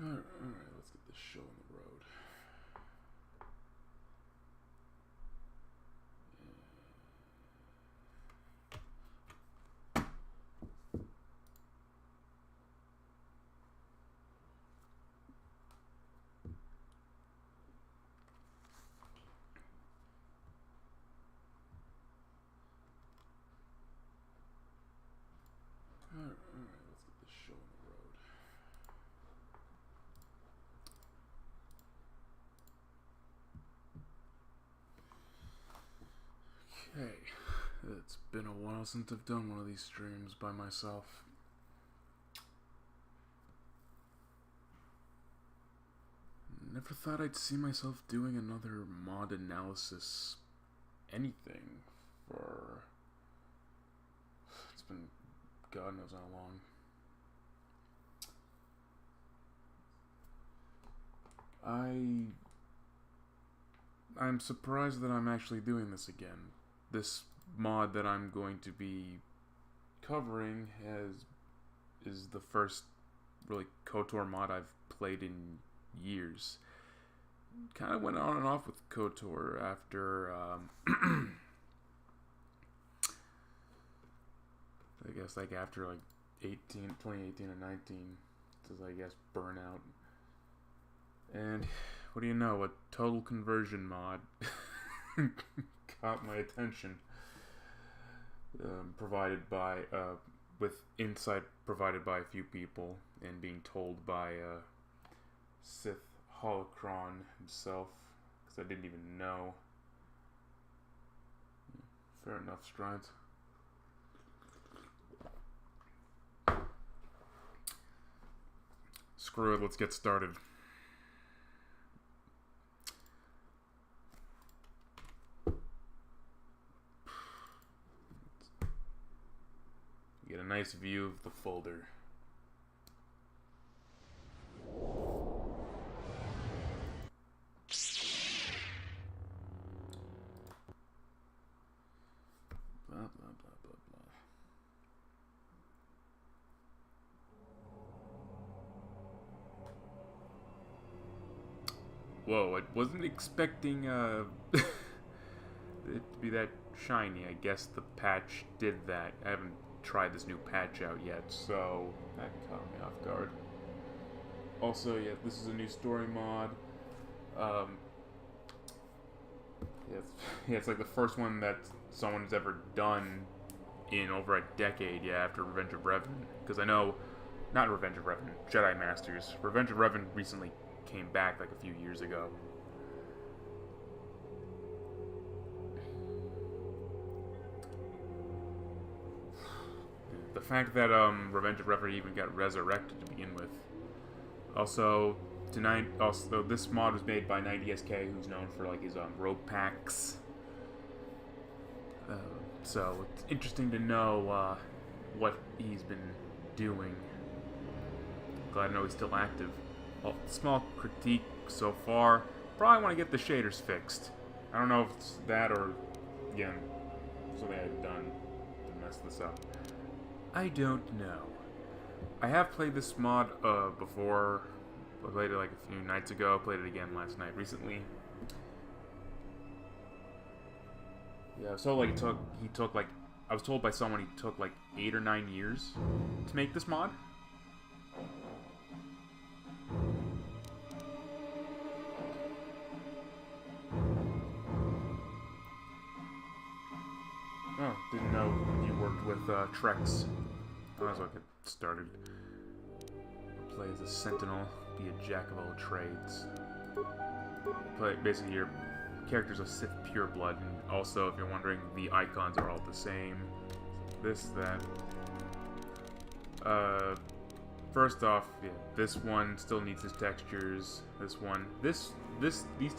Alright, let's get this show on the road. Alright, let's get this show on the road. Okay, it's been a while since I've done one of these streams by myself. Never thought I'd see myself doing another mod analysis anything for... It's been God knows how long. I'm surprised that I'm actually doing this again. This mod that I'm going to be covering is the first really KOTOR mod I've played in years. Kind of went on and off with KOTOR after I guess like after like 2018 and 19, because I guess burnout. And what do you know, a total conversion mod caught my attention. Provided by with insight provided by a few people and being told by Sith Holocron himself, because I didn't even know. Fair enough, Strides. Screw it, let's get started. Get a nice view of the folder. Blah, blah, blah, blah, blah. Whoa, I wasn't expecting it to be that shiny. I guess the patch did that. I haven't tried this new patch out yet, so that caught me off guard. Also, yeah, this is a new story mod. It's like the first one that someone's ever done in over a decade, after Revenge of Revan. Because I know, not Revenge of Revan, Jedi Masters. Revenge of Revan recently came back like a few years ago. The fact that Revenge of Revan even got resurrected to begin with. Also, this mod was made by 90SK, who's known for like his rope packs. So it's interesting to know what he's been doing. Glad to know he's still active. Well, small critique so far. Probably want to get the shaders fixed. I don't know if it's that or, again, something I've done to mess this up. I don't know. I have played this mod before. I played it like a few nights ago. Played it again last night recently. Yeah, so like he took like, I was told by someone he took like 8 or 9 years to make this mod. Oh, didn't know you worked with Trex. Might as well get started. Play as a sentinel, be a jack of all trades. Basically your character's a Sith pureblood, and also, if you're wondering, the icons are all the same. This, that. First off, yeah, this one still needs his textures. This one, these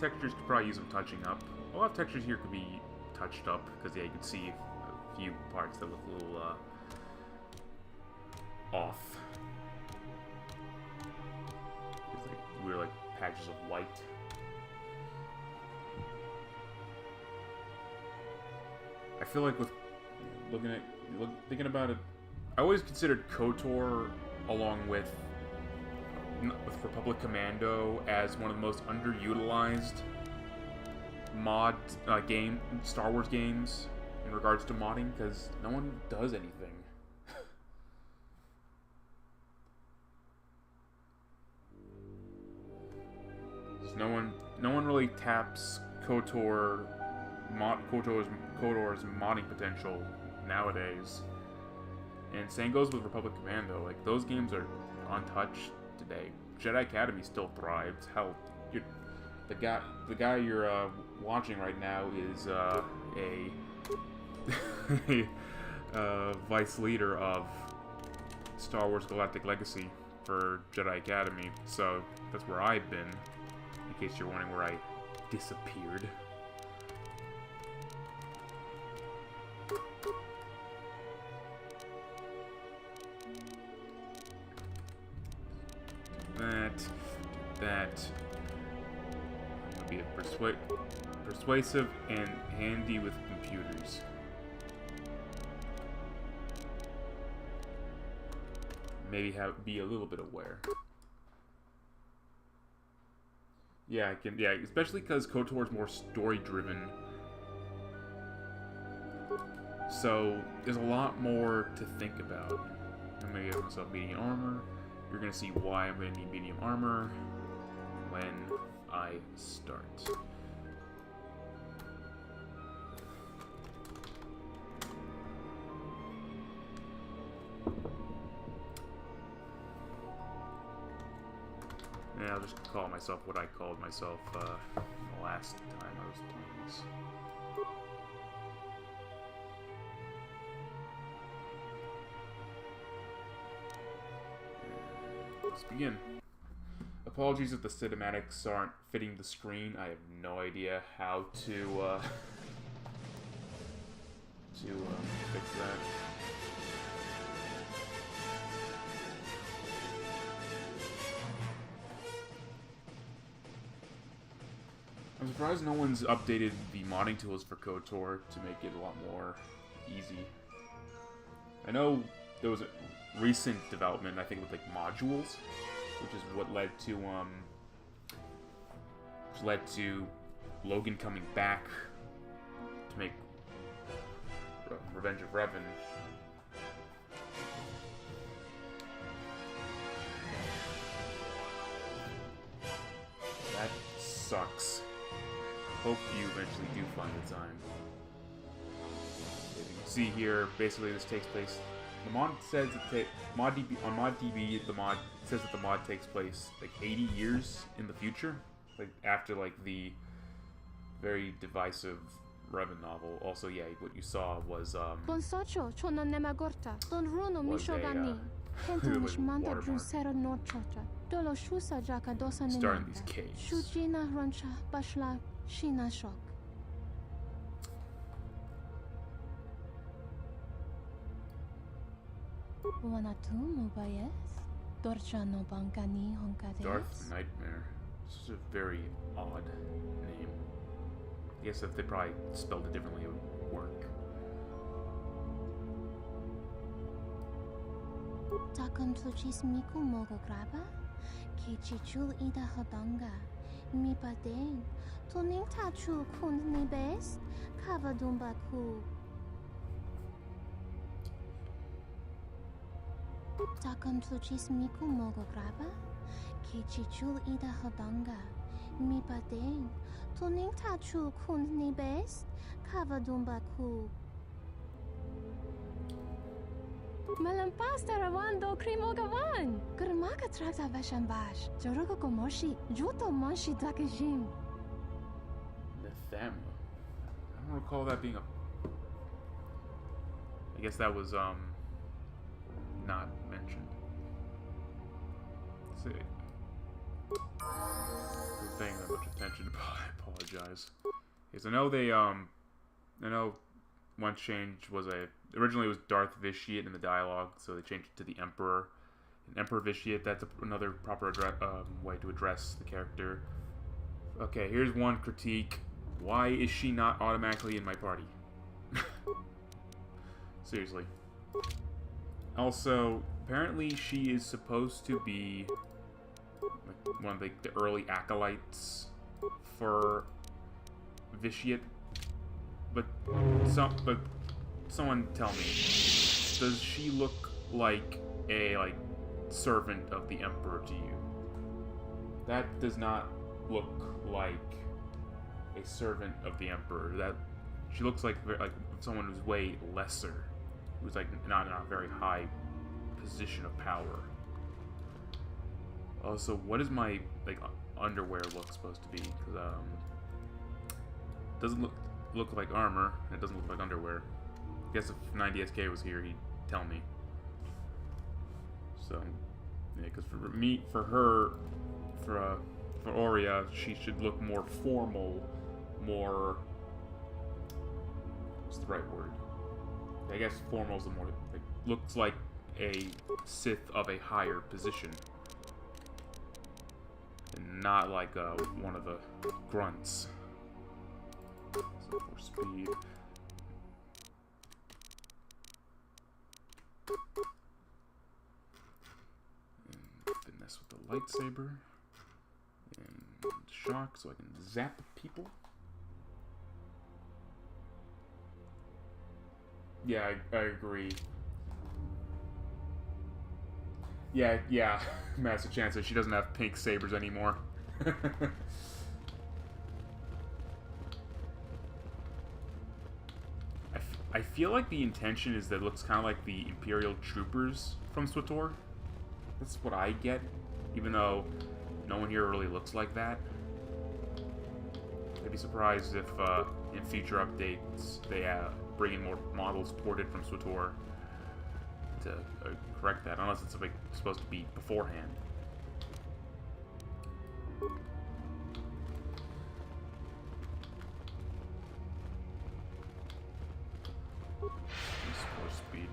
textures could probably use some touching up. A lot of textures here could be touched up, because yeah, you can see a few parts that look a little off. There's like weird patches of white. I feel like with thinking about it, I always considered KOTOR along with with Republic Commando as one of the most underutilized mod Star Wars games in regards to modding, because no one does anything. So no one really taps Kotor's modding potential nowadays. And same goes with Republic Commando. Like, those games are untouched today. Jedi Academy still thrives. Hell, the guy you're watching right now is a vice leader of Star Wars Galactic Legacy for Jedi Academy. So that's where I've been, in case you're wondering where I disappeared. That I'm gonna be persuasive and handy with computers. Maybe be a little bit aware. Yeah, especially because KOTOR is more story-driven. So there's a lot more to think about. I'm gonna give myself medium armor. You're gonna see why I'm gonna need medium armor when I start. And I'll just call myself what I called myself the last time I was playing this. Let's begin. Apologies if the cinematics aren't fitting the screen. I have no idea how to fix that. I'm surprised no one's updated the modding tools for KOTOR to make it a lot more easy. I know there was a recent development, I think, with like modules, which is what led to Logan coming back to make Revenge of Revan. That sucks. Hope you eventually do find the time. As you can see here, basically this takes place. The mod says that on ModDB, the mod says that the mod takes place like 80 years in the future, like after like the very divisive Revan novel. Also, yeah, what you saw was starting these caves. Darth Nightmare. This is a very odd name. I guess if they probably spelled it differently, it would work. Takam tuchis miku mogo graba, kichichul ida hodanga, mi padeng, tuning tachu kun ni best, kavadumba ku. Melampas tarawando krimogawan, gurmaka trakta vashambash, jorogo komoshi, juto monshi takajim. Nathema. I don't recall that being a. I guess that was not mentioned. Let's see. Not paying that much attention. I apologize. Because I know they I know one change was originally it was Darth Vitiate in the dialogue, so they changed it to the Emperor. And Emperor Vitiate, that's another proper way to address the character. Okay, here's one critique. Why is she not automatically in my party? Seriously. Also, apparently she is supposed to be one of the early acolytes for Vitiate. But someone tell me, does she look like a servant of the Emperor to you? That does not look like a servant of the Emperor. That she looks like someone who's way lesser, who's not in a very high position of power. Also, what is my underwear look supposed to be? Because it doesn't look like armor, and it doesn't look like underwear. I guess if 90SK was here, he'd tell me. So, yeah, because for Aurea, she should look more formal, more... what's the right word? I guess formal is the more... looks like a Sith of a higher position. And not like one of the grunts. So for speed... and finesse with the lightsaber. And shock so I can zap people. Yeah, I agree. Yeah, Master Chancellor, she doesn't have pink sabers anymore. I feel like the intention is that it looks kind of like the Imperial troopers from SWTOR. That's what I get, even though no one here really looks like that. I'd be surprised if in future updates they bring in more models ported from SWTOR to correct that, unless it's supposed to be beforehand. More speed,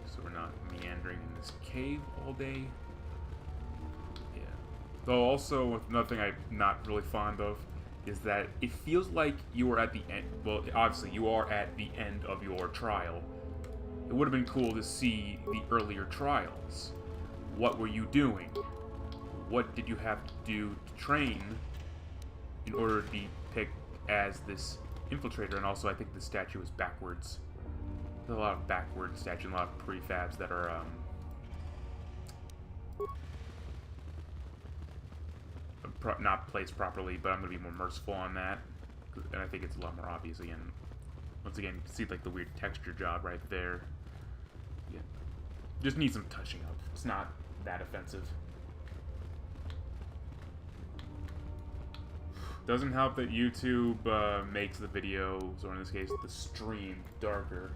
so we're not meandering in this cave all day. Yeah. Though also, another thing I'm not really fond of is that it feels like you are at the end. Well, obviously you are at the end of your trial. It would have been cool to see the earlier trials. What were you doing? What did you have to do to train in order to be picked as this infiltrator? And also, I think the statue is backwards. There's a lot of backward statues and a lot of prefabs that are not placed properly, but I'm going to be more merciful on that. And I think it's a lot more obvious again. Once again, you can see the weird texture job right there. Yeah. Just needs some touching up. It's not that offensive. Doesn't help that YouTube makes the videos, or in this case, the stream, darker.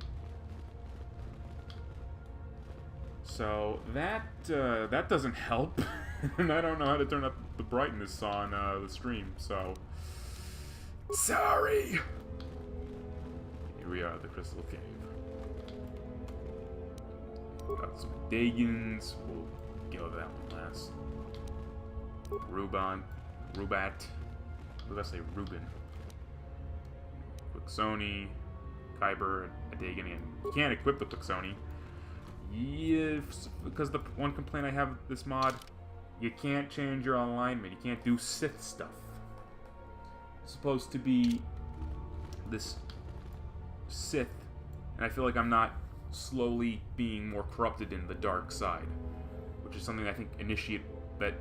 So that doesn't help, and I don't know how to turn up the brightness on the stream. So sorry. Here we are, the Crystal Cave. Got some Dagans. We'll go to that one last. Rubat. What did I say? Ruben. Quixoni, Kyber, a Dagan, and you can't equip the Quixoni. Yes, because the one complaint I have with this mod, you can't change your alignment. You can't do Sith stuff. It's supposed to be this Sith, and I feel like I'm not slowly being more corrupted in the dark side, which is something I think that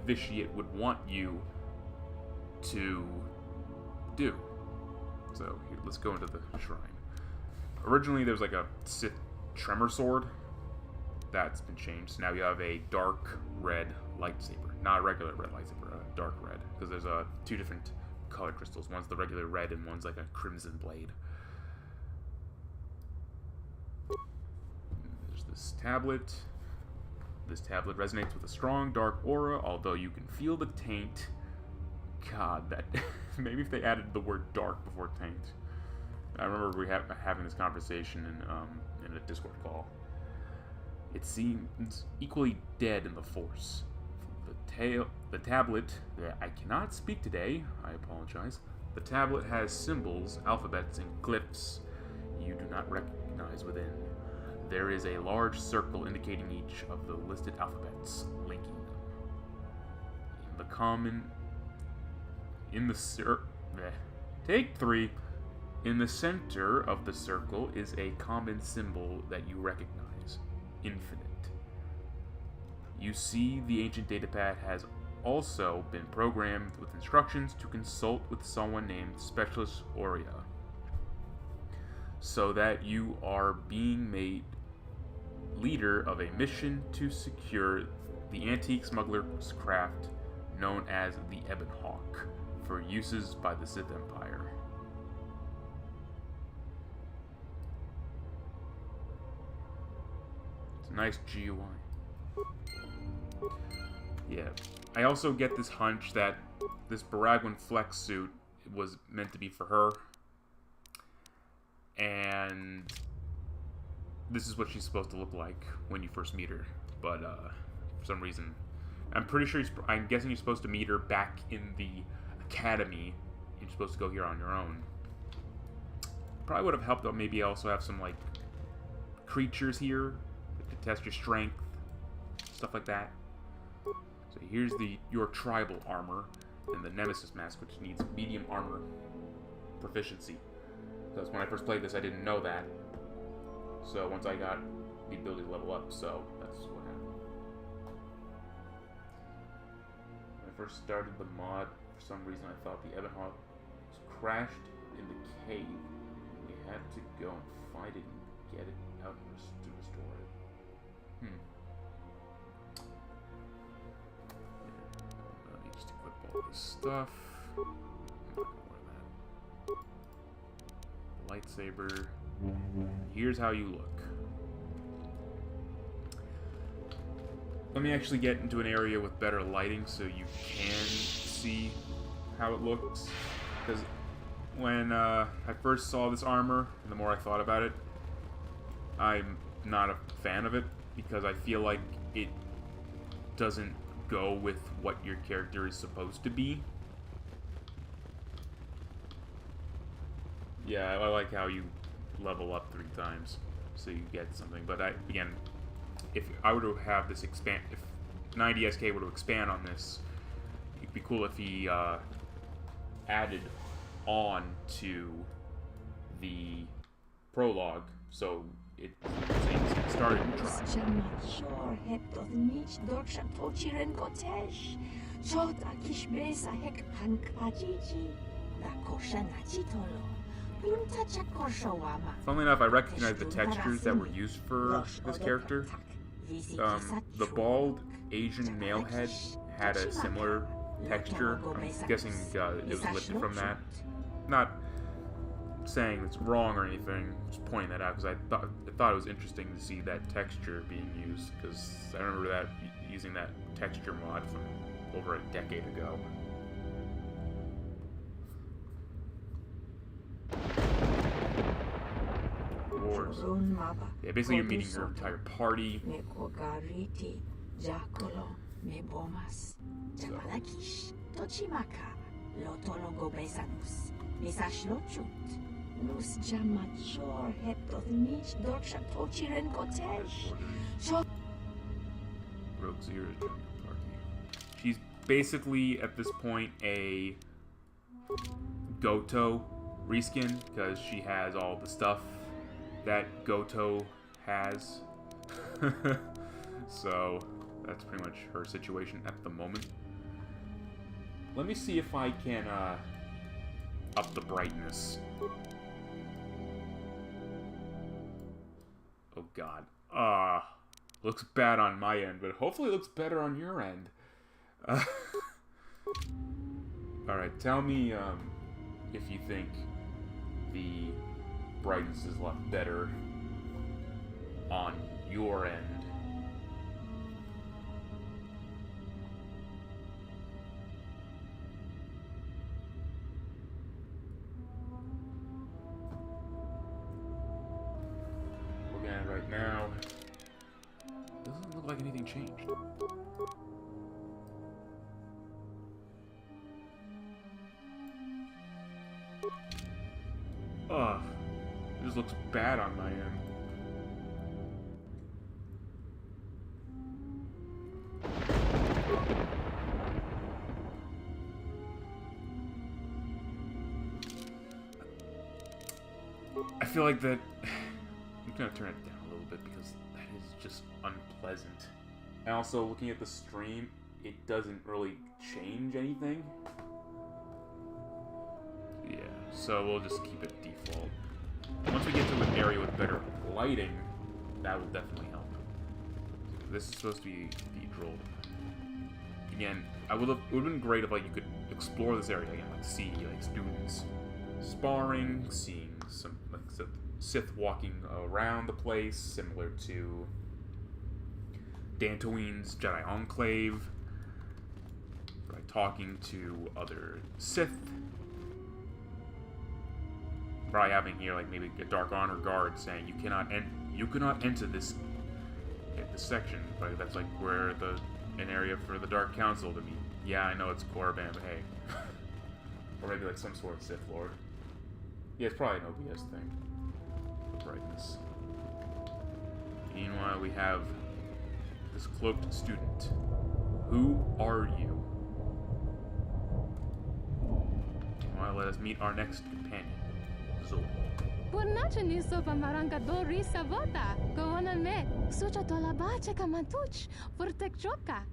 Vitiate would want you to do. So here, let's go into the shrine. Originally, there was a Sith Tremor Sword. That's been changed. So now you have a dark red lightsaber. Not a regular red lightsaber, a dark red. Because there's two different color crystals. One's the regular red and one's like a crimson blade. There's this tablet. This tablet resonates with a strong dark aura, although you can feel the taint. God, that... maybe if they added the word dark before taint. I remember we having this conversation in a Discord call. It seems equally dead in the Force. The tablet... I cannot speak today. I apologize. The tablet has symbols, alphabets, and glyphs you do not recognize within. There is a large circle indicating each of the listed alphabets, linking them. the common in the take 3. In the center of the circle is a common symbol that you recognize: infinite. You see the ancient datapad has also been programmed with instructions to consult with someone named Specialist Aurea, so that you are being made leader of a mission to secure the antique smuggler's craft known as the Ebon Hawk for uses by the Sith Empire. It's a nice GUI. Yeah. I also get this hunch that this Baragwan Flex suit was meant to be for her. And this is what she's supposed to look like when you first meet her. But for some reason, I'm pretty sure I'm guessing you're supposed to meet her back in the academy. You're supposed to go here on your own. Probably would have helped out. Maybe also have some like creatures here to test your strength, stuff like that. So here's your tribal armor and the Nemesis mask, which needs medium armor proficiency. Because when I first played this, I didn't know that. So once I got the ability to level up, so that's what happened. When I first started the mod, for some reason I thought the Ebon Hawk was crashed in the cave. We had to go and find it and get it out to restore it. I need to equip all this stuff. I'm not gonna wear that. Lightsaber. Here's how you look. Let me actually get into an area with better lighting so you can see how it looks. Because when I first saw this armor, and the more I thought about it, I'm not a fan of it because I feel like it doesn't go with what your character is supposed to be. Yeah, I like how you level up 3 times so you get something. But again, if I were to have this expand, if 90SK were to expand on this, it'd be cool if he added on to the prologue, so it started in trial. Funnily enough, I recognize the textures that were used for this character. The bald Asian male head had a similar texture. I'm guessing it was lifted from that. Not saying it's wrong or anything, just pointing that out because I thought it was interesting to see that texture being used, because I remember that using that texture mod from over a decade ago. Wars. Yeah, basically you're meeting your entire party. Rogue Zero is joining the party. She's basically at this point a Goto reskin because she has all the stuff that Goto has. So that's pretty much her situation at the moment. Let me see if I can up the brightness. Oh god. Looks bad on my end, but hopefully it looks better on your end. Alright, tell me if you think the brightness is a lot better on your end. Looking at it right now, doesn't look like anything changed. Ugh. It just looks bad on my end. I feel like that... I'm gonna turn it down a little bit because that is just unpleasant. And also, looking at the stream, it doesn't really change anything. Yeah, so we'll just keep it default. Once we get to an area with better lighting, that will definitely help. This is supposed to be Cathedral. Again, it would have been great if like you could explore this area again, like see like students sparring, seeing some like Sith walking around the place, similar to Dantooine's Jedi Enclave, right, talking to other Sith. Probably having here like maybe a Dark Honor guard saying you cannot enter this section, but that's like where an area for the Dark Council to meet. Yeah, I know it's Korriban, but hey. Or maybe like some sort of Sith Lord. Yeah, it's probably an OBS thing. The brightness. Meanwhile, we have this cloaked student. Who are you? Meanwhile, let us meet our next companion, Zol. Pornachani sopa marangadori savota. Goana me. Sucha tolabache kamatuch. Vortek choka.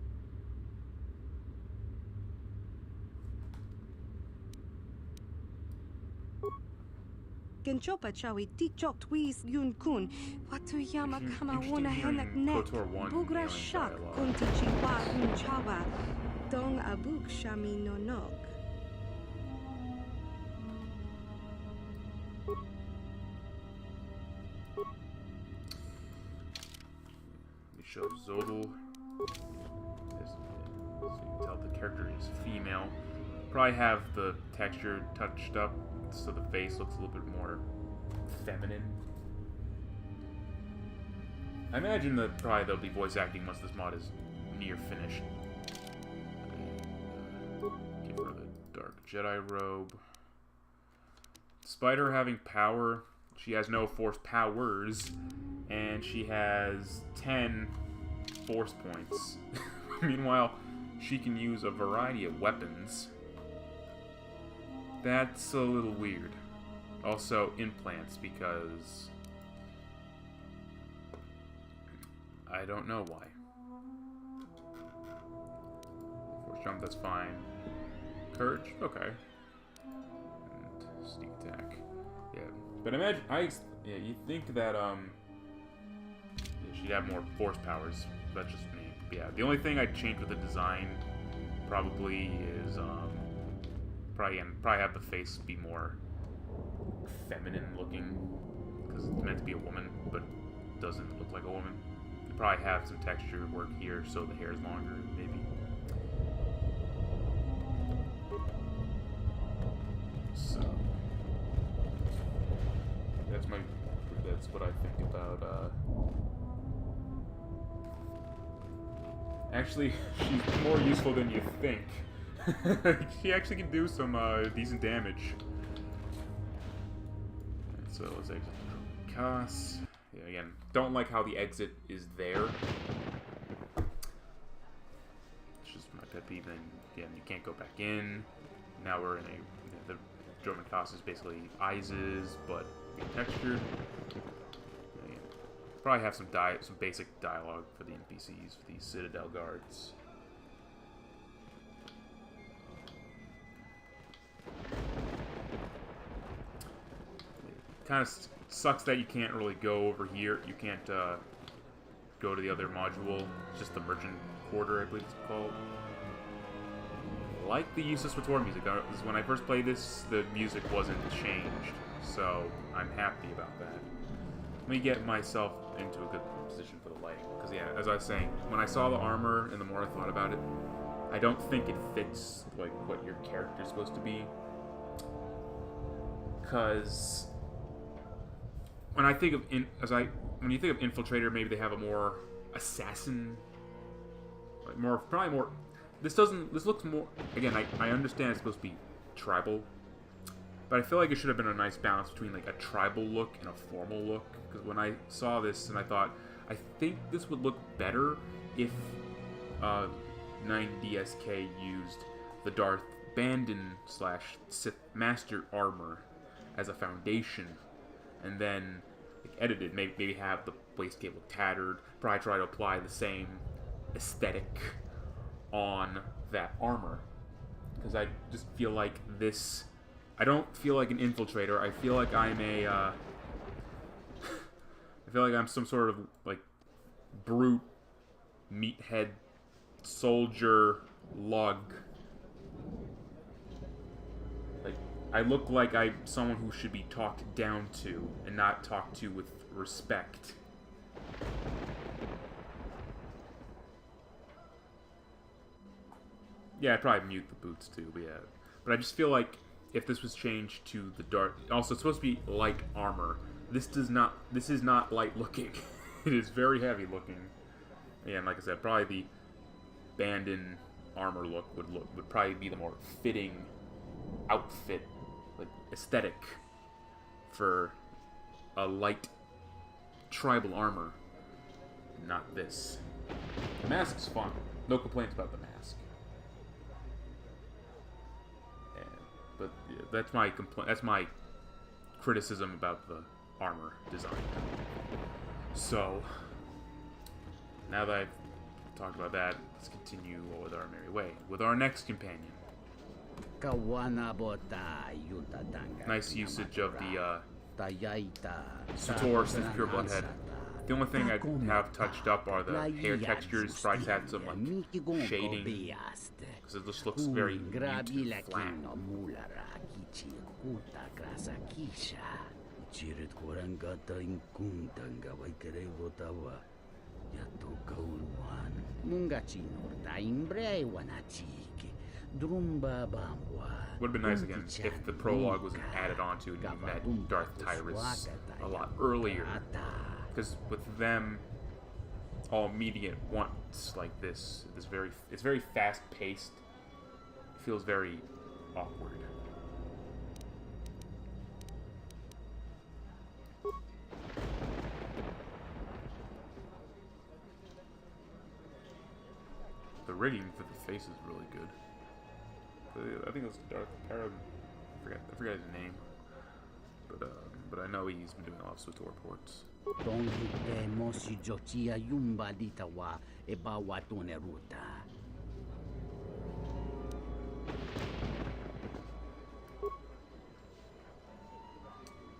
Genchopa chawi tichok twis yun kun. Watu yama kama wana henak nek. Bugra shak kunti chiwa un chawa. Dong abuk shami no nok. We show Zodal. So you can tell the character is female. Probably have the texture touched up so the face looks a little bit more feminine. I imagine that probably there'll be voice acting once this mod is near finished. Give her the Dark Jedi robe. Despite her having power, she has no Force powers, and she has 10 Force points. Meanwhile, she can use a variety of weapons. That's a little weird. Also, implants, because I don't know why. Force jump, that's fine. Courage, okay. And sneak attack, yeah. But imagine, yeah, you think that yeah, she'd have more Force powers. That's just me. But yeah, the only thing I'd change with the design probably is probably have the face be more feminine looking, because it's meant to be a woman, but doesn't look like a woman. You probably have some texture work here, so the hair is longer, maybe. So that's what I think about. Actually, she's more useful than you think. She actually can do some decent damage. So let's exit the Cas. Yeah, again, don't like how the exit is there. It's just my pet peeve. And again, you can't go back in. Now we're in the German Cas is basically Ises, but textured. Again, probably have some basic dialogue for the NPCs, for these Citadel Guards. Kind of sucks that you can't really go over here. You can't go to the other module. It's just the Merchant Quarter, I believe it's called. Like the use of Swator music. When I first played this, the music wasn't changed, so I'm happy about that. Let me get myself into a good position for the lighting. Because yeah, as I was saying, when I saw the armor and the more I thought about it, I don't think it fits like what your character's supposed to be. Because when I think of when you think of Infiltrator, maybe they have a more assassin, like probably more. This looks more. Again, I understand it's supposed to be tribal, but I feel like it should have been a nice balance between like a tribal look and a formal look. Because when I saw this, and I thought, I think this would look better if 9DSK used the Darth Bandon / Sith Master armor as a foundation, and then like, edit it. Maybe have the wastegate look tattered. Probably try to apply the same aesthetic on that armor, because I just feel like this. I don't feel like an infiltrator. I feel like I'm a. I feel like I'm some sort of like brute meathead soldier lug. Like I look like I'm someone who should be talked down to and not talked to with respect. Yeah, I'd probably mute the boots too, but yeah. But I just feel like if this was changed to the dark... Also, it's supposed to be light armor. This is not light looking. It is very heavy looking. And like I said, probably the Bandon armor look would probably be the more fitting outfit, like aesthetic for a light tribal armor. Not this. The mask is fun. No complaints about the mask. But yeah, that's my That's my criticism about the armor design. So now that I've talked about that, let's continue with our merry way with our next companion. Nice usage of the Kotor Sith Pure Bloodhead. The only thing I have touched up are the hair textures. Probably had some like shading, because it just looks very mute and flat. Would have been nice again if the prologue wasn't added onto and you met Darth Tyrus a lot earlier. Because with them all immediate once like this, it's very fast paced. It feels very awkward. The rigging for the face is really good. I think it was Darth Parham. I forgot his name. But I know he's been doing a lot of Kotor ports.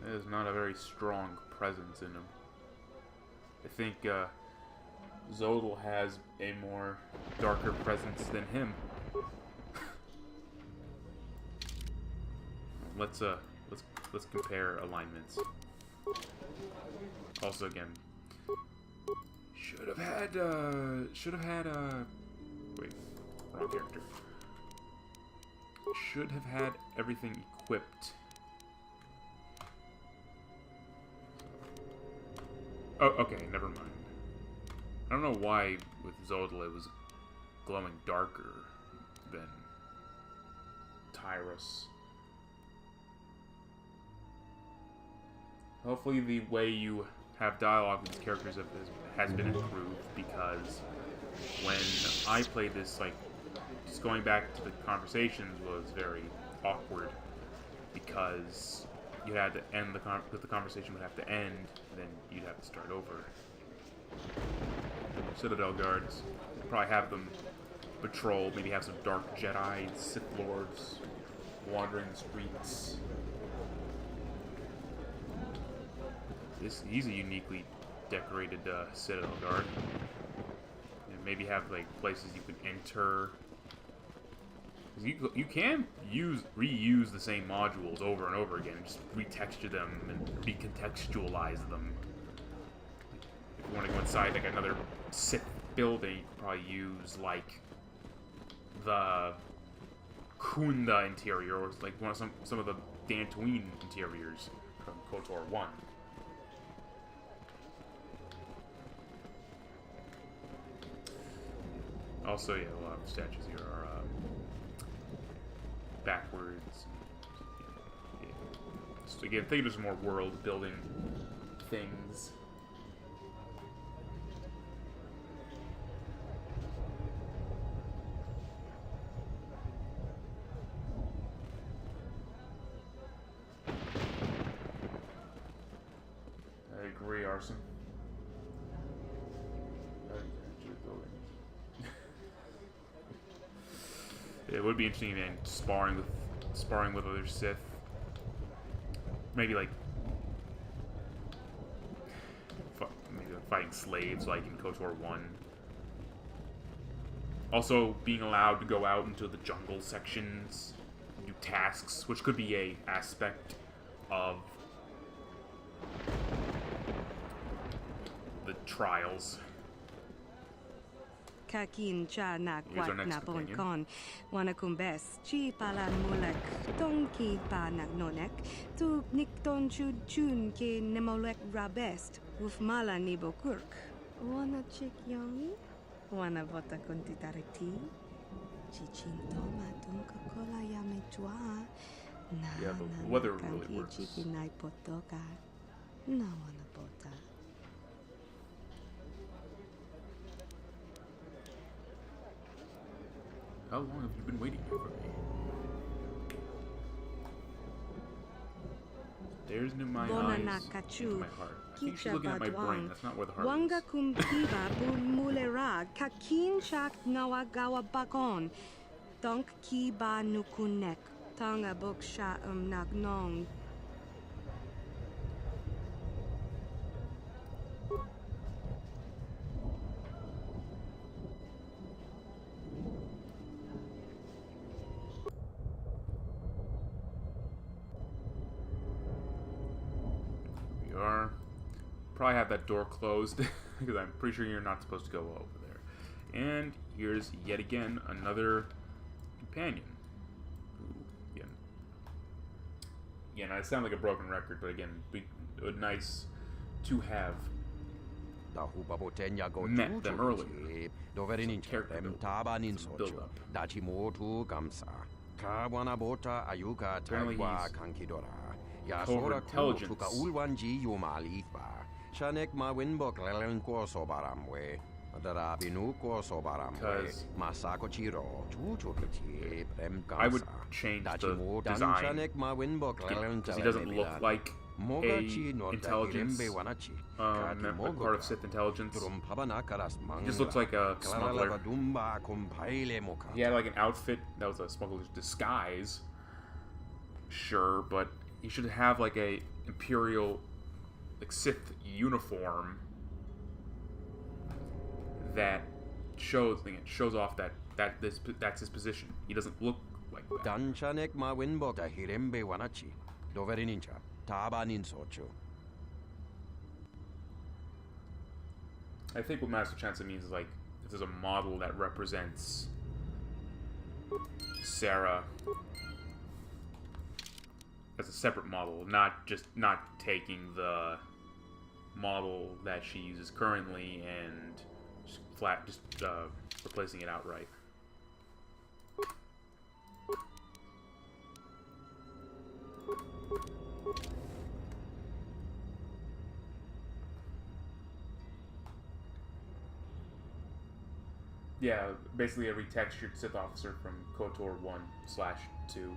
There's not a very strong presence in him. I think Zodal has a more darker presence than him. Let's compare alignments. Also, again, should have had wait, wrong character. Should have had everything equipped. Oh, okay, never mind. I don't know why with Zodal it was glowing darker than Tyrus. Hopefully the way you have dialogue with these characters has been improved, because when I played this, like, just going back to the conversations was very awkward, because you had to end the conversation would have to end, then you'd have to start over. Citadel Guards, probably have them patrol, maybe have some dark Jedi, Sith Lords wandering the streets. He's a uniquely decorated Citadel Guard. And maybe have like places you can enter. You can reuse the same modules over and over again, just retexture them and recontextualize them. If you want to go inside like another Sith building, you could probably use like the Kunda interior, or like some of the Dantooine interiors from Kotor 1. Also, yeah, a lot of statues here are backwards. Yeah. So again, think of some more world-building things. comparison. It would be interesting, man, sparring with other Sith. Maybe like fighting slaves, like in KOTOR 1. Also, being allowed to go out into the jungle sections, do tasks, which could be a aspect of the trials. Kakin cha na Here's our kwat next na companion. bonkon. Wanakumbes, chi pala mulek, tonki pa nagnonek, tu nikton chun ke nemolek rabest, ufmala nibokurk. Wana chik young? Wana vota kontitariti? Chichinto matunka kola yame tua. Na Yeah, the weather really works. Chikinai potoka. Na wana bota. How long have you been waiting here for me? There's no my eyes into my heart. I think she's looking at my brain. That's not where the heart Wanga is. kumkiba mulera kakin chak ngawa gawa bakon. Donk ki ba nukunek. Tonga boksha nagnong. We are. Probably have that door closed because I'm pretty sure you're not supposed to go over there. And here's yet again another companion. Ooh, again, I sound like a broken record, but again, nice to have met them earlier. Character build up. Apparently he's covert intelligence. Because I would change the design because he doesn't look like a intelligence part of Sith intelligence. He just looks like a smuggler. He had like an outfit that was a smuggler's disguise, sure, but he should have like a Imperial, like Sith uniform that shows off that's his position. He doesn't look like that. I think what Master Chansa means is like if there's a model that represents Sarah as a separate model, not taking the model that she uses currently and just replacing it outright. Yeah, basically a retextured Sith officer from KOTOR 1/2.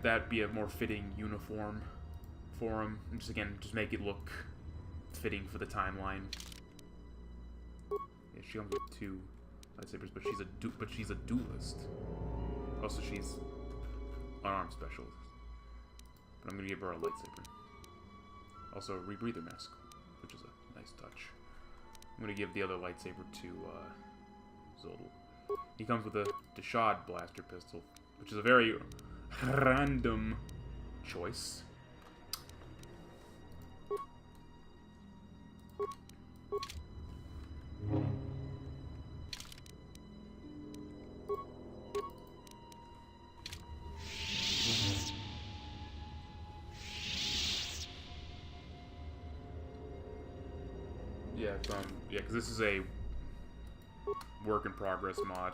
That'd be a more fitting uniform for him. And just make it look fitting for the timeline. Yeah, she only has 2 lightsabers, but she's a duelist. Also, she's unarmed specialist. But I'm gonna give her a lightsaber. Also, a rebreather mask, which is a nice touch. I'm gonna give the other lightsaber to Zodal. He comes with a Deshad blaster pistol, which is a very random choice. Because this is a work in progress mod.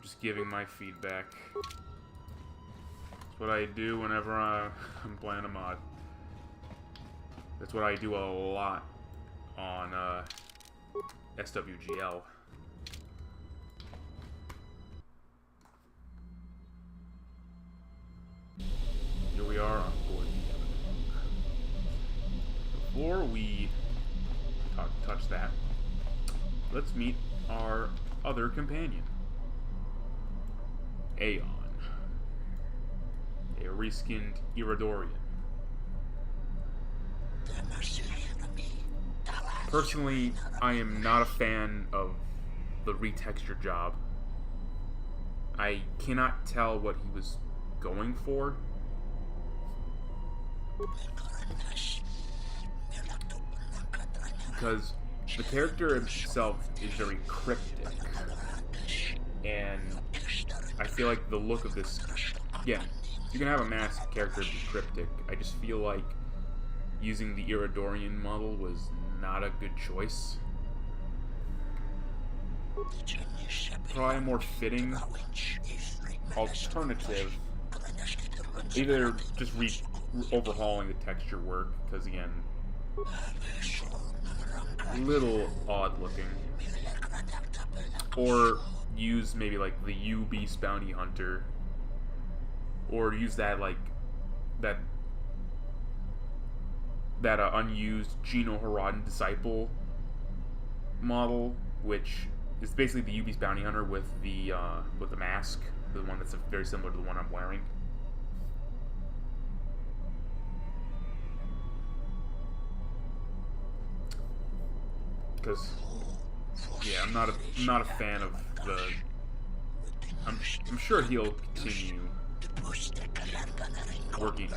Just giving my feedback. That's what I do whenever I'm playing a mod. That's what I do a lot on SWGL. Here we are on board the Evan. much that. Let's meet our other companion, Aeon, a reskinned Iridorian. Personally, I am not a fan of the retexture job. I cannot tell what he was going for. Because the character himself is very cryptic. And I feel like the look of this... Again, if you can have a masked character be cryptic, I just feel like using the Iridorian model was not a good choice. Probably a more fitting alternative. Either just overhauling the texture work, because again, a little odd looking. Or use maybe like the U-Beast Bounty Hunter. Or use that like that unused Geno Haradin Disciple model, which is basically the U-Beast Bounty Hunter with the mask, the one that's very similar to the one I'm wearing. Because yeah, I'm not a fan of the. I'm sure he'll continue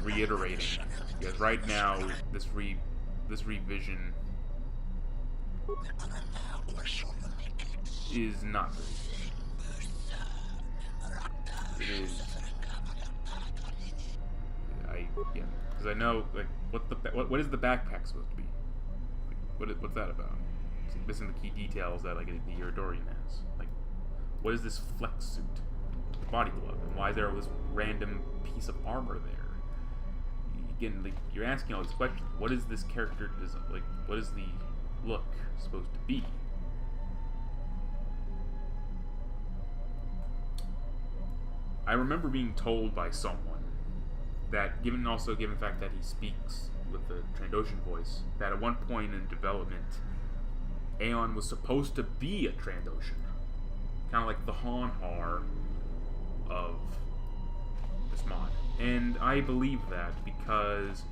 reiterating, because right now this revision is not very good. It is. Because I know like what is the backpack supposed to be? Like, what's that about? It's like missing the key details that like the Iridorian has. Like, what is this flex suit? The body glove, and why is there this random piece of armor there? Again, like, you're asking all these questions. What is this character design? Like, what is the look supposed to be? I remember being told by someone that, given the fact that he speaks with the Trandoshan voice, that at one point in development, Aeon was supposed to be a Trandoshan. Kind of like the Hanhar of this mod. And I believe that because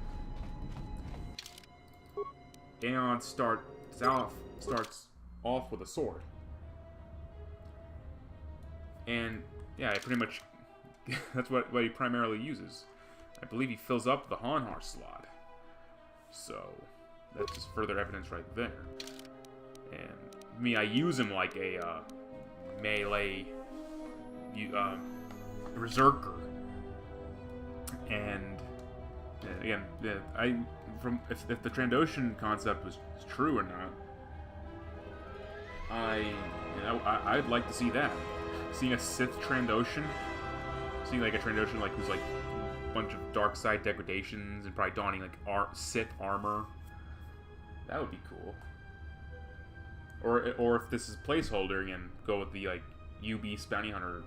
Aeon starts off with a sword. And yeah, I pretty much that's what he primarily uses. I believe he fills up the Hanhar slot. So that's just further evidence right there. And I use him like a melee berserker. And again, if the Trandoshan concept was true or not, I'd like to see that. Seeing a Sith Trandoshan, seeing like a Trandoshan like who's like a bunch of dark side degradations and probably donning like Sith armor, that would be cool. Or if this is placeholder, again, go with the like U-Beast Bounty Hunter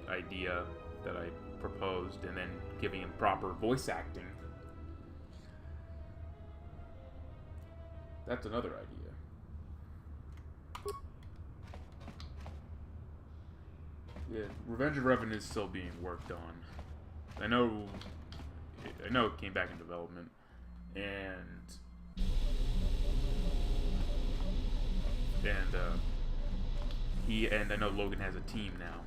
idea that I proposed, and then giving him proper voice acting. That's another idea. Yeah, Revenge of Revan is still being worked on. I know it came back in development, and I know Logan has a team now.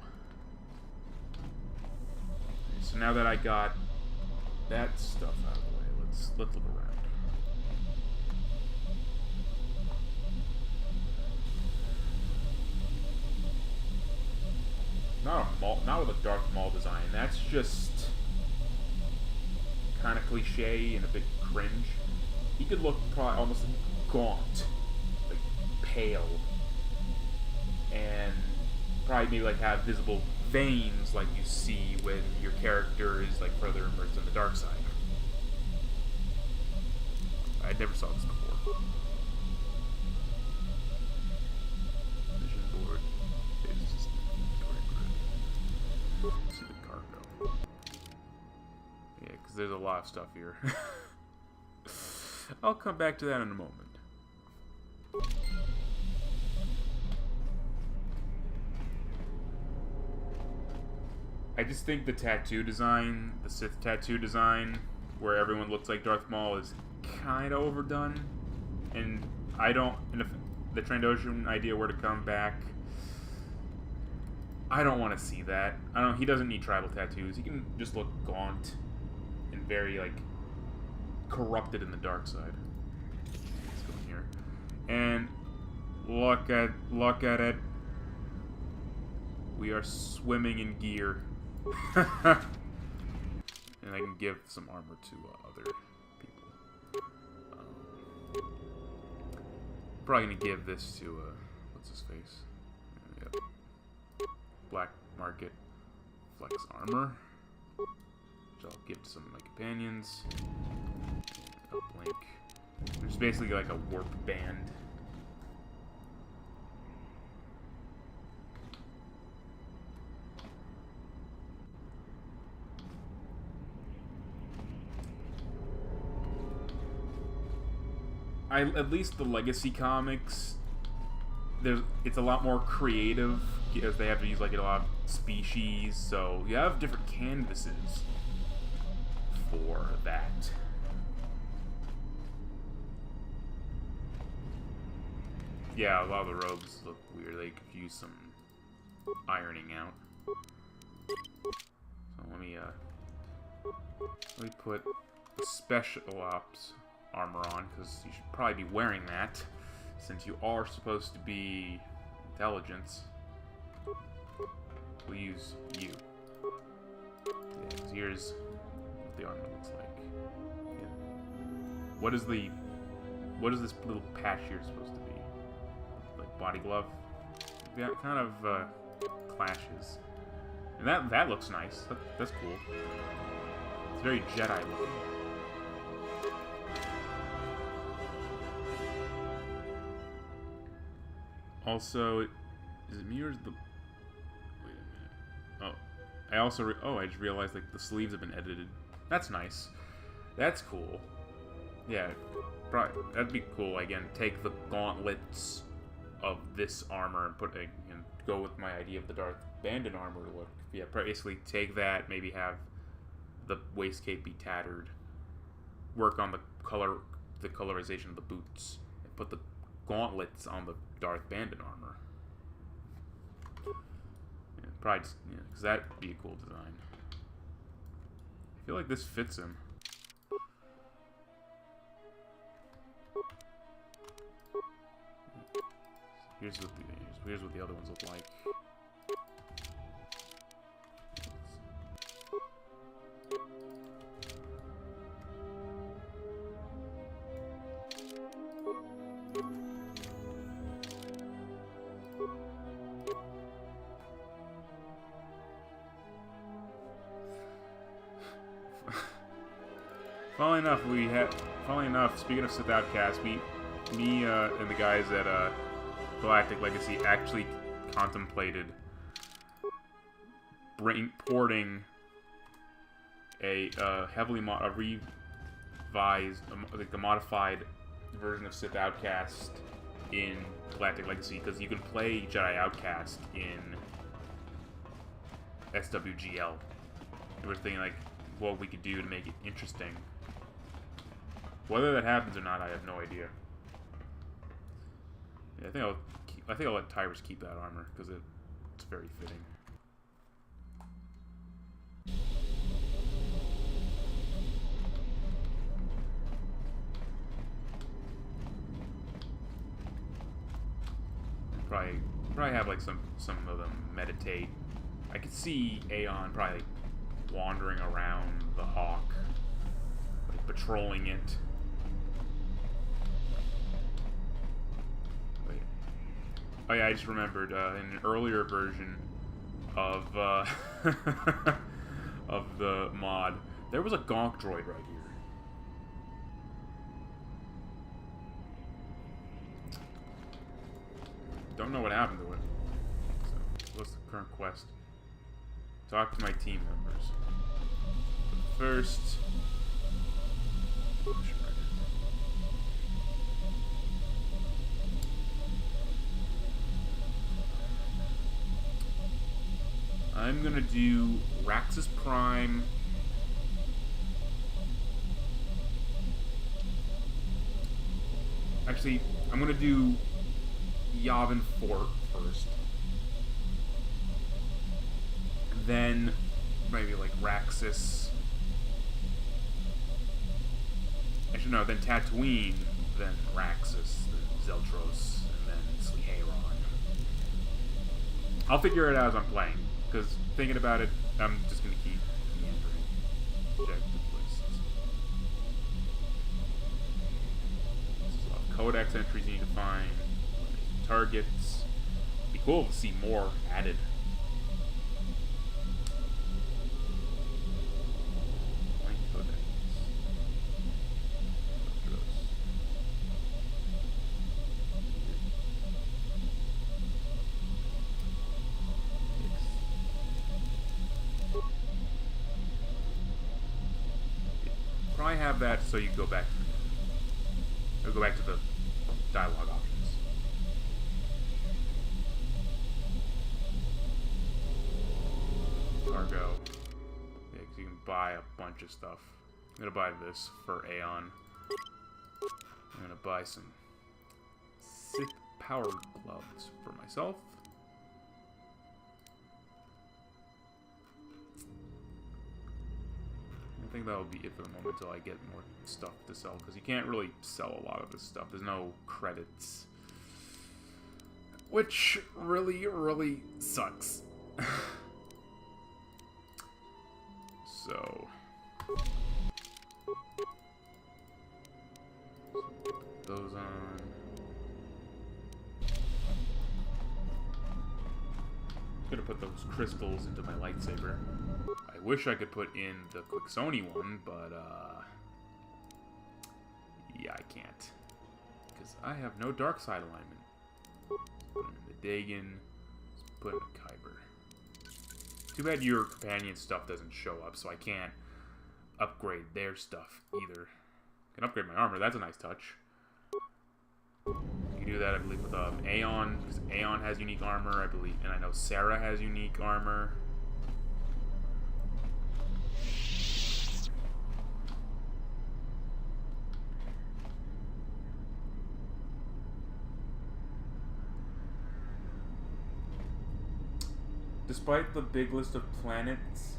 So now that I got that stuff out of the way, let's look around. Not with a dark maul design. That's just kind of cliche and a bit cringe. He could look probably almost gaunt, like pale, and probably maybe like have visible veins like you see when your character is like further immersed in the dark side. I never saw this before. Vision board. See the cargo. Yeah, because there's a lot of stuff here. I'll come back to that in a moment. I just think the tattoo design, the Sith tattoo design, where everyone looks like Darth Maul, is kind of overdone. And I don't... And if the Trandoshan idea were to come back, I don't want to see that. He doesn't need tribal tattoos. He can just look gaunt and very, like, corrupted in the dark side. Let's go in here. And look at it. We are swimming in gear. And I can give some armor to other people. Probably gonna give this to, what's his face? Yep. Black Market Flex Armor. Which I'll give to some of my companions. Uplink. Which is basically like a warp band. At least the Legacy comics, it's a lot more creative because they have to use like a lot of species, so you have different canvases for that. Yeah, a lot of the robes look weird. They could use some ironing out. So let me put the Special Ops armor on, because you should probably be wearing that, since you are supposed to be intelligence. We'll use you. Yeah, 'cause here's what the armor looks like. Yeah. What is this little patch here supposed to be? Like body glove? Yeah, kind of clashes. And that looks nice. That's cool. It's very Jedi looking. Also, is it me or is the... Wait a minute. Oh, I just realized, like, the sleeves have been edited. That's nice. That's cool. Yeah, probably, that'd be cool. Again, take the gauntlets of this armor and go with my idea of the Darth Bandit armor look. Yeah, basically take that, maybe have the waist cape be tattered, work on the colorization of the boots, and put the gauntlets on the Darth Bandit armor. Yeah, probably just, because that'd be a cool design. I feel like this fits him. Here's what the other ones look like. Funnily enough, speaking of Sith Outcast, me and the guys at Galactic Legacy actually contemplated porting a revised, a modified version of Sith Outcast in Galactic Legacy, because you can play Jedi Outcast in SWGL. We were thinking like what we could do to make it interesting. Whether that happens or not, I have no idea. Yeah, I think I'll let Tyrus keep that armor because it's very fitting. Probably have like some of them meditate. I could see Aeon probably like wandering around the Hawk, like patrolling it. Oh yeah, I just remembered, in an earlier version of of the mod, there was a gonk droid right here. Don't know what happened to it. So, what's the current quest? Talk to my team members. But first... I'm gonna do Raxus Prime. Actually, I'm gonna do Yavin Fort first. Then maybe like Raxus. Actually, no, then Tatooine, then Raxus, then Zeltros, and then Sleeharon. I'll figure it out as I'm playing, because thinking about it, I'm just going to keep meandering. Objective lists. There's a lot of codex entries you need to find. Targets. It'd be cool to see more added. I have that, so you go back to the dialogue options. Cargo. Yeah, because you can buy a bunch of stuff. I'm gonna buy this for Aeon. I'm gonna buy some Sith power gloves for myself. I think that'll be it for the moment until I get more stuff to sell, because you can't really sell a lot of this stuff. There's no credits. Which really, really sucks. So... put those on. Gonna put those crystals into my lightsaber. I wish I could put in the Quixoni one, but, yeah, I can't. Because I have no dark side alignment. Put in the Dagon. Let's put in a Kyber. Too bad your companion stuff doesn't show up, so I can't upgrade their stuff either. I can upgrade my armor, that's a nice touch. You can do that, I believe, with Aeon, because Aeon has unique armor, I believe, and I know Sarah has unique armor. Despite the big list of planets,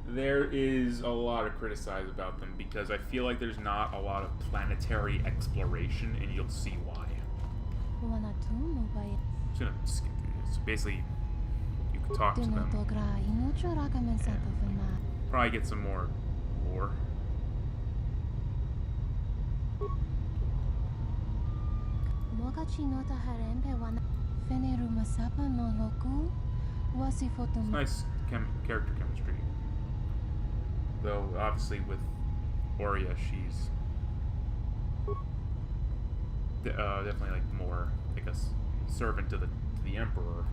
there is a lot to criticize about them, because I feel like there's not a lot of planetary exploration, and you'll see why. I'm just gonna skip through this. So basically, you can talk to them. Probably get some more lore. Nice character chemistry. Though, obviously, with Aurea, she's definitely like more, I guess, servant to the Emperor.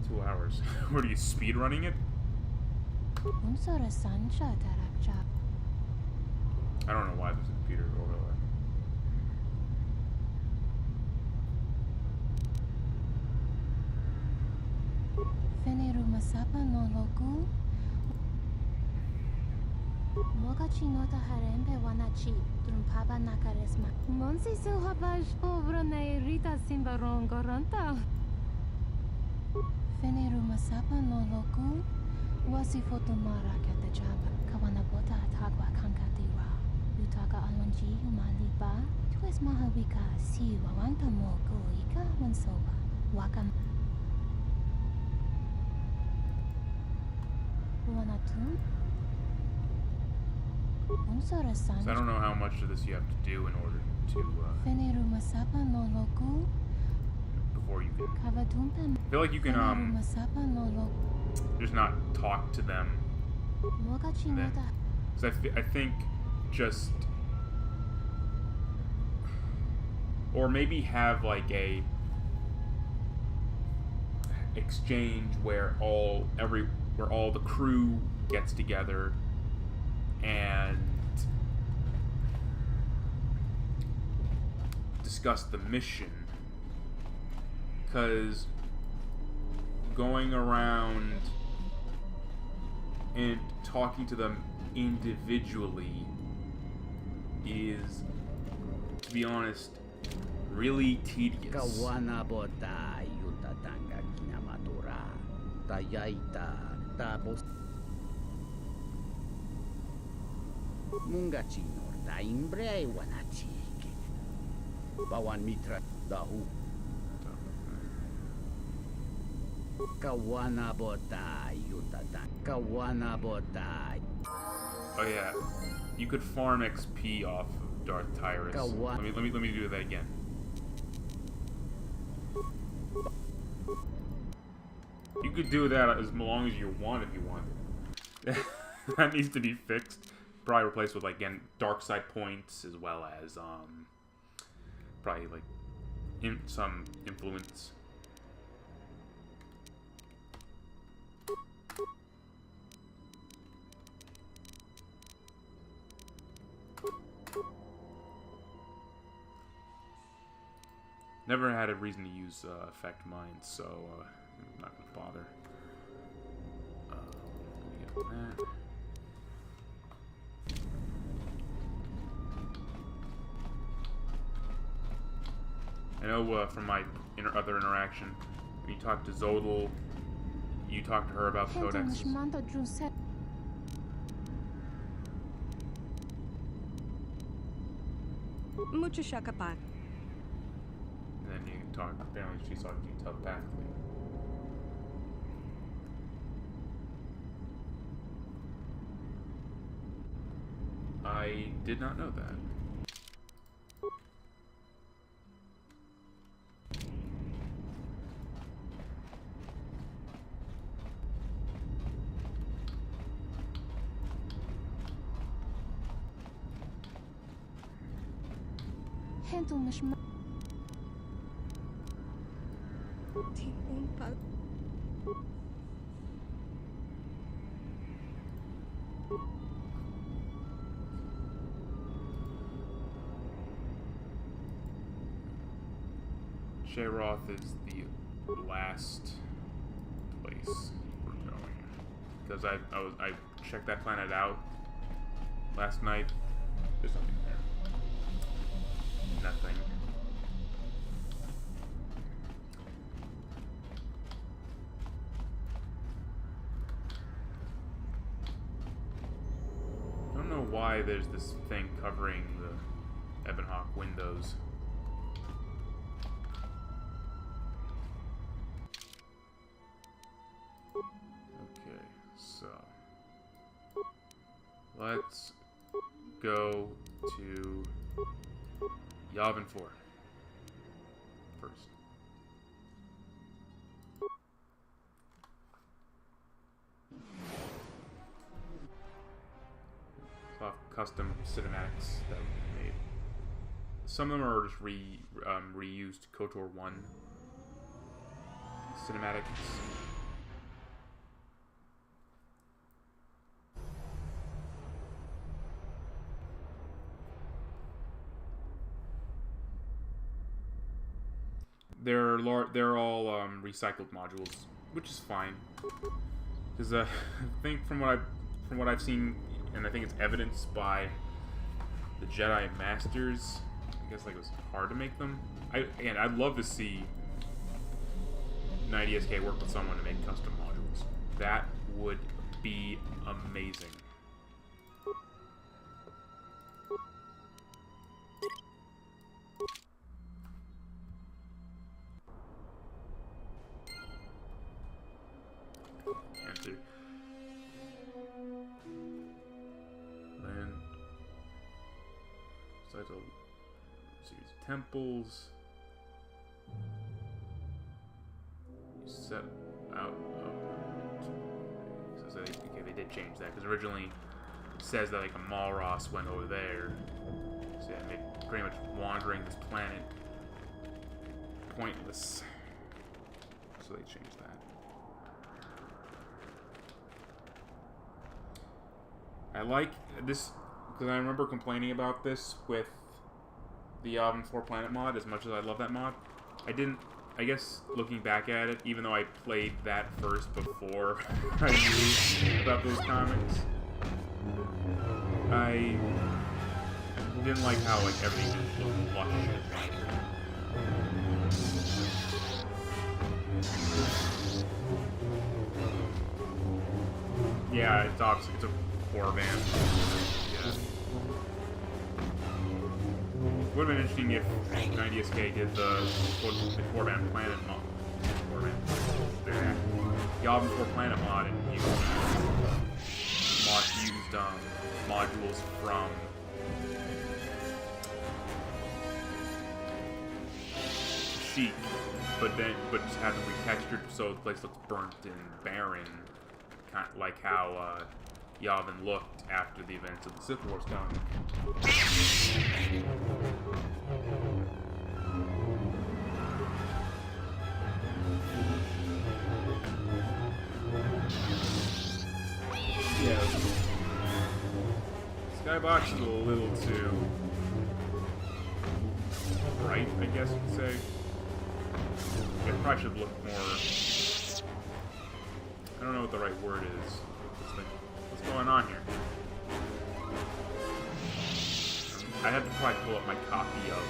2 hours. What are you speed running it? I don't know why there's a computer over there. So I don't know how much of this you have to do in order to before you can. I feel like you can just not talk to them. Because I think just, or maybe have like a exchange where all the crew gets together and discuss the mission, because going around and talking to them individually is, to be honest, really tedious. Bawan mitra dahu. Kawana botai yutatan. Kawana botai. Oh yeah, you could farm XP off of Darth Tyrus. Let me do that again. You could do that as long as you want if you want. That needs to be fixed. Probably replaced with, like, again, dark side points, as well as probably like some influence. Never had a reason to use affect mines, so I'm not gonna bother. Let me get that. I know from my other interaction, when you talk to Zodal, you talk to her about Codex. Mucho shakapa. And then you talk, apparently she saw you telepathically. I did not know that. Sheroth is the last place we're going, because I checked that planet out last night. There's nothing there. Nothing. I don't know why there's this thing covering the Ebonhawk windows. Okay, so let's go to Yavin 4 first. Soft custom cinematics that we made. Some of them are just reused KOTOR 1 cinematics. They're all recycled modules, which is fine. Because I think from what I've seen, and I think it's evidenced by the Jedi Masters, I guess like it was hard to make them. I'd love to see 90SK work with someone to make custom modules. That would be amazing. Land. Citadel series of temples. You set out. So okay, they did change that, because originally it says that like a Malros went over there. So yeah, they're pretty much wandering this planet pointless. So they changed that. I like this, because I remember complaining about this with the Yavin 4 Planet mod, as much as I love that mod. I guess, looking back at it, even though I played that first before I knew about those comics, I didn't like how, like, everything just looked lush and yeah, it's obviously, it's a core band. Yeah. Would have been interesting if 90SK did the 4-band planet mod. 4-band. Yavin 4 Planet mod and used modules from Sheik, but just had them retextured so the place looks burnt and barren, kind of like how Yavin looked after the events of the Sith Wars comic. Yeah, Skybox is a little too bright, I guess you could say. It probably should look more. I don't know what the right word is. What's going on here? I had to probably pull up my copy of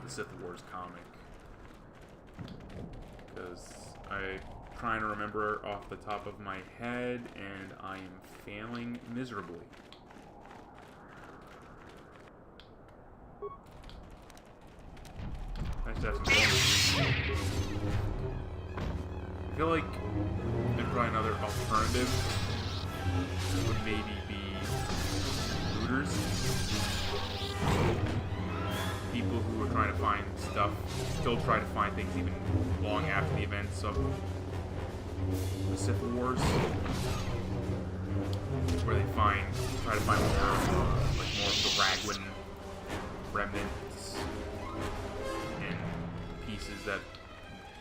the Sith Wars comic because I'm trying to remember off the top of my head, and I am failing miserably. Nice to have some bonus. I feel like there's probably another alternative would maybe be looters. People who are trying to find stuff, still try to find things even long after the events of the Sith Wars, where they try to find more of the Raglan remnants and pieces that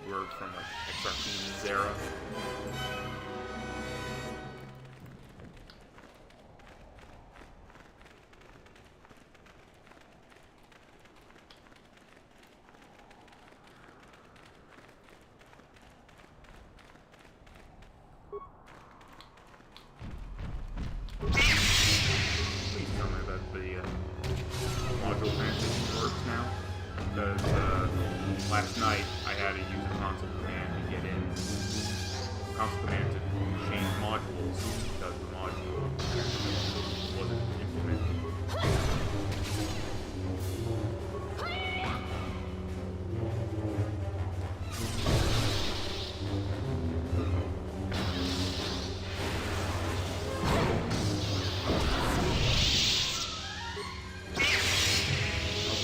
were from like Exarchini's era. Last night, I had to use a console command to get in. Console command to change modules because the module wasn't implemented.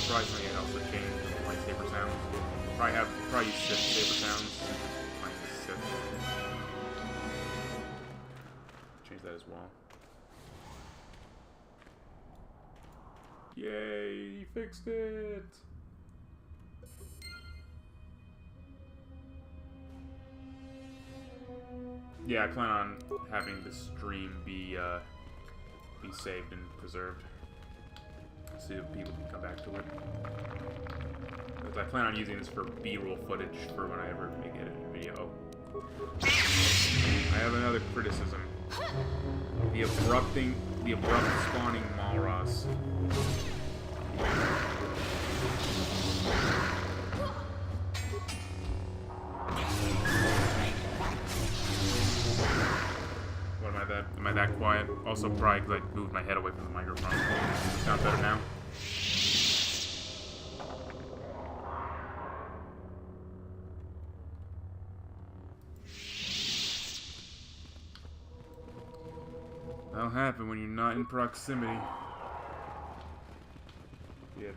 Surprisingly, it also changed the lightsaber sounds. Probably use Sith saber sounds. Playing the Sith. Change that as well. Yay! He fixed it! Yeah, I plan on having the stream be saved and preserved, so people can come back to it. Because I plan on using this for B-roll footage for when I ever make it a video. I have another criticism. The abrupt spawning Malras. What am I that quiet? Also probably because I moved my head away from the microphone. Sound better now? That'll happen when you're not in proximity. Yeah,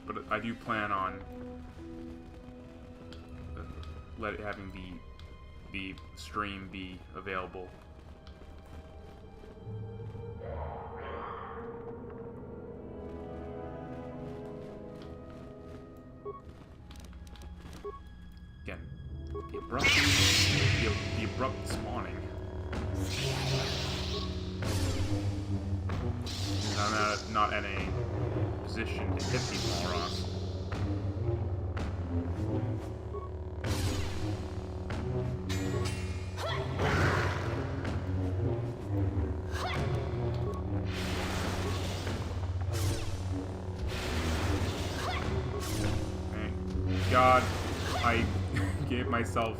but I do plan on having the stream be available. Again, the abrupt spawning. I'm not at a position to hit these Malros. Thank God, I gave myself.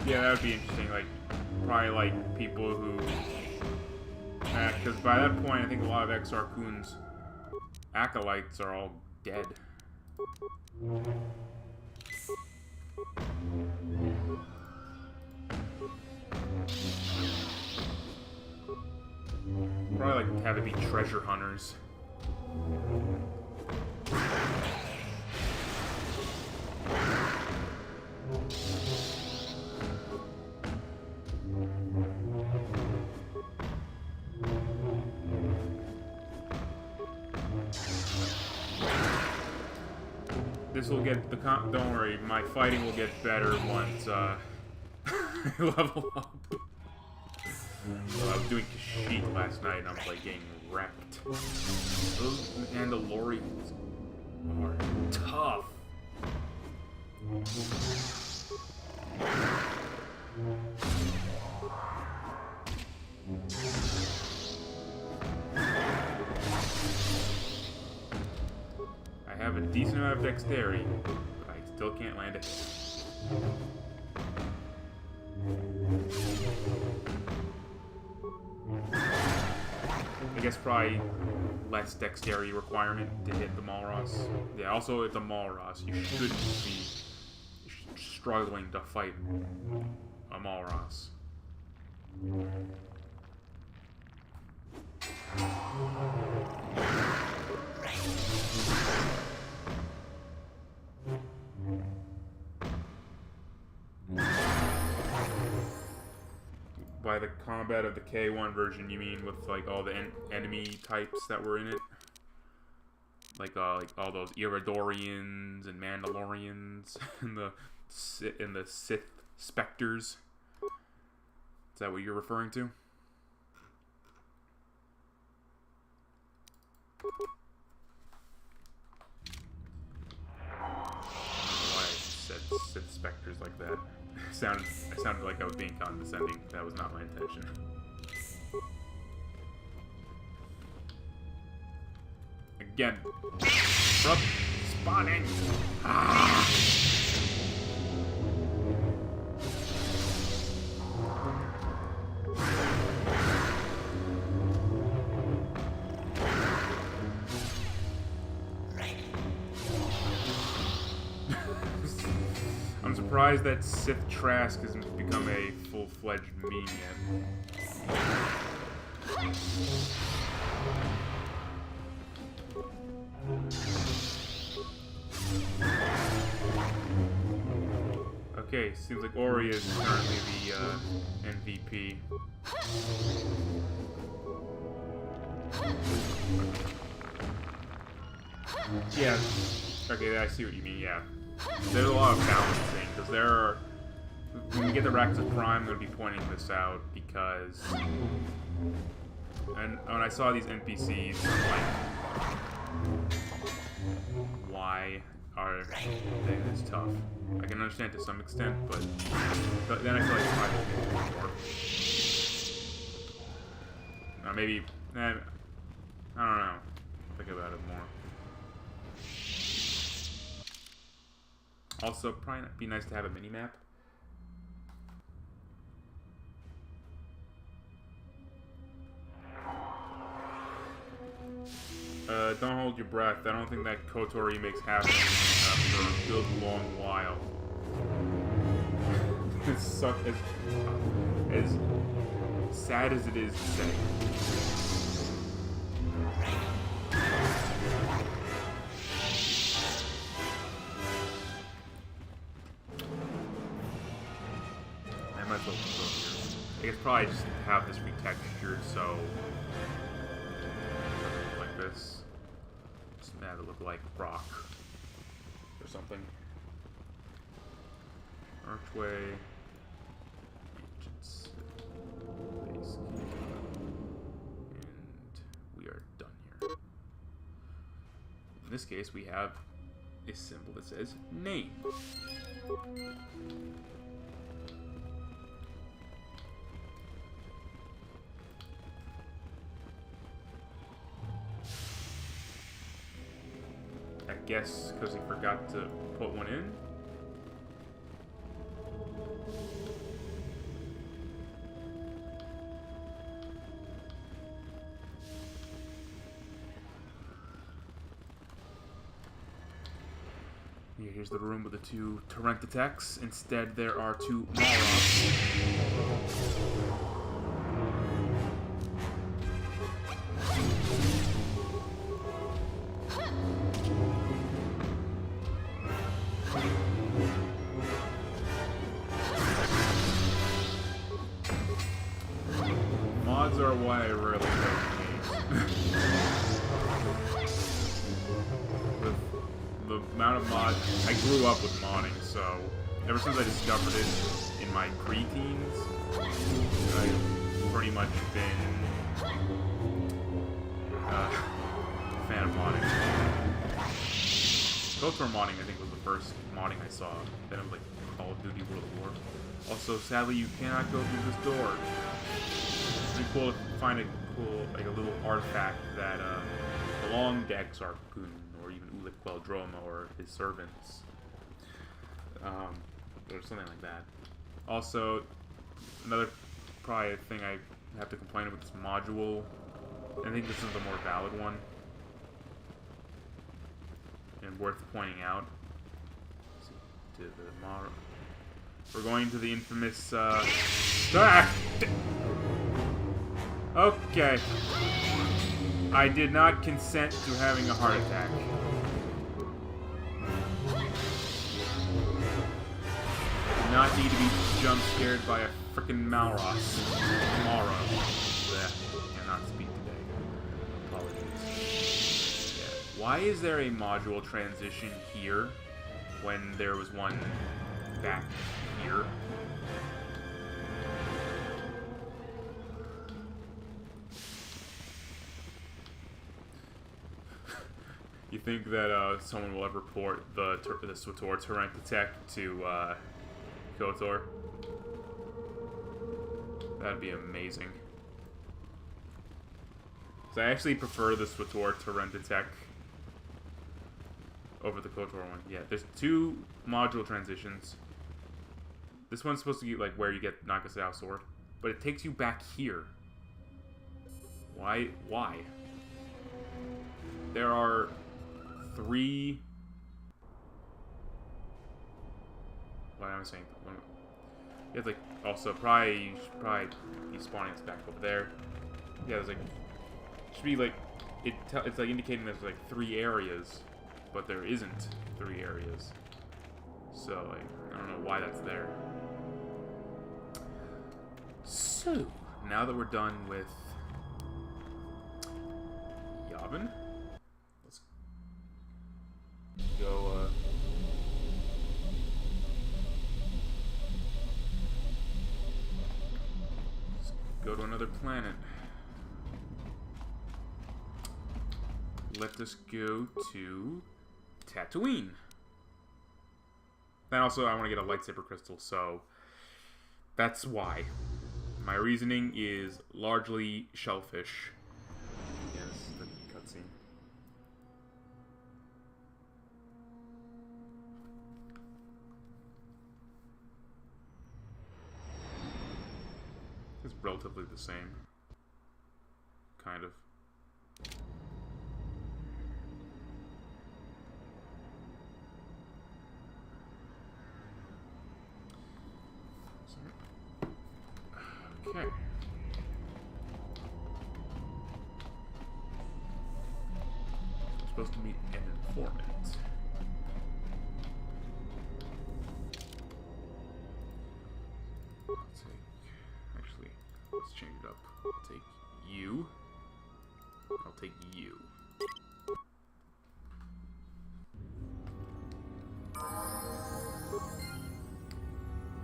Yeah, that would be interesting. Like, probably like people who, because by that point, I think a lot of Exar Kun's acolytes are all dead. Probably like have it be treasure hunters. This will get the don't worry, my fighting will get better once I level up. Well, I was doing Kashyyyk last night and I was like getting wrecked. Those Mandalorians are tough. I have a decent amount of dexterity, but I still can't land it. I guess probably less dexterity requirement to hit the Malros. Yeah, also it's a Malros. You shouldn't be struggling to fight a Malros. By the combat of the K1 version, you mean with like all the enemy types that were in it, like all those Iridorians and Mandalorians and the Sith Spectres. Is that what you're referring to? Why I said Sith Spectres like that. I sounded like I was being condescending. That was not my intention. Again. Abrupt spawning! Ah! I'm surprised that Sith Trask hasn't become a full-fledged meme yet. Okay, seems like Ori is currently the MVP. Yeah, okay, I see what you mean, yeah. There's a lot of balancing, because there are... When we get the Racks of Crime, I'm going to be pointing this out, because... And when I saw these NPCs, I'm like... Why are they this tough? I can understand to some extent, but then I feel like I should more. Maybe... I don't know. Think about it more. Also, probably be nice to have a mini-map. Don't hold your breath. I don't think that Kotor remake's happening for a good long while. It's as sad as it is to say. probably just have this retextured, so like this. Just have it look like rock or something. Archway. Agents. Base key. And we are done here. In this case, we have a symbol that says name. I guess because he forgot to put one in. Yeah, here's the room with the two torrent attacks. Instead, there are two Malroths. Mods are why I rarely play games. The amount of mods, I grew up with modding, so ever since I discovered it in my pre-teens, I've pretty much been a fan of modding. Kotor modding, I think, was the first modding I saw. Then it was like Call of Duty World at War. Also, sadly, you cannot go through this door. It'd be cool to find a cool, like a little artifact that the long decks are Goon, or even Ulic Queldroma or his servants, or something like that. Also, another probably thing I have to complain about this module. I think this is the more valid one and worth pointing out. To the model, we're going to the infamous. Okay. I did not consent to having a heart attack. I do not need to be jump scared by a frickin' Malroth tomorrow. I cannot speak today. Apologies. Yeah. Why is there a module transition here when there was one back here? You think that someone will ever port the SWTOR torrent attack to Kotor? That'd be amazing. So I actually prefer the SWTOR torrent attack over the Kotor one. Yeah, there's two module transitions. This one's supposed to be like where you get Nagasao Sword, but it takes you back here. Why? Why? There are 3. What am I saying? You have like also you should probably be spawning this back over there. Yeah, there's like should be like it's like indicating there's like 3 areas, but there isn't 3 areas. So like I don't know why that's there. So now that we're done with Yavin, let's go. Let's go to another planet. Let us go to Tatooine. And also, I want to get a lightsaber crystal, so that's why. My reasoning is largely shellfish. Yes, the cutscene. It's relatively the same. Kind of. Okay. I'm supposed to meet an informant. Let's see. Actually, up. I'll take you. I'll take you.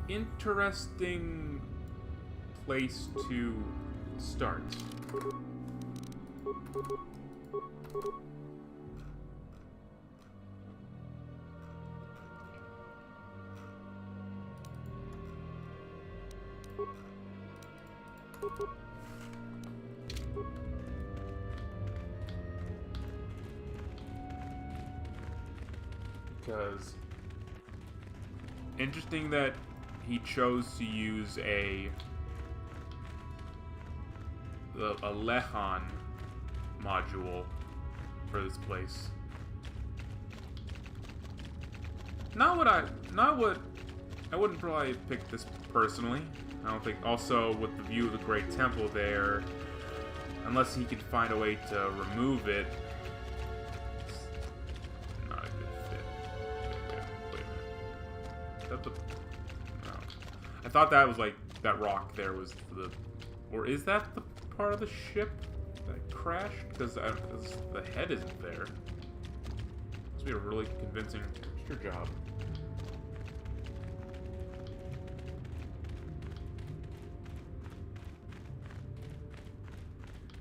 Interesting place to start. Because interesting that he chose to use a Lehan module for this place. I wouldn't probably pick this personally. I don't think, also with the view of the Great Temple there, unless he could find a way to remove it, it's not a good fit. Wait a minute. Is that the... No. I thought that was like, that rock there was the... Or is that the part of the ship that crashed? Because the head isn't there. Must be a really convincing texture job.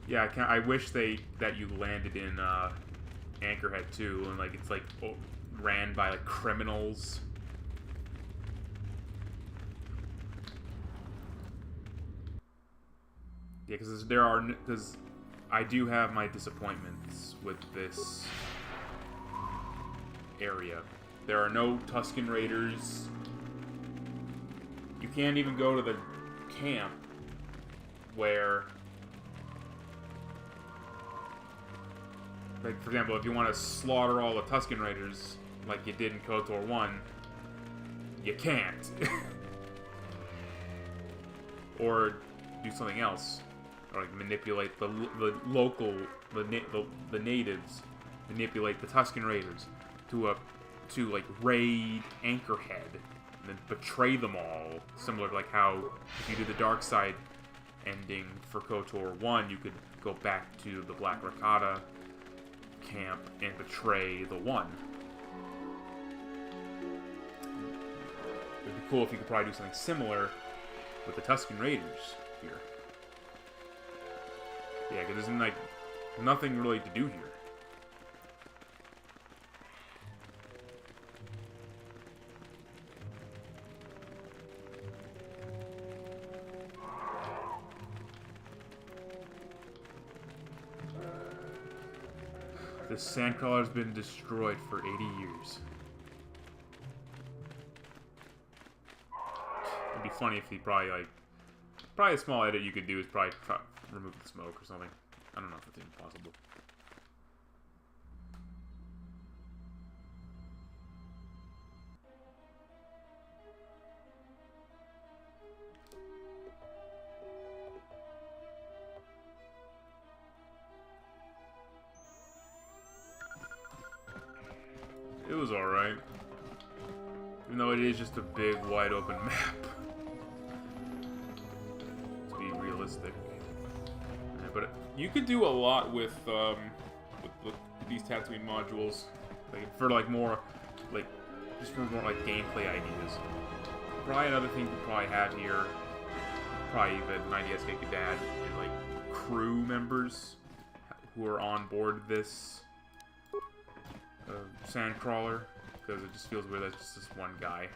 Yeah, I wish that you landed in Anchorhead too, and like it's like ran by like criminals. Yeah, because I do have my disappointments with this area. There are no Tusken Raiders. You can't even go to the camp where, like, for example, if you want to slaughter all the Tusken Raiders, like you did in KOTOR 1, you can't. Or do something else. Or, like, manipulate the local, the natives, manipulate the Tusken Raiders to like, raid Anchorhead, and then betray them all. Similar to, like, how, if you did the dark side ending for KOTOR 1, you could go back to the Black Rakata camp and betray the One. It'd be cool if you could probably do something similar with the Tusken Raiders here. Yeah, because there's like nothing really to do here. This sandcrawler's been destroyed for 80 years. It'd be funny if he probably a small edit you could do is probably remove the smoke or something. I don't know if that's even possible. It was alright. Even though it is just a big, wide open map. To be realistic. Yeah, but you could do a lot with these Tatooine modules. Like, for like more, like, just for more like gameplay ideas. Probably another thing you probably have here, probably the 90SK Dad, is like crew members who are on board this sandcrawler, because it just feels weird that it's just this one guy.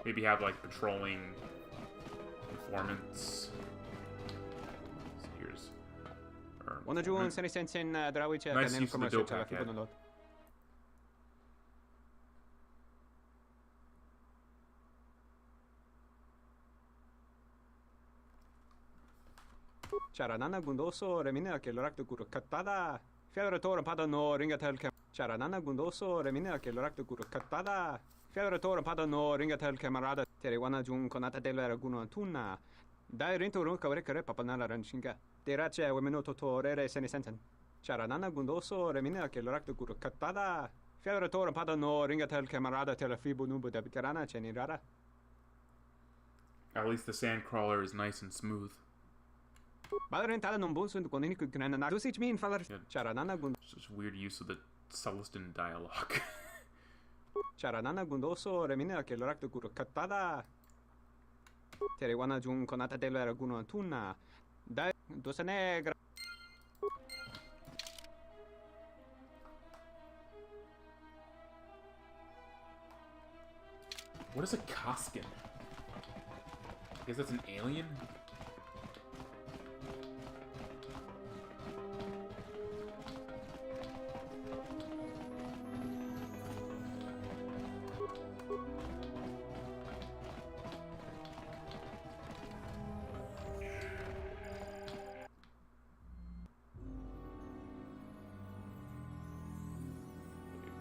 Maybe have like patrolling informants. So here's nice use of the dope packet. Charanana gundoso remina ke lorak guru katada. Fiauratora pada no ringatel ke Charanana gundoso remina ke lorak guru katada. Fiauratora pada no ringatel camarada teriwana jun konata della guno tuna. Dai rinto ron kavre kare papanala ranchinga. Terace wemeno totorere senesenten. Charanana gundoso remina ke lorak guru katada. Fiauratora pada no ringatel camarada telefibu nubu de bicarana cenirara. At least the sandcrawler is nice and smooth. Badrentala non bunsun konini kukrena na dusich min falar charanana gun It's just weird use of the Celestin dialogue. charanana gundoso remina che l'orakto kuro kattada. Terewana jun konata della guno antuna. Da dosa negra. What is a Koskin? I guess that's an alien?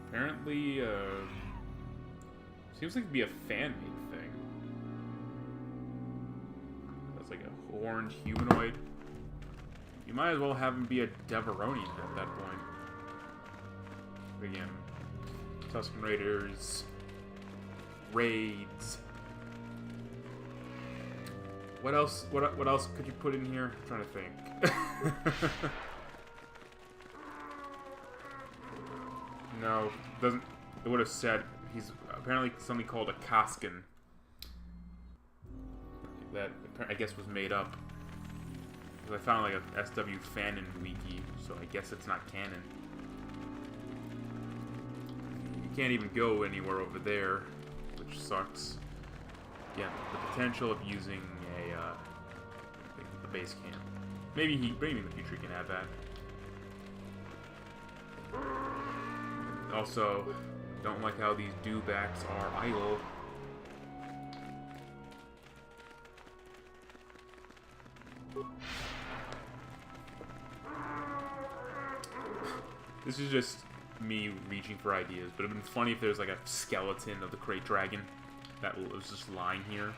Apparently, seems like it'd be a fan-made thing. That's like a horned humanoid. You might as well have him be a Deveronian at that point. Again, Tusken Raiders, raids. What else? What else could you put in here? I'm trying to think. No, doesn't. It would have said he's apparently something called a Koskin. That I guess was made up. Because I found like a SW Fanon wiki, so I guess it's not canon. You can't even go anywhere over there, which sucks. Yeah, the potential of using a base camp. Maybe in the future he can have that. Also, don't like how these dewbacks are idle. This is just me reaching for ideas, but it'd been funny if there's like a skeleton of the Krayt Dragon that was just lying here.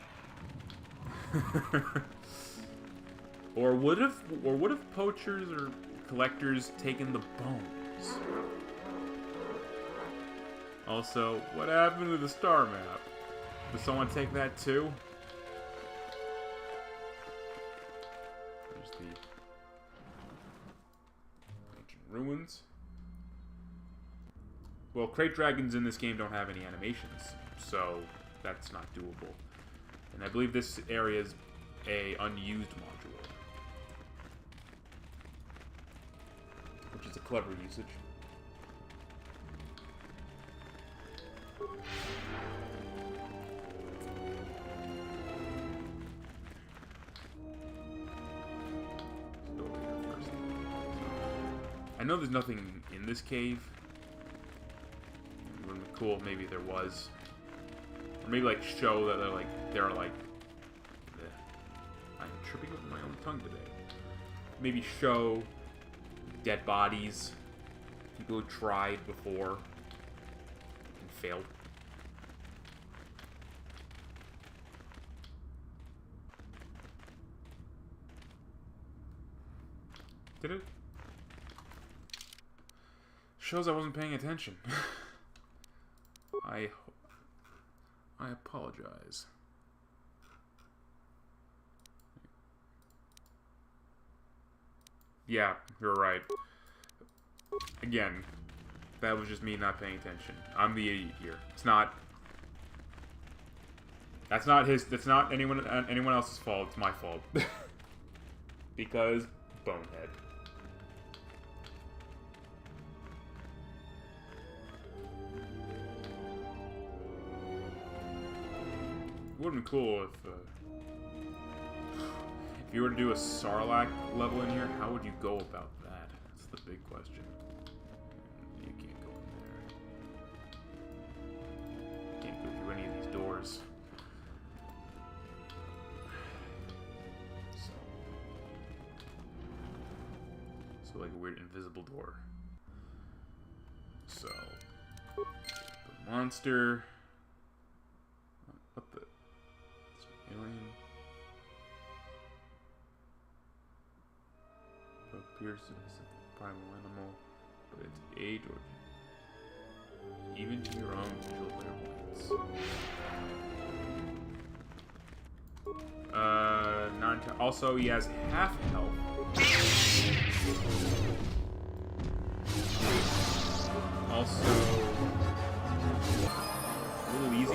Or would have poachers or collectors taken the bones? Also, what happened to the star map? Did someone take that too? There's the ancient ruins. Well, Krayt Dragons in this game don't have any animations, so that's not doable. And I believe this area is a unused module, which is a clever usage. I know there's nothing in this cave. It would be cool if maybe there was. Or maybe like show that they're like I'm tripping over my own tongue today. Maybe show dead bodies. People who tried before and failed. Did it? Shows I wasn't paying attention. I apologize. Yeah, you're right. Again, that was just me not paying attention. I'm the idiot here. It's not. That's not anyone else's fault. It's my fault. Because bonehead. It would have been cool if you were to do a Sarlacc level in here. How would you go about that? That's the big question. You can't go in there. Can't go through any of these doors. So like a weird invisible door. So the monster. What the? Alien. Appears to be a primal animal, but its age or even to your own visual clairvoyance. Also, he has half health. also a little easy.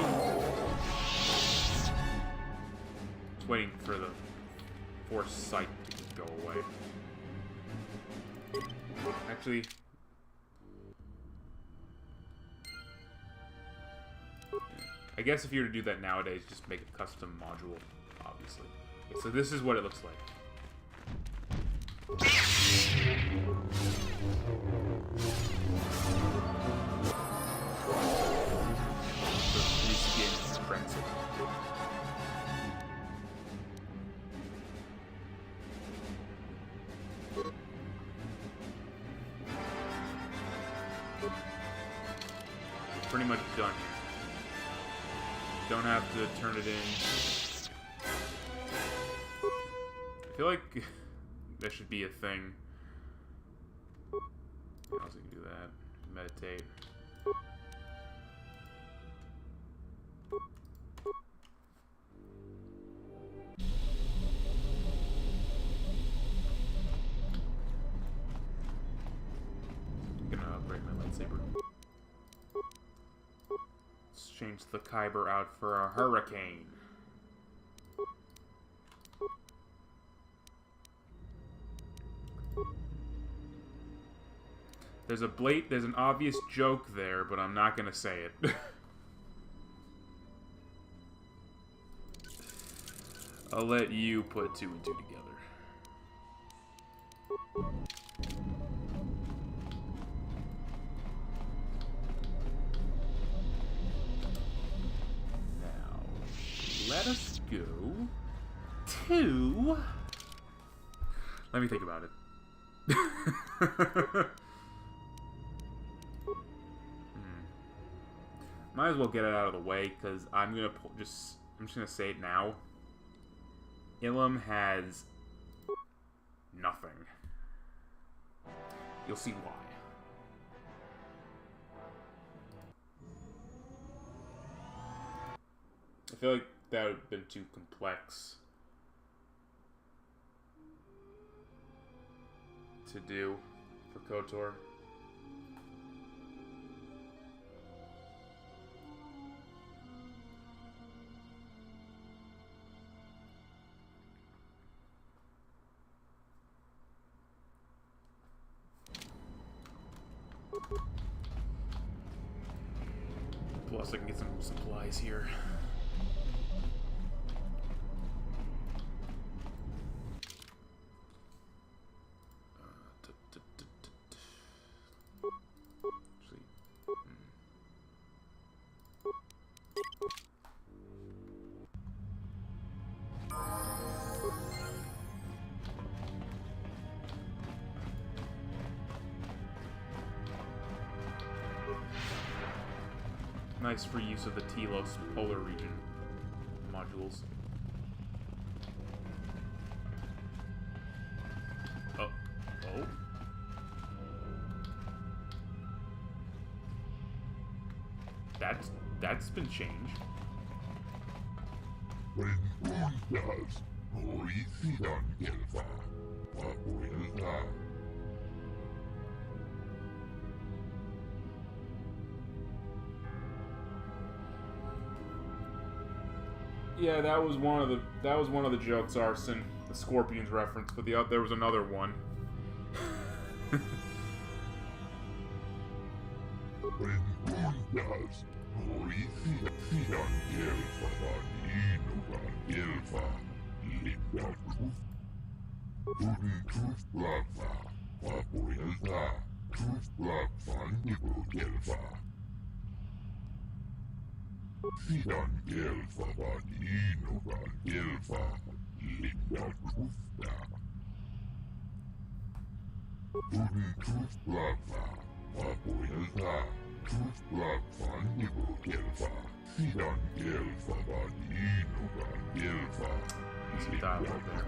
Just waiting for the force sight to go away. Actually, I guess if you were to do that nowadays, just make a custom module, obviously. Okay, so this is what it looks like. Pretty much done here. Don't have to turn it in. I feel like there should be a thing. What else you can do that? Meditate. I'm gonna upgrade my lightsaber. Let's change the Kyber out for a hurricane. There's an obvious joke there, but I'm not gonna say it. I'll let you put two and two together. Now, let us go to... Let me think about it. Might as well get it out of the way, because I'm just gonna say it now. Ilum has nothing. You'll see why. I feel like that would have been too complex to do for KOTOR. Plus, I can get some supplies here. Nice for use of the Telos polar region modules. Oh. That's been changed. Yeah, that was one of the jokes, Arson. The Scorpions reference, but there was another one. Some dialogue there.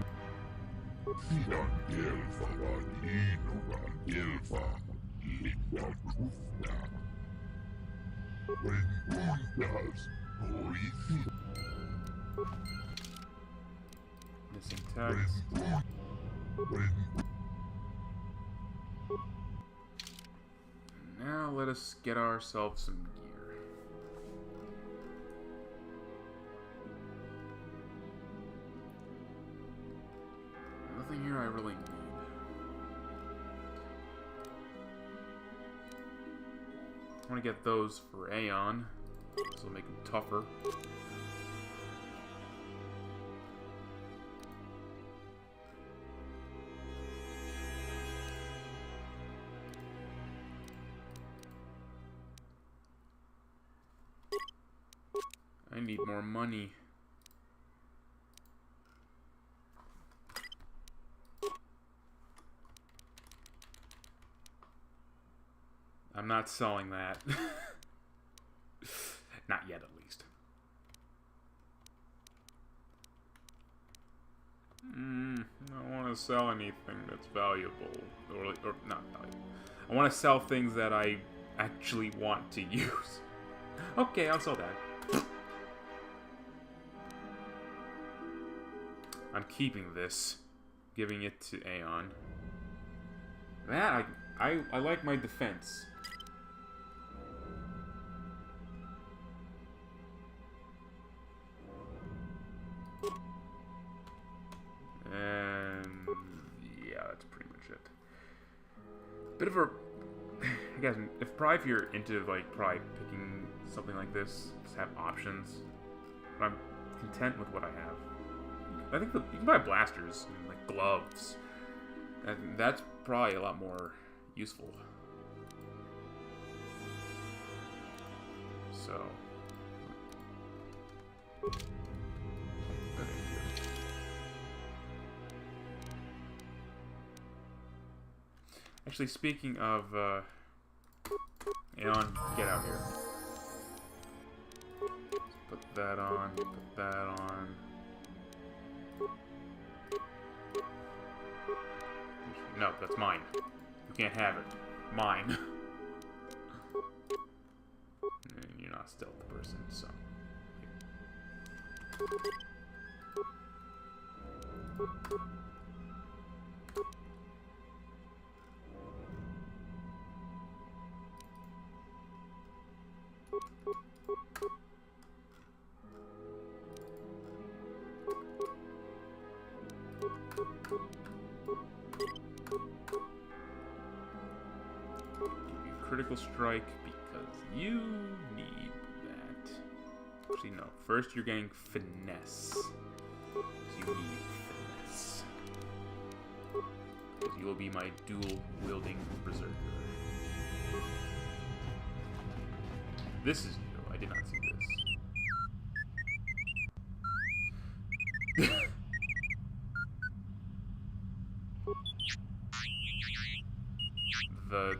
Missing text. Now let us get ourselves some gear. Nothing here I really need. I want to get those for Aeon, so make him tougher. I need more money. I'm not selling that. Not yet, at least. I don't want to sell anything that's valuable. Or not valuable. I want to sell things that I actually want to use. Okay, I'll sell that. I'm keeping this. Giving it to Aeon. That, I like my defense. And yeah, that's pretty much it. Bit of a, I guess, if you're into like probably picking something like this, just have options. But I'm content with what I have. I think you can buy blasters and like gloves. And that's probably a lot more useful. So. Actually, speaking of, Aeon, get out here. Put that on, put that on. No, that's mine. You can't have it. Mine. And you're not still the person, so. Critical strike because you need that. Actually, no. First, you're getting finesse. You need finesse. Because you will be my dual wielding berserker. This is new. I did not see this. The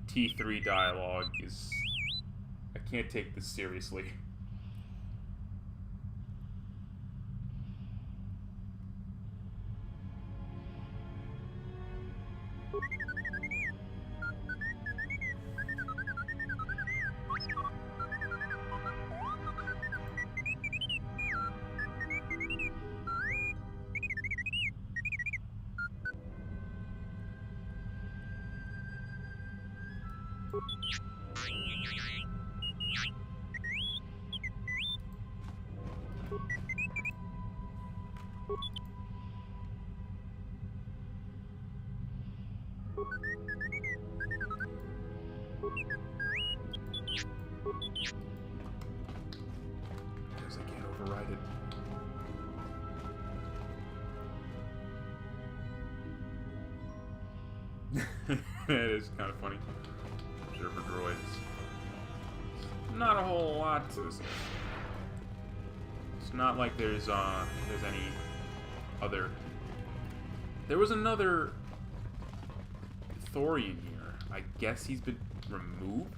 T3 dialogue is... I can't take this seriously. Guess I can't override it. That is kind of funny. I'm sure for droids. Not a whole lot to this. It's not like there's any other. There was another Thorian here. I guess he's been removed.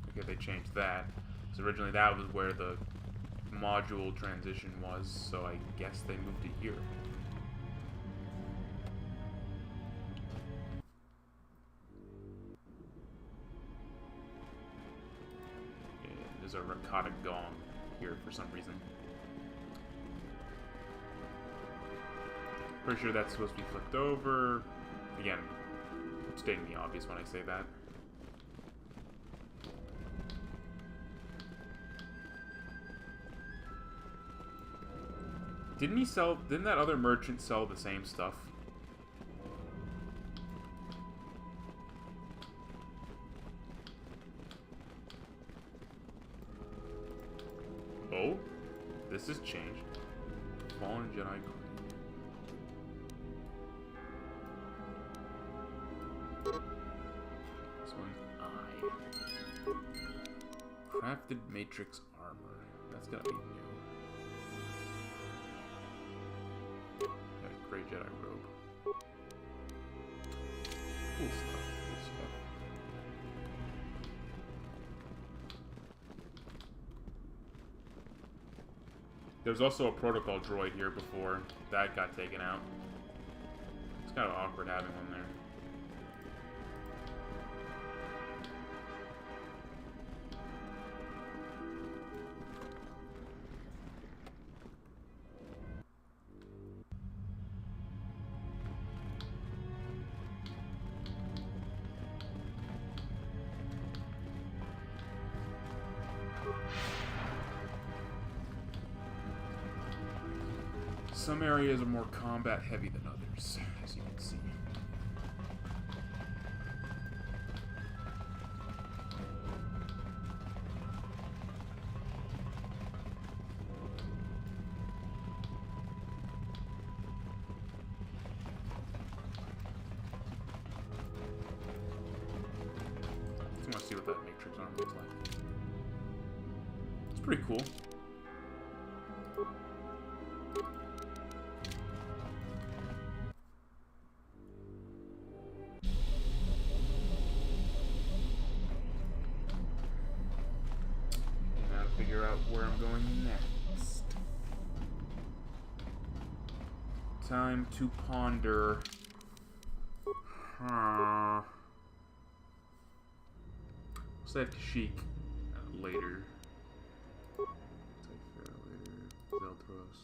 Okay, they changed that. So originally that was where the module transition was, so I guess they moved it here. there's a Rakata gong here for some reason. Pretty sure that's supposed to be flipped over. Again, stating the obvious when I say that. Didn't that other merchant sell the same stuff? Oh, this has changed. Fallen Jedi Queen. This one's I. Crafted Matrix Armor. That's gotta be new. Got a Grey Jedi Robe. Cool stuff. Cool stuff. There was also a protocol droid here before. That got taken out. It's kind of awkward having one there. Some areas are more combat heavy than others, as you can see. I want to see what that Matrix arm looks like. It's pretty cool. Where I'm going next. Time to ponder. Save Kashyyyk later. Zeltros.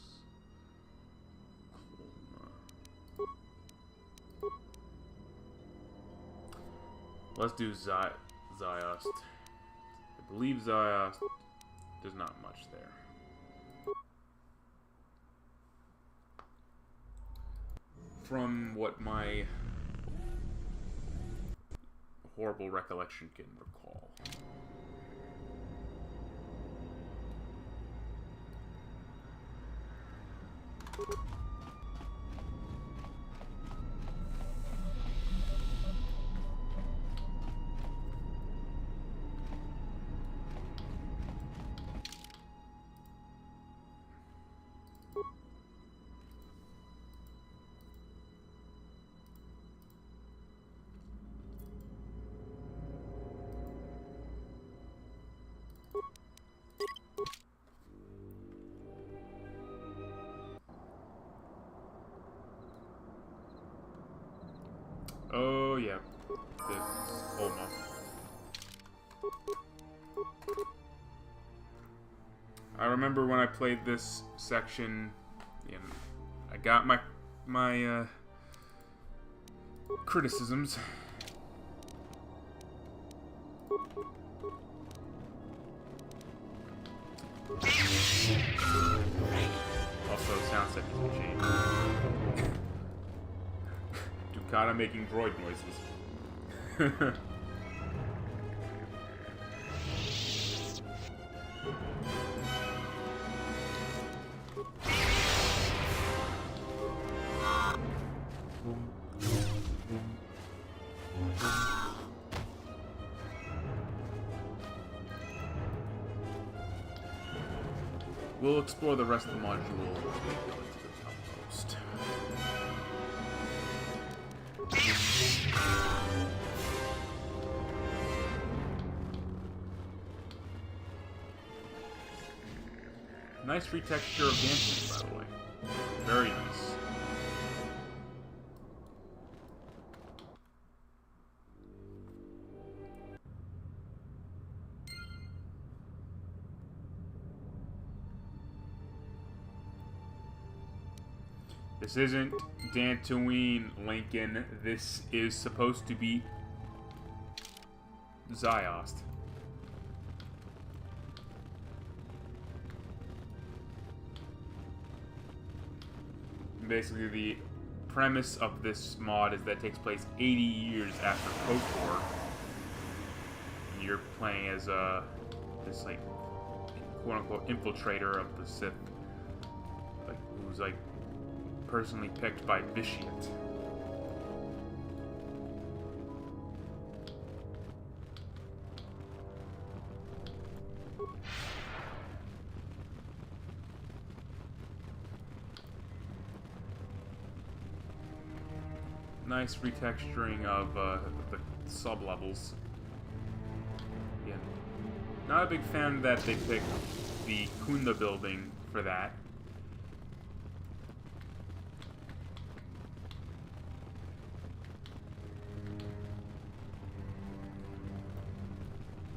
Let's do Ziost. I believe Ziost. There's not much there. From what my horrible recollection can recall. Oh, yeah. This Homa. I remember when I played this section, you know, I got my criticisms. Also, sound settings will change. Ducata making droid noises. We'll explore the rest of the module when we go into the outpost. Nice retexture of dancing, by the way. Very nice. This isn't Dantooine, Lincoln. This is supposed to be Ziost. Basically, the premise of this mod is that it takes place 80 years after KOTOR. And you're playing as this like quote-unquote infiltrator of the Sith, like who's like personally picked by Vitiate. Nice retexturing of the sub-levels. Yeah. Not a big fan that they picked the Kunda building for that.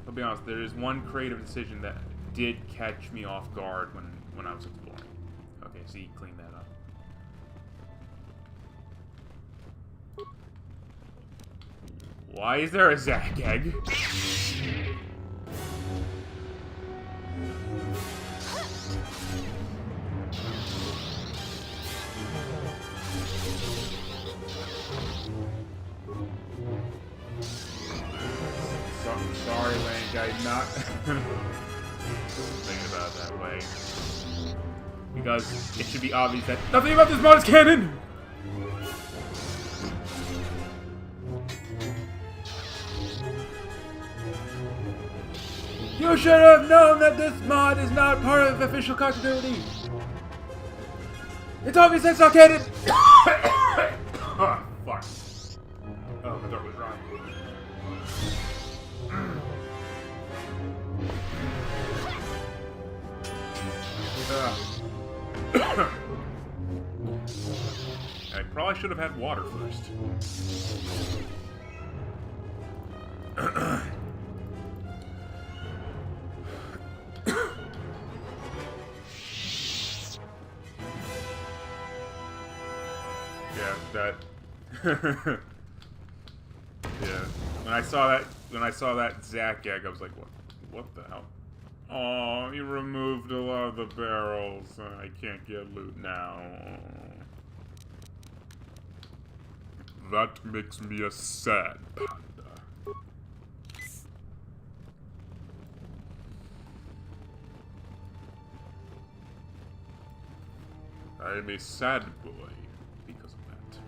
I'll be honest, there is one creative decision that did catch me off guard when I was exploring. Okay, see, clean that up. Why is there a Zack egg? Sorry, Link, I'm not thinking about it that way. Because it should be obvious that nothing about this mod is canon! You should have known that this mod is not part of official continuity! It's obvious that's not canon! Oh, fuck. Oh, my throat was dry. I probably should have had water first. Yeah, that. Yeah, when I saw that Zack egg, I was like, what the hell? Oh, he removed a lot of the barrels. I can't get loot now. That makes me a sad panda. I am a sad boy because of that.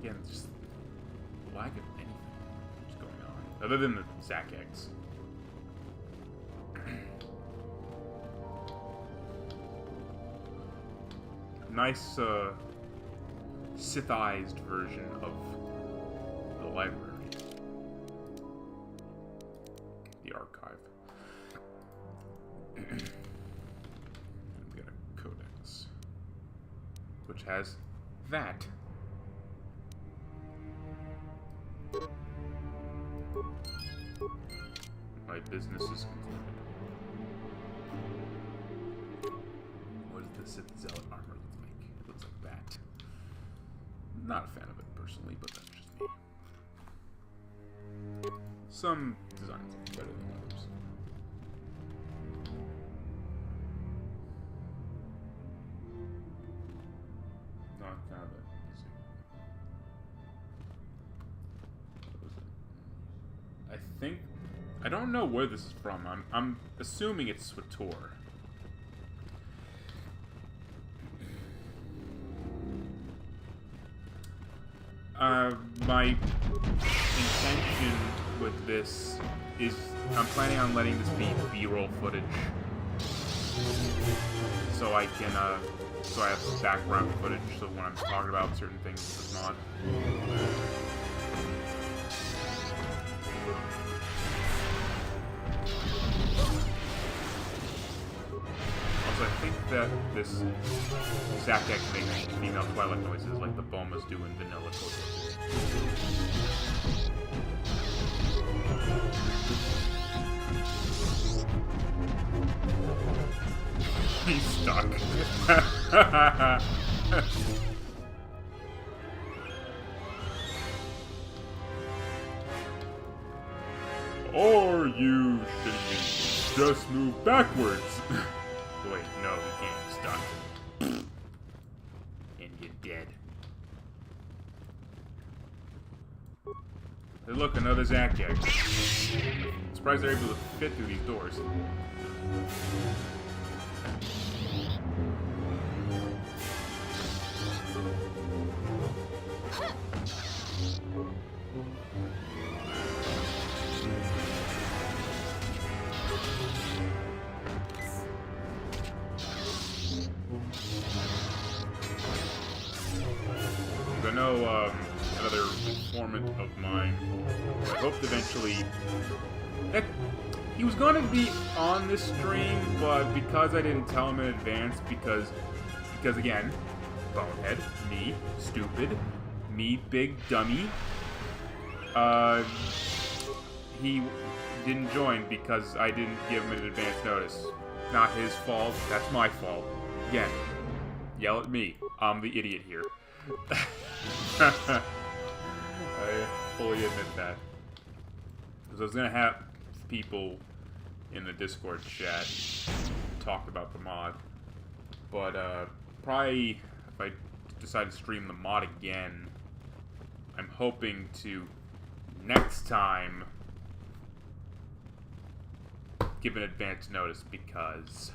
Again, just lack of anything just going on. Other than the Zack eggs. Nice, Sithized version of the library. The archive. And we got a codex. Which has that. My business is concluded. What does the Sith Zealot armor look like? It looks like that. Not a fan of it personally, but that's just me. Some designs look better than others. Not kind of easy. What was it? I don't know where this is from. I'm assuming it's Kotor. My intention with this is I'm planning on letting this be B-roll footage, so I can so I have background footage. So when I'm talking about certain things with this mod. Also, I think that this Zakek makes female Twilight noises like the Bomas do in Vanilla Kotor. He's stuck. Or you shouldn't just move backwards. Wait, no, you can't. Stuck. And you're dead. Hey, look, another Zakek. Surprised they're able to fit through these doors. I know another informant of mine, I hoped eventually... Heck, he was going to be on this stream, but because I didn't tell him in advance, because again, bonehead, me, stupid, me, big dummy, he didn't join because I didn't give him an advance notice. Not his fault, that's my fault. Again, yell at me, I'm the idiot here. I fully admit that. Because I was going to have people in the Discord chat talk about the mod. But probably if I decide to stream the mod again, I'm hoping to next time give an advance notice because...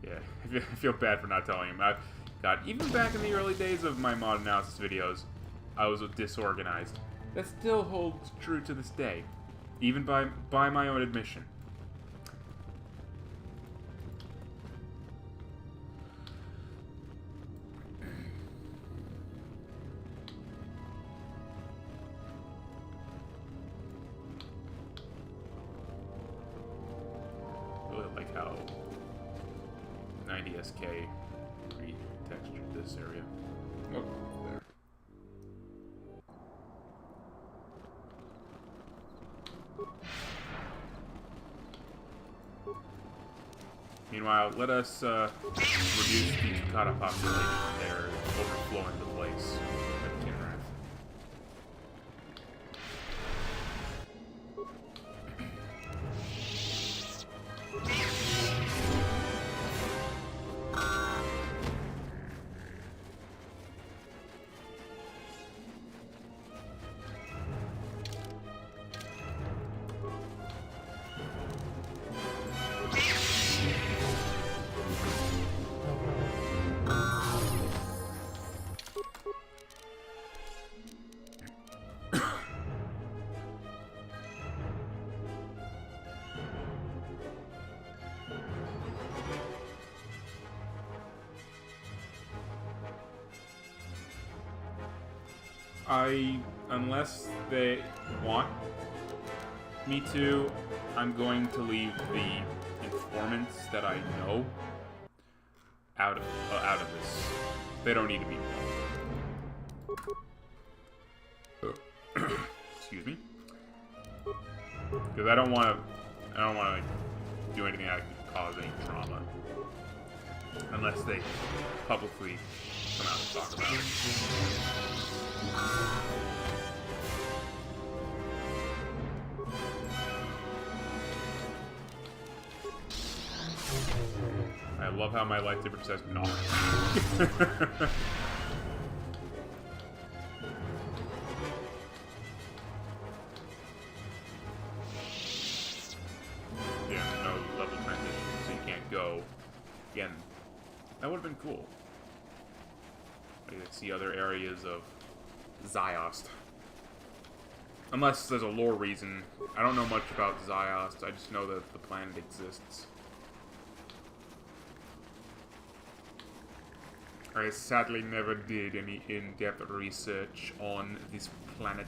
Yeah, I feel bad for not telling him. God, even back in the early days of my mod analysis videos, I was disorganized. That still holds true to this day, even by my own admission. Really like how 90SK textured this area. Oh, there. Meanwhile, let us reduce the Takata population. They're overflowing the place with Kinrath. Unless they want me to, I'm going to leave the informants that I know out of this. They don't need to be involved. Excuse me. Because I don't want to like, do anything that could cause any trauma. Unless they publicly come out and talk about it. I love how my lightsaber says no. Yeah, no level transition, so you can't go. Again, that would have been cool. I could see other areas of Ziost. Unless there's a lore reason. I don't know much about Ziost, I just know that the planet exists. I sadly never did any in-depth research on this planet.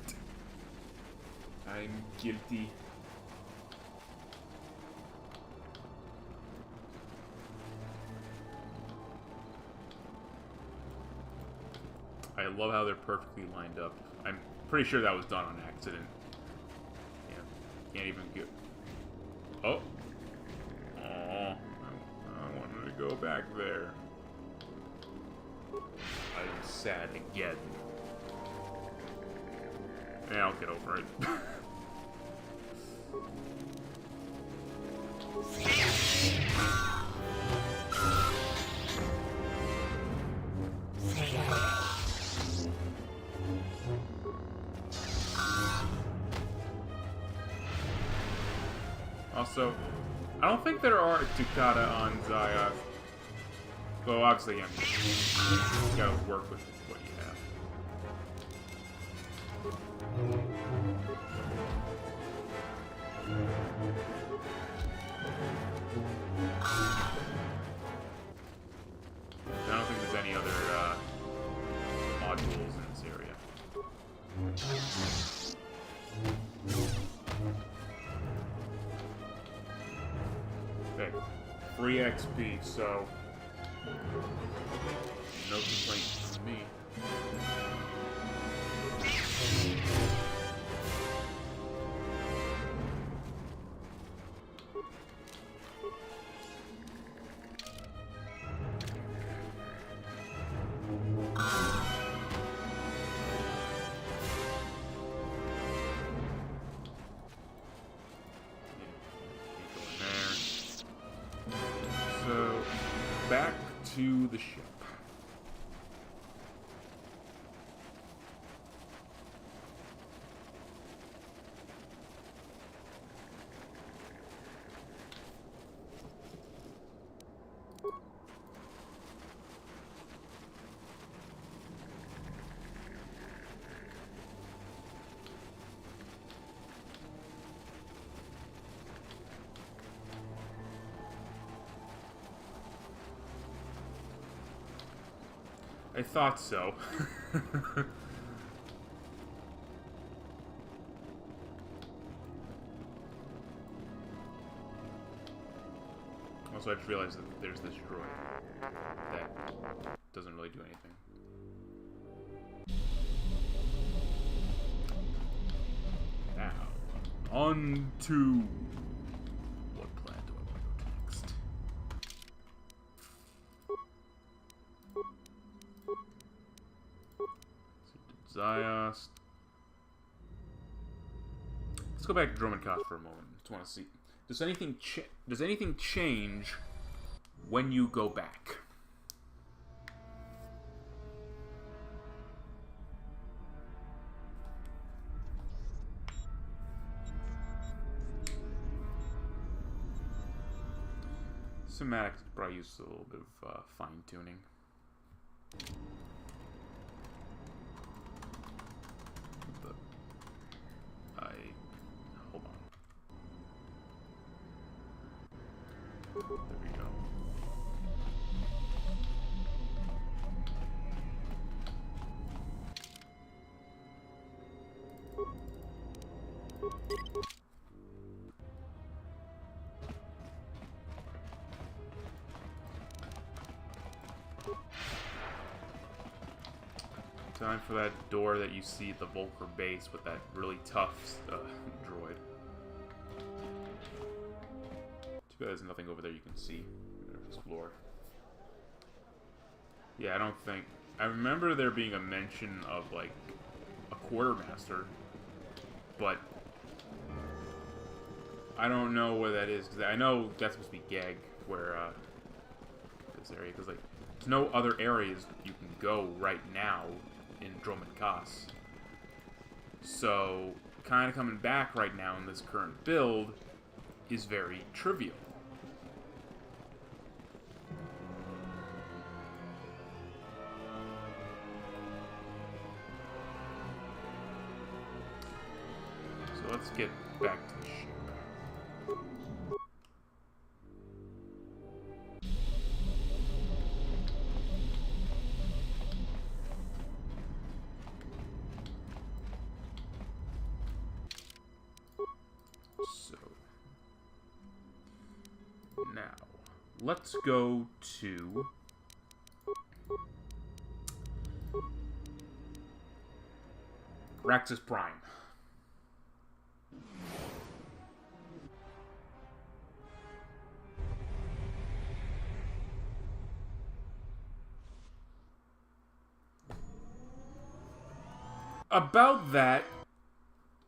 I'm guilty. love how they're perfectly lined up. I'm pretty sure that was done on accident. Yeah, can't even get... Oh! Oh, I wanted to go back there. I'm sad again. Yeah, I'll get over it. Also, I don't think there are Ducata on Zaya. Well, obviously, you gotta work with what you have. I don't think there's any other modules in this area. Okay, free XP, so no complaints from me. So, back to the ship. I thought so. Also, I just realized that there's this droid that doesn't really do anything. Now, on to what planet do I want to go to next? Zios. Let's go back to Dromancos for a moment. Just want to see, does anything change when you go back? Cinematics could probably use a little bit of fine tuning. Hold on. There we go. Time for that door that you see at the Volker base with that really tough droid. Too bad there's nothing over there you can see or explore. Yeah, I don't think... I remember there being a mention of, like, a quartermaster, but I don't know where that is, because I know that's supposed to be Gag, where, this area, because, like, there's no other areas you can go right now in Dromancos. So, kind of coming back right now in this current build is very trivial. So let's get back to the ship. Let's go to Raxus Prime. About that,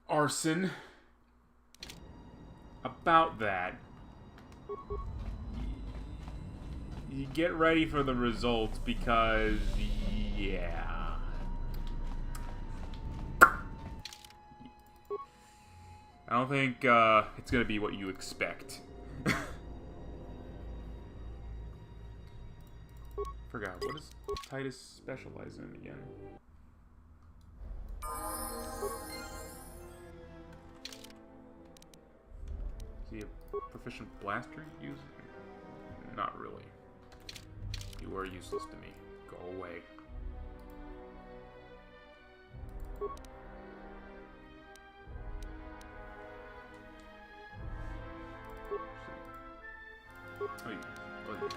Arson. About that. You get ready for the results because, yeah. I don't think it's going to be what you expect. Forgot, what does Titus specialize in again? Is he a proficient blaster user? Not really. You are useless to me. Go away. Oh, yes.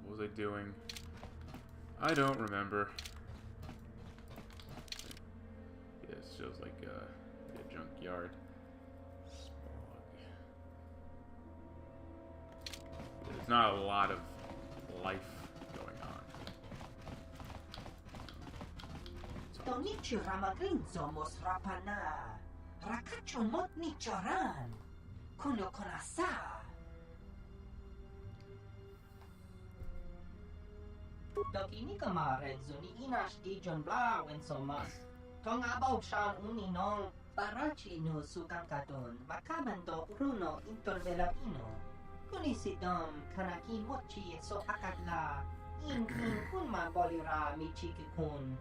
What was I doing? I don't remember. Yeah, it shows like a junkyard. There's not a lot of life going on. Tonichi ramagrinzo mos rapana. Rakacho mot nichoran. Kuno konasa. Dokini kamarenzo ni inash di John Blau and so mas. Tong abaw shan uninong parachi no sukangkadon makamando bruno intervelapino. Kunisidom kanakin mochi so akadla in kun mabolira michiki kun.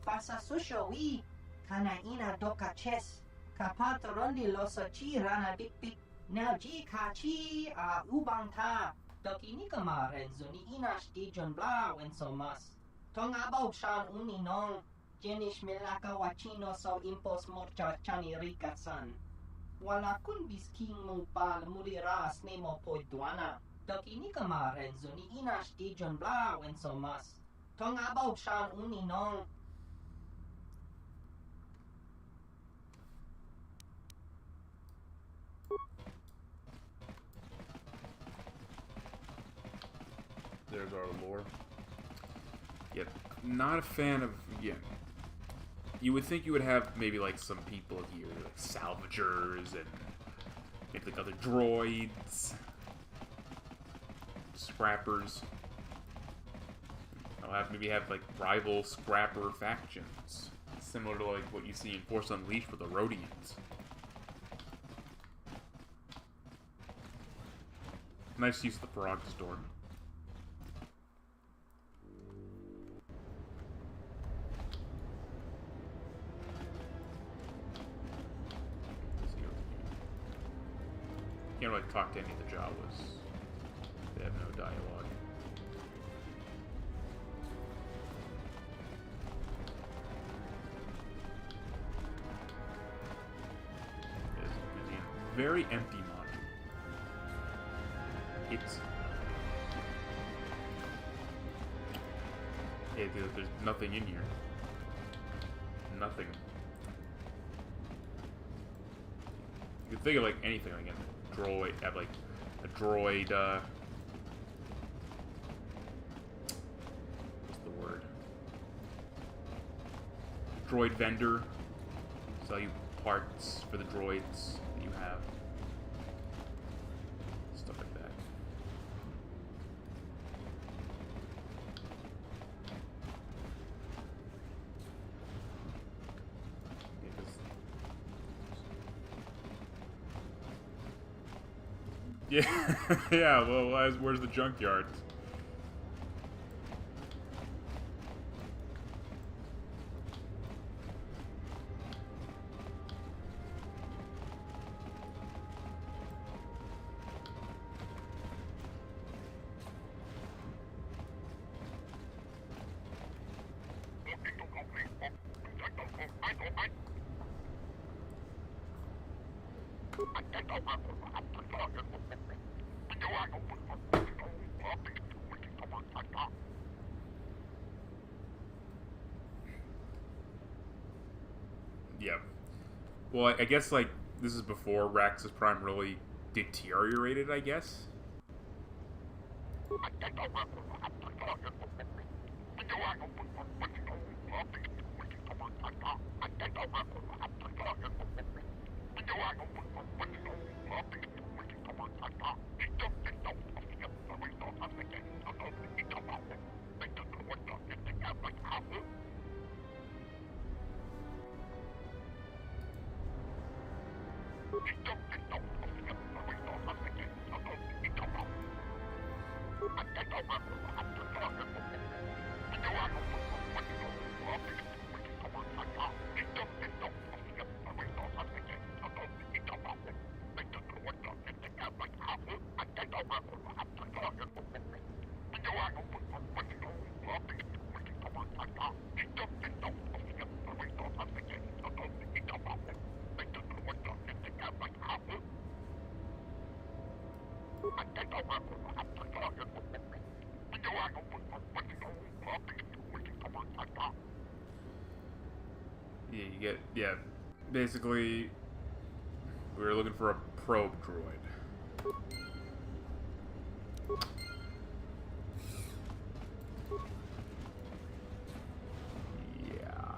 Pasa sushowi kana ina doka ches kapatorondi losochi rana big big. Now G kachi ubang ta dokini kamarenzo ni inash di John Blau and so mas. Tong abaw shan uninong jenish melaka wachino so impos morcha chani rikasan. Wala kun bisking mo pal muliras nemo poiduana. Dokini kamarenzo ni inash di John Blau and so mas. Tong abaw shan uninong. There's our lore. Yet, not a fan of, again, you would think you would have maybe like some people here, like salvagers and maybe like other droids, scrappers. I'll have maybe have like rival scrapper factions, similar to like what you see in Force Unleashed with the Rhodians. Nice use of the Frog Storm. Can't really talk to any of the Jawas. They have no dialogue. It's a very empty module. There's nothing in here. Nothing. You can think of like anything like a droid, have like a droid, what's the word? Droid vendor. Sell you parts for the droids that you have. Stuff like that. Yeah, yeah, well, where's the junkyard? Yeah. Well, I guess, like, this is before Raxus Prime really deteriorated, I guess. Yeah, you get, yeah, basically, we were looking for a probe droid. Yeah.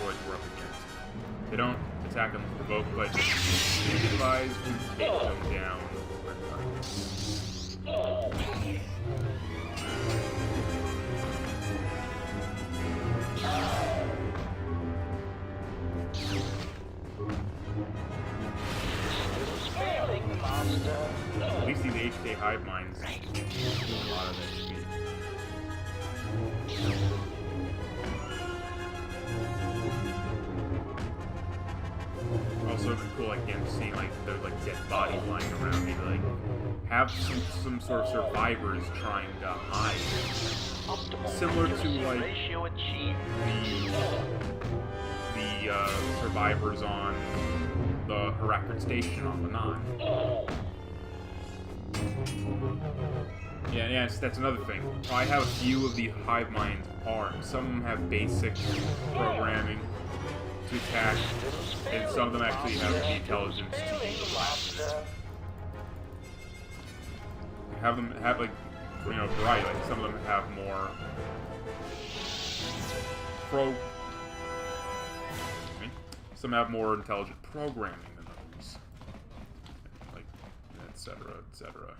Droids we're up against. They don't attack unless provoked, but advise to take them down. At least these HK hive minds do a lot of that speed. Also, it'd be cool, like, again, seeing, like, the, like, dead bodies lying around. Maybe, like, have some sort of survivors trying to hide. Similar to, like, the survivors on the Harakert Station on the Nine. Yeah, that's another thing. I have a few of the hive minds armed. Some of them have basic programming to attack, and some of them actually have the intelligence to have them have, like, you know, variety. Like, some of them have more some have more intelligent programming than others, like, etc., etc.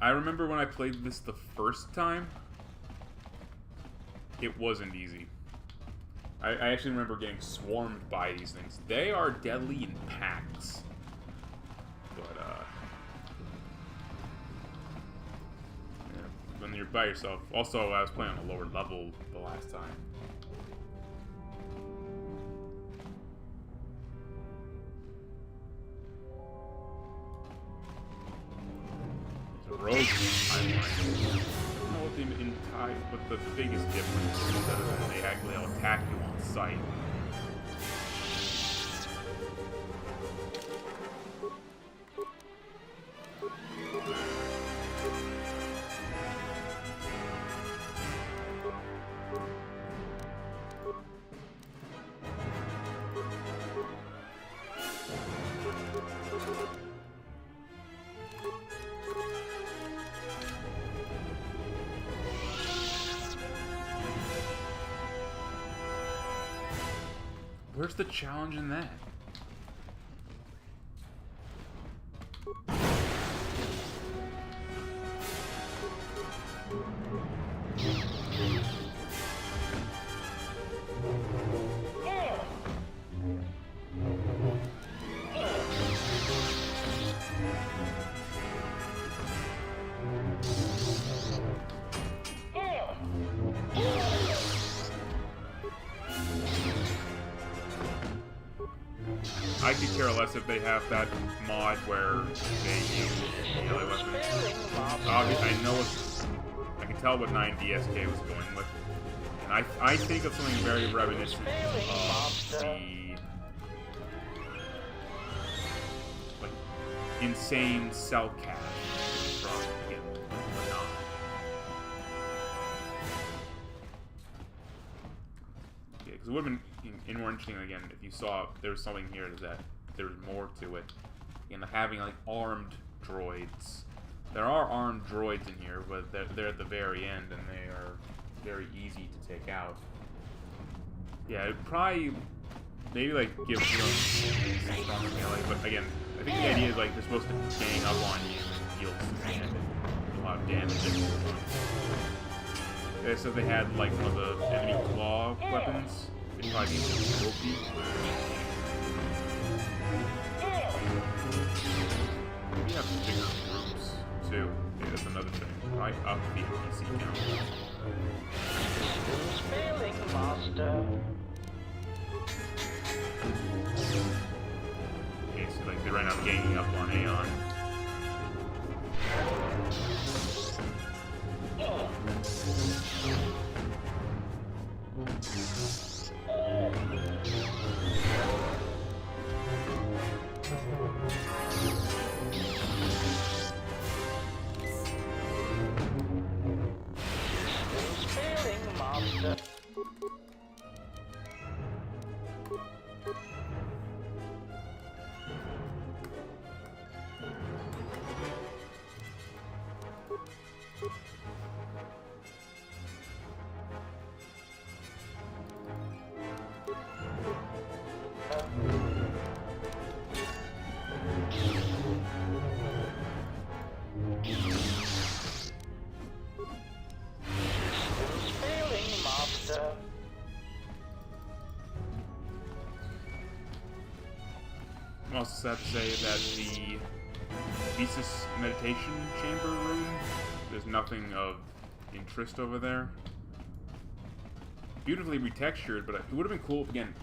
I remember when I played this the first time, it wasn't easy. I actually remember getting swarmed by these things. They are deadly in packs. But, yeah, when you're by yourself. Also, I was playing on a lower level the last time. Rogue timeline. I don't know what the biggest difference is other than they actually attack you on sight. Where's the challenge in that? I could care less if they have that mod where they use melee weapons. Obviously, I can tell what 9DSK was going with. And I think of something very reminiscent of the like insane cell cache from because it would have been more interesting again if you saw there was something here that there was more to it. And having like armed droids. There are armed droids in here, but they're at the very end and they are very easy to take out. Yeah, it'd probably maybe like give them stronger melee, but again, I think the idea is like they're supposed to gang up on you and deal a lot of damage. Okay, so they had like one of the enemy claw weapons. It'd probably be OP. We have bigger groups too. Yeah, that's another thing. Probably up the NPC count. Who's failing, Master? Okay, so like they're right now ganging up on Aeon. Who's failing, Master? Who's failing, Master? I'm also sad to say that the Thesis meditation chamber room, there's nothing of interest over there. Beautifully retextured, but it would have been cool again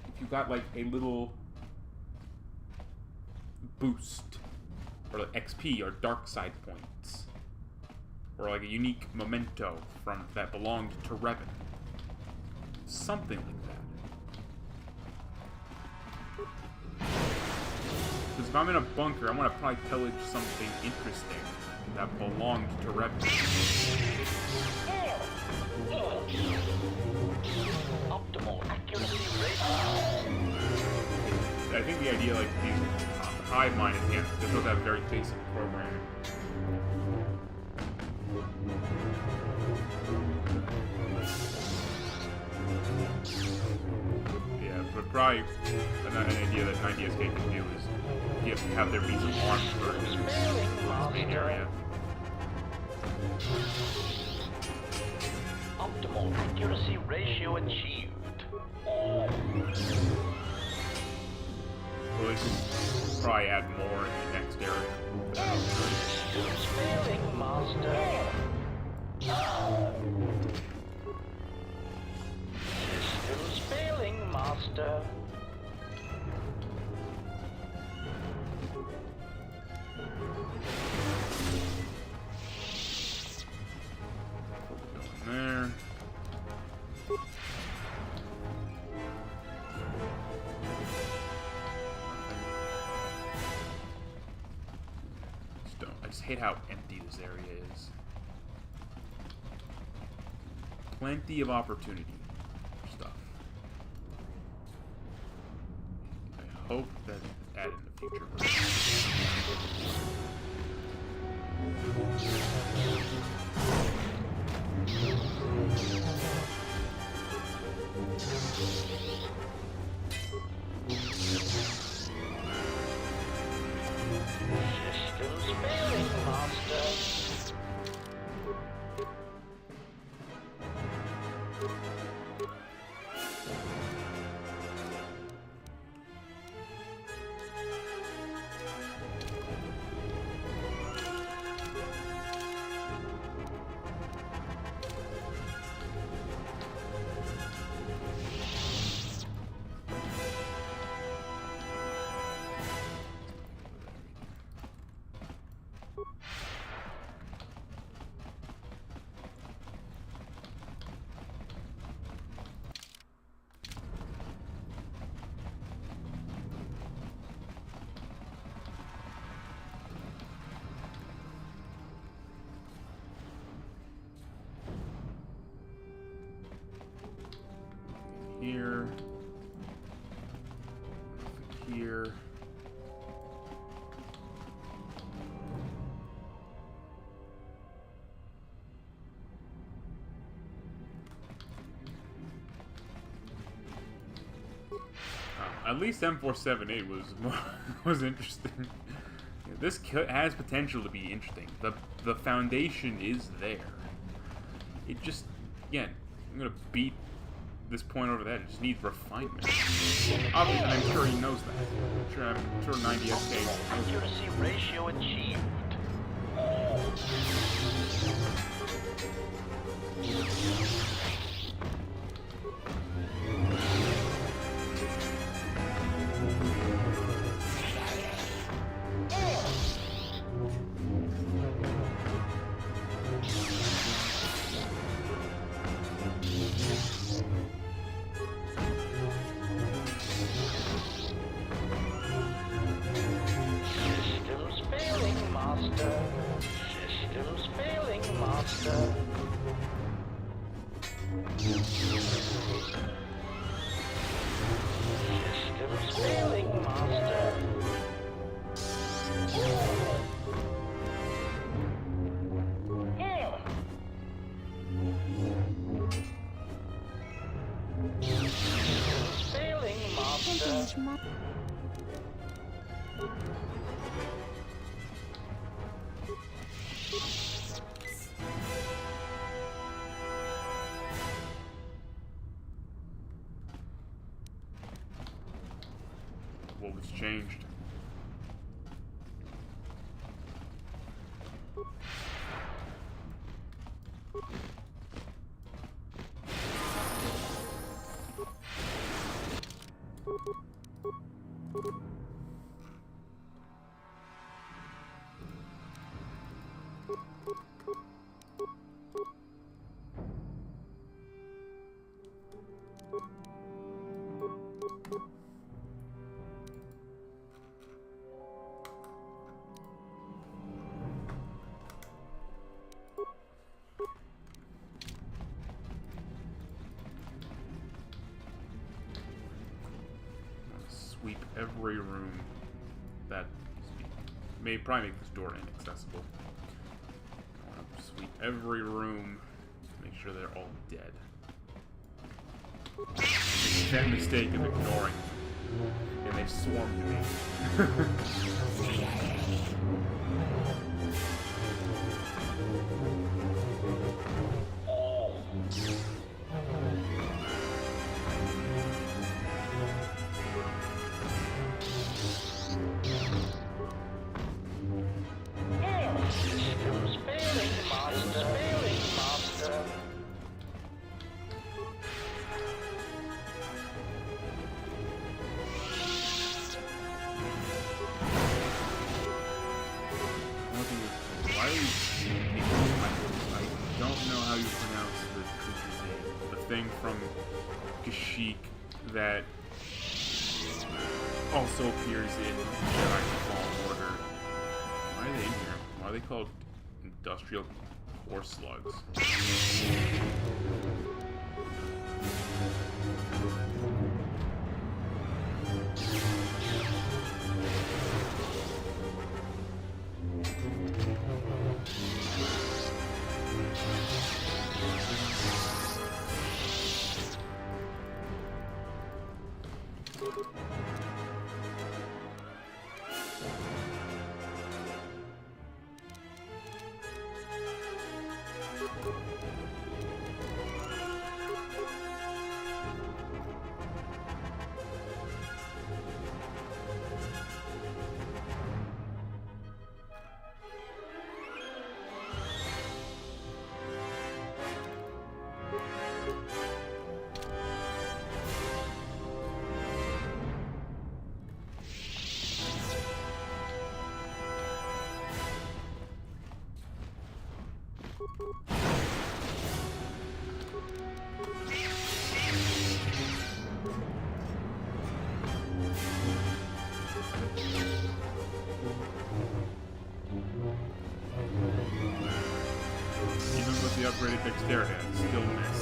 if you got like a little boost or like XP or dark side points, or like a unique memento from that belonged to Revan. Something like that. Because if I'm in a bunker, I want to probably pillage something interesting that belonged to Revan. Optimal accuracy rate. I think the idea, like, these hive mind is, yeah, they're supposed to have very basic programming. Yeah, but probably an idea that 9DSK can do is have there be some armed versions in this main area. Optimal accuracy ratio achieved. Well, they should probably add more in the next area. Who's failing, Master? Who's failing, Master? There. I just hate how empty this area is. Plenty of opportunity for stuff. I hope that it's added in the future. Systems failing, Master. here. Nothing here. At least M478 was interesting. Yeah, this has potential to be interesting. The foundation is there. It just, again, I'm gonna beat this point over that. It just needs refinement. Obviously, I'm sure he knows that. I'm sure 90 SK knows that. Accuracy ratio achieved. Systems failing, Master. Systems failing, Master. Systems failing, Master. Systems failing, Master. What was changed? Sweep every room that may probably make this door inaccessible. I want to sweep every room, make sure they're all dead. That mistake of ignoring them, and they swarmed me. Systems failing, Master. Failing, Master. Why are you... I don't know how you pronounce the creature's name. The thing from Kashyyyk that also appears in Jedi Fallen Order. Why are they in here? Why are they called industrial core slugs? Even with the upgraded dexterity, I still miss.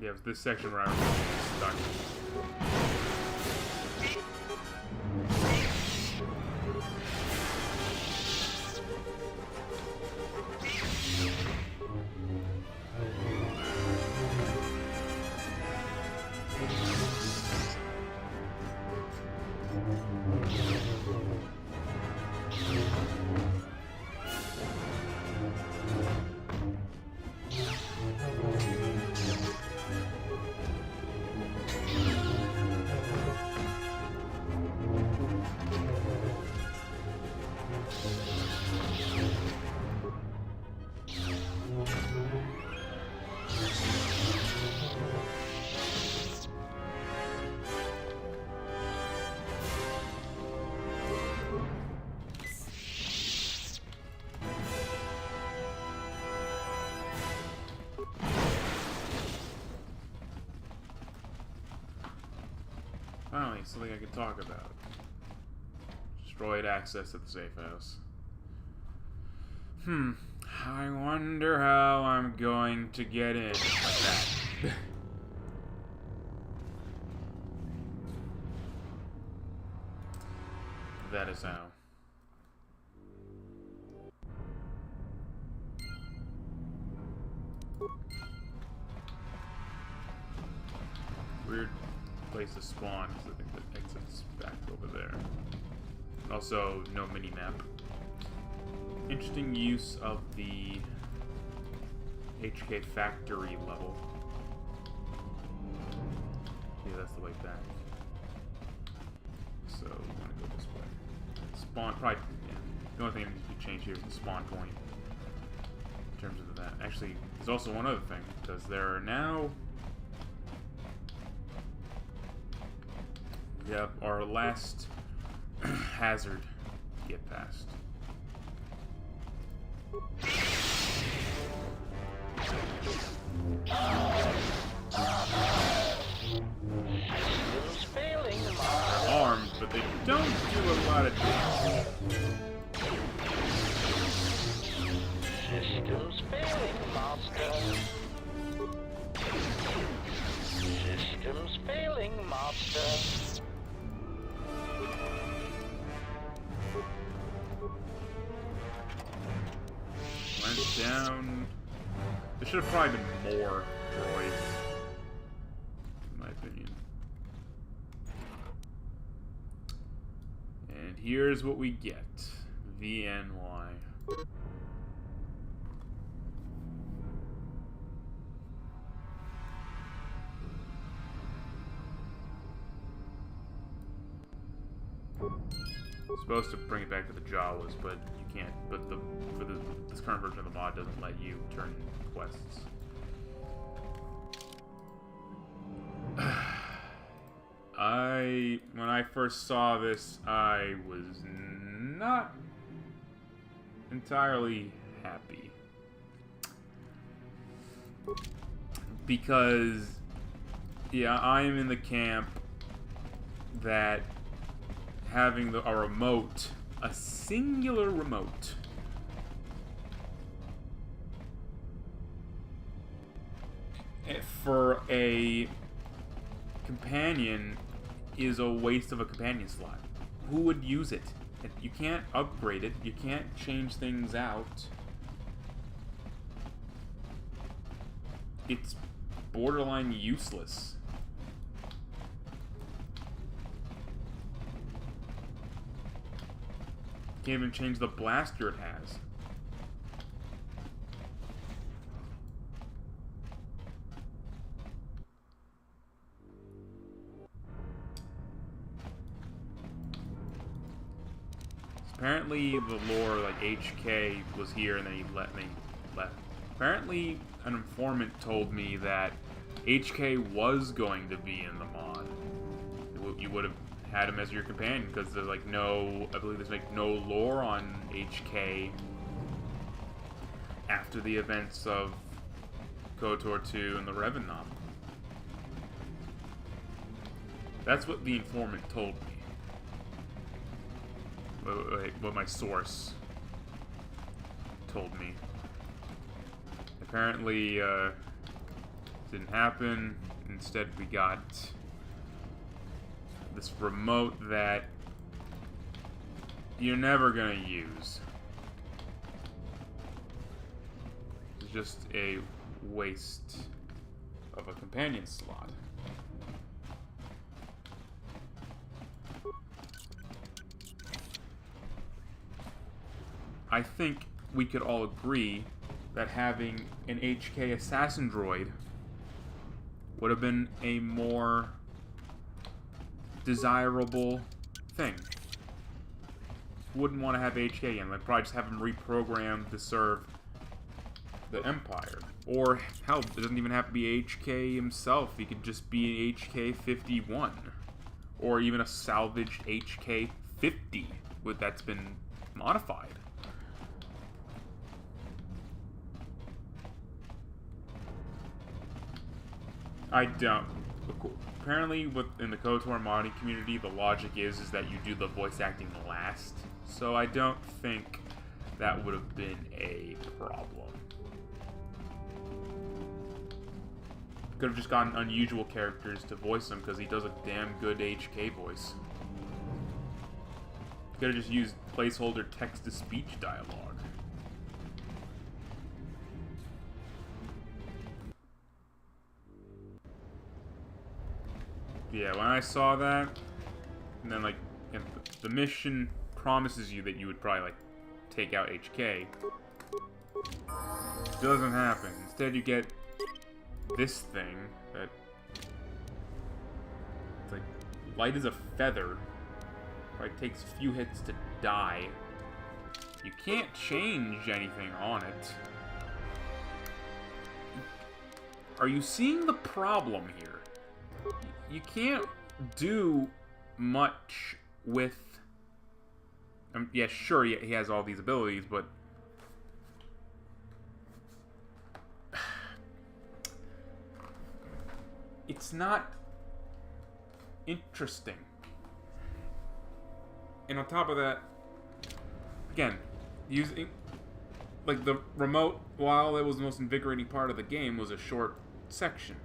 Yeah, it was this section where I was stuck. Finally, something I can talk about. Destroyed access to the safe house. I wonder how I'm going to get in. Like that. That is how. Weird place to spawn, because I think the exit's back over there. Also, no mini-map. Interesting use of the HK factory level. Yeah, that's the way back. So, we want to go this way. Spawn, probably, yeah. The only thing that needs to be changed here is the spawn point. In terms of that. Actually, there's also one other thing, because there are now... Yep, our last hazard to get past. They're armed, but they don't do a lot of damage. Systems failing, Master. Systems failing, Master. Went down. There should have probably been more droids, in my opinion. And here's what we get. VNY. Supposed to bring it back to the Jawas, but you can't. But this current version of the mod doesn't let you turn in quests. When I first saw this, I was not entirely happy because, yeah, I am in the camp that having a remote, a singular remote, for a companion is a waste of a companion slot. Who would use it? You can't upgrade it. You can't change things out. It's borderline useless. Can't even change the blaster it has. Apparently the lore, like HK was here and then he left. Apparently an informant told me that HK was going to be in the mod. You would have had him as your companion because there's like no, I believe there's like no lore on HK after the events of KOTOR 2 and the Revan novel. That's what the informant told me. What my source told me. Apparently, Didn't happen. Instead, we got this remote that you're never gonna use. It's just a waste of a companion slot. I think we could all agree that having an HK assassin droid would have been a more desirable thing. Wouldn't want to have HK in. Like, probably just have him reprogrammed to serve the Empire. Or, hell, it doesn't even have to be HK himself. He could just be an HK-51. Or even a salvaged HK-50 that's been modified. I don't. Apparently, in the Kotor modding community, the logic is that you do the voice acting last. So I don't think that would have been a problem. Could have just gotten unusual characters to voice him because he does a damn good HK voice. Could have just used placeholder text-to-speech dialogue. Yeah, when I saw that, and then, like, the mission promises you that you would probably, like, take out HK. Doesn't happen. Instead, you get this thing that, it's like, light as a feather. Probably takes a few hits to die. You can't change anything on it. Are you seeing the problem here? You can't do much with... yeah, sure, he has all these abilities, but... it's not interesting. And on top of that, again, using... like, the remote, while it was the most invigorating part of the game, was a short section.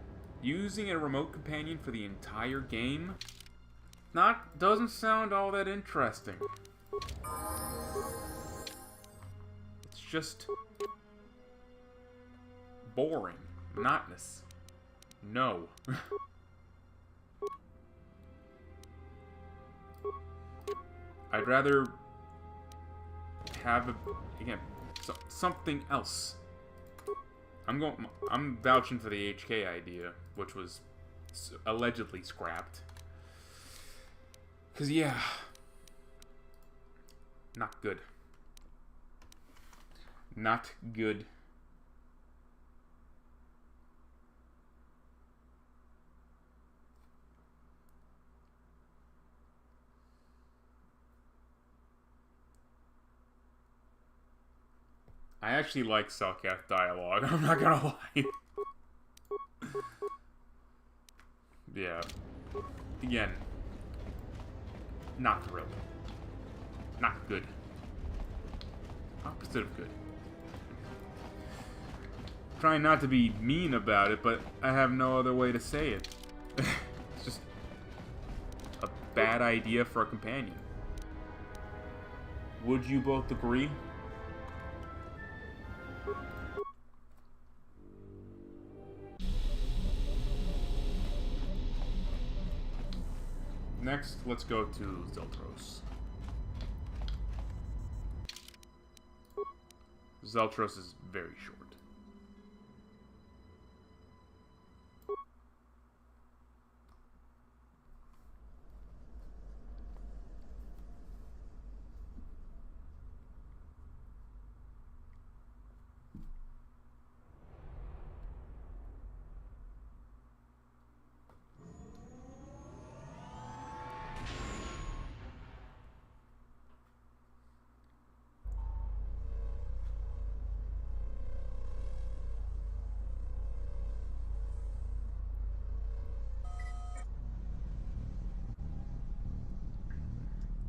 Using a remote companion for the entire game doesn't sound all that interesting. It's just boring, monotonous. No. I'd rather have something else. I'm vouching for the HK idea, which was allegedly scrapped. 'Cause yeah, not good. Not good. I actually like Cellcath dialogue, I'm not gonna lie. Yeah. Again, not thrilled. Not good. Opposite of good. Trying not to be mean about it, but I have no other way to say it. It's just a bad idea for a companion. Would you both agree? Next, let's go to Zeltros. Zeltros is very short.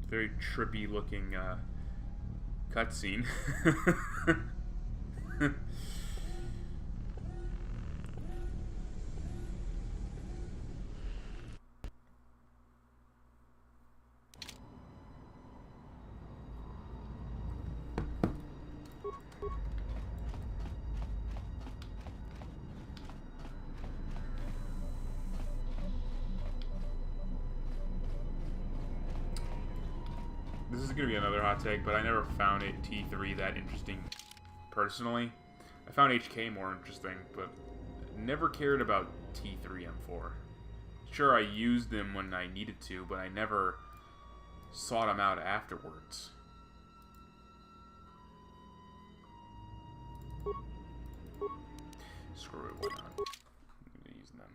Very trippy looking cutscene. is going to be another hot take, but I never found it T3 that interesting personally. I found HK more interesting, but never cared about T3 M4. Sure, I used them when I needed to, but I never sought them out afterwards. Screw it, why not? I'm gonna use them.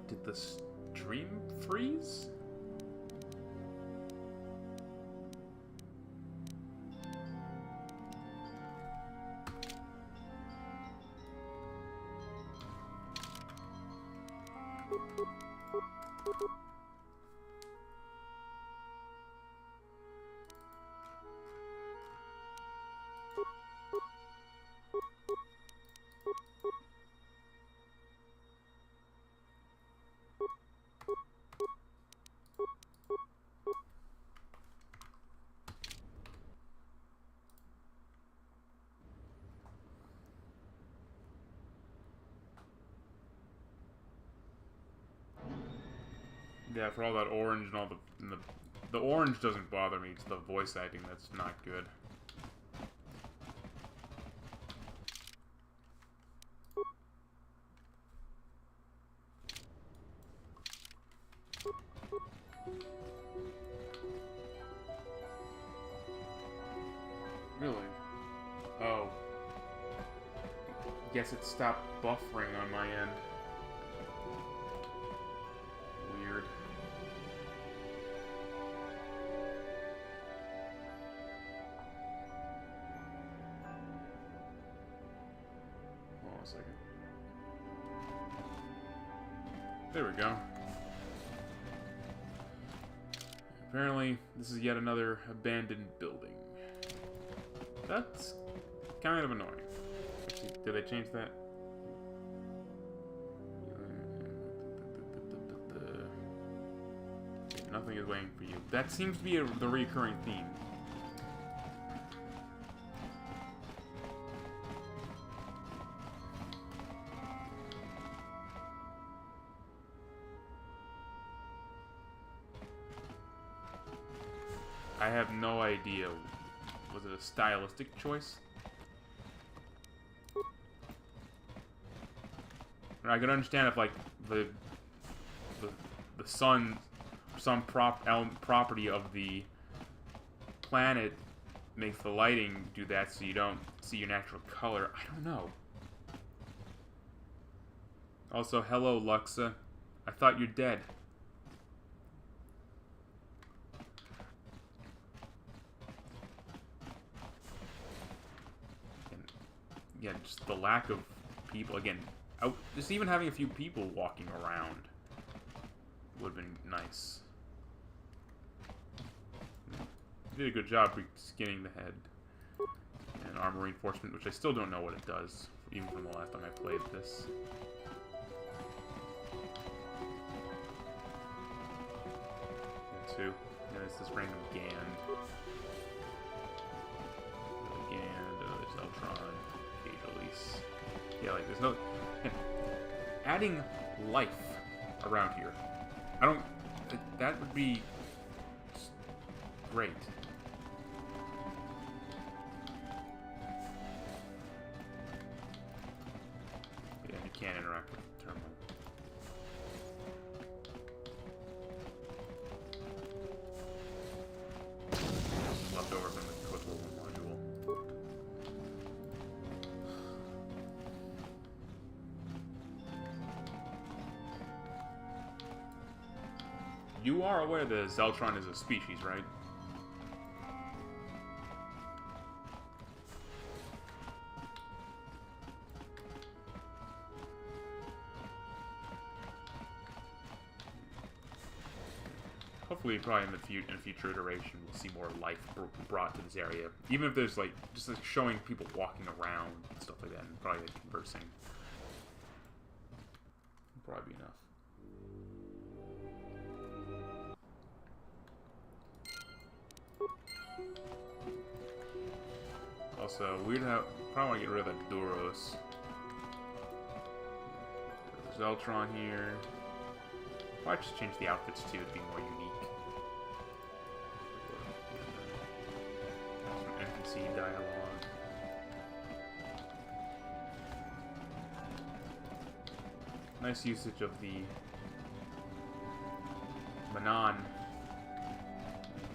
Did the stream freeze? Yeah, for all that orange and all the orange doesn't bother me. It's the voice acting that's not good. Really? Oh. Guess it stopped buffering on my end. Weird. Hold on a second. There we go. Apparently, this is yet another abandoned building. That's kind of annoying. Actually, did they change that? Nothing is waiting for you. That seems to be the recurring theme. I have no idea. Was it a stylistic choice? I can understand if, like, the sun, some property of the planet makes the lighting do that so you don't see your natural color. I don't know. Also, hello, Luxa. I thought you're dead. Yeah, just the lack of people. Again, just even having a few people walking around would have been nice. Did a good job skinning the head. And armor reinforcement, which I still don't know what it does, even from the last time I played this. And two. Yeah, it's this random Gand. There's Eltron. Yeah, like, there's no... Yeah. Adding life around here. I don't... That would be... great. Yeah, you can't interact with the terminal. Left over from the Kotor module. You are aware that Zeltron is a species, right? hopefully, probably in a future iteration, we'll see more life brought to this area. Even if there's, like, just like showing people walking around and stuff like that, and probably like, conversing. Would probably be enough. Also, we'd have probably want to get rid of that Duros. There's Zeltron here. Might just change the outfits too to be more unique. Some NPC dialogue. Nice usage of the Manon.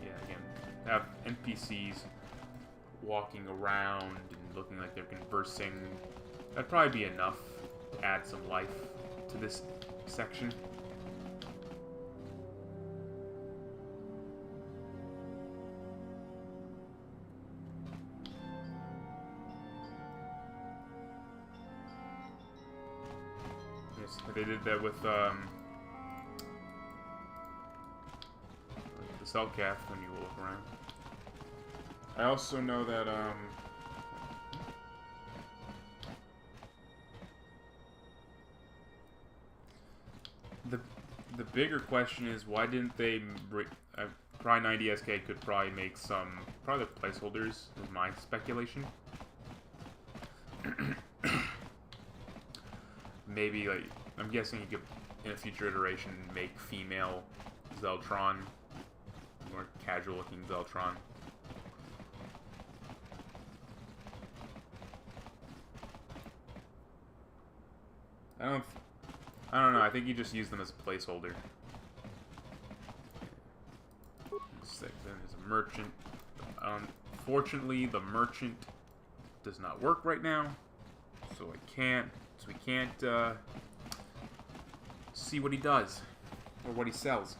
Yeah, again, have NPCs walking around and looking like they're conversing. That'd probably be enough to add some life to this section. Yes, they did that with the Cellcath when you look around. I also know that, the bigger question is, why didn't they, probably 90SK could probably make some, probably placeholders, is my speculation. Maybe, like, I'm guessing you could, in a future iteration, make female Zeltron, more casual looking Zeltron. I don't know. I think you just use them as a placeholder. Then there's a merchant. Unfortunately, the merchant does not work right now, so we can't see what he does or what he sells.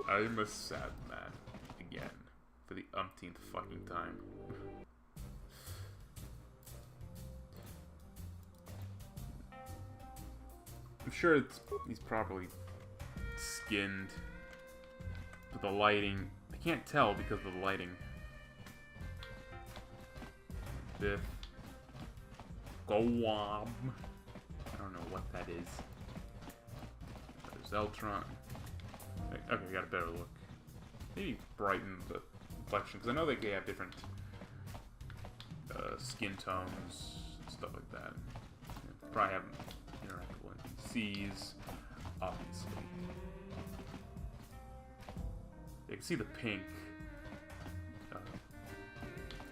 I'm a sad man again for the umpteenth fucking time. I'm sure he's probably skinned, but the lighting, I can't tell because of the lighting. Biff. Goab. I don't know what that is. There's Zeltron. Okay, got a better look. Maybe brighten the complexion, because I know they have different skin tones, stuff like that. Probably have interactable NPCs, obviously. You can see the pink.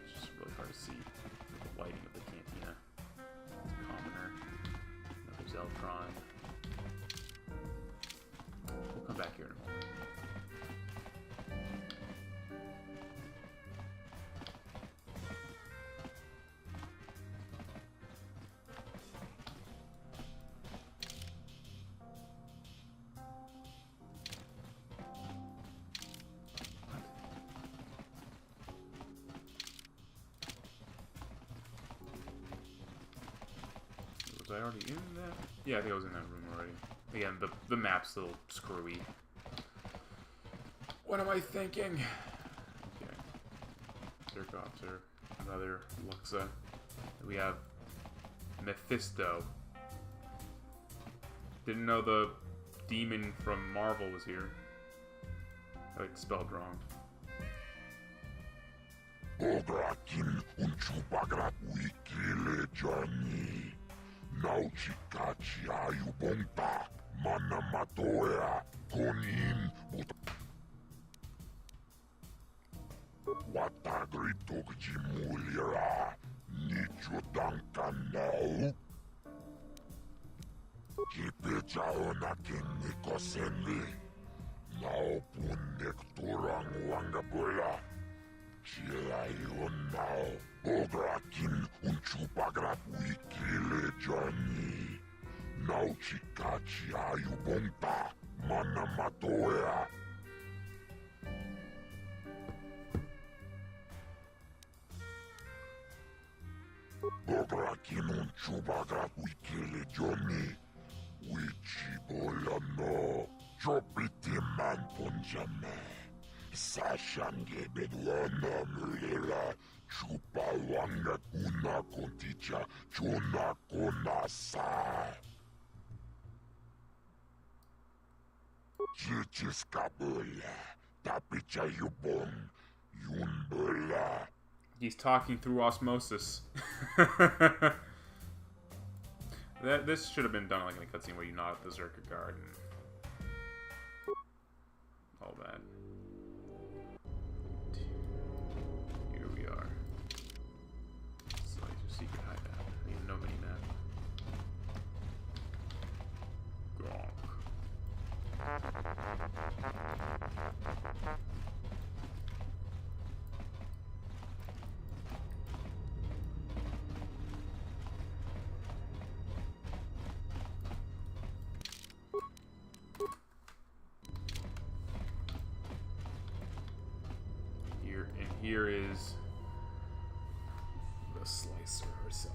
It's just really hard to see the lighting of the cantina. It's a commoner. Another Zeltron. We'll come back here in a moment. Was I already in that? Yeah, I think I was in that room already. Again, the map's a little screwy. What am I thinking? Okay. Dirk Officer. Another Luxa. We have Mephisto. Didn't know the demon from Marvel was here. It's spelled wrong. Ograkin unchupagrat wikile Johnny. Nauchikachi ayubonta. Manamatoya. Konin. Watagritok jimulira. Nichudankanau. Kipechaona kinnikosenli. Naupunnek turang wangabola. Chilayon now. Ograkin unchupagrat wikile Johnny. Nauchikachi ayubonta. Manamatoya. Ograkin unchupagrat wikile Johnny. Wichibolano, Chopitiman Punjame, Sashange Bedwana Mulila, Chupawanga Kuna Konticha, Chuna Konasa. Chichiskabula, Tapicha Yubong, Yumbula. He's talking through osmosis. This should have been done like in a cutscene where you nod at the Berserker Guard and all that. Here we are. Select your secret hideout. I need no mini-map. Gronk. Here is the Slicer herself.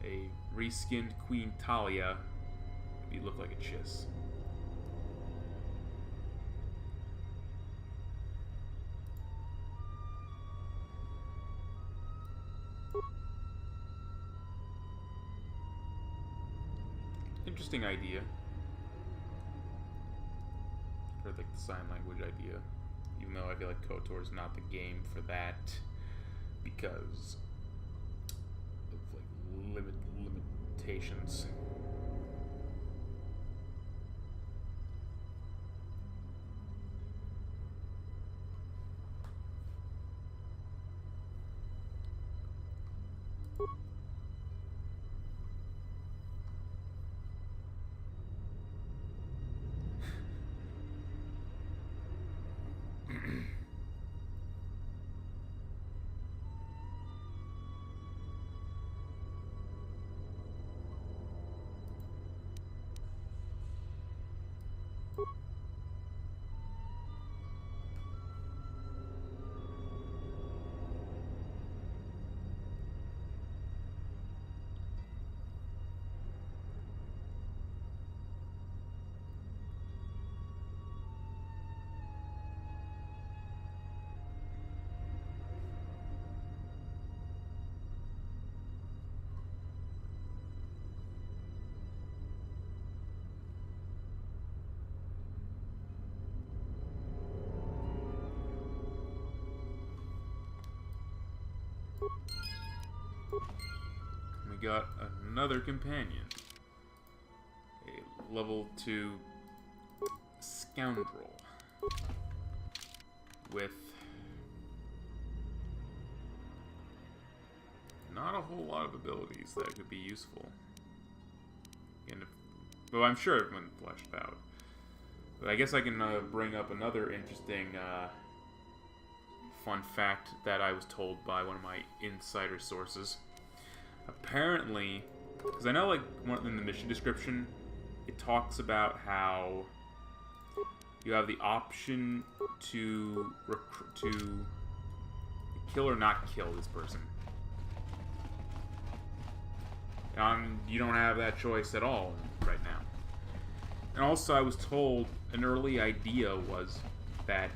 A reskinned Queen Talia. You look like a chiss. Interesting idea. Or like the sign language idea. Even though I feel like Kotor is not the game for that, because of like limitations. We got another companion. A level 2 scoundrel. With not a whole lot of abilities that could be useful. And well, I'm sure it when fleshed out. But I guess I can bring up another interesting fun fact that I was told by one of my insider sources. Apparently, because I know like in the mission description, it talks about how you have the option to kill or not kill this person. You don't have that choice at all right now. And also, I was told an early idea was that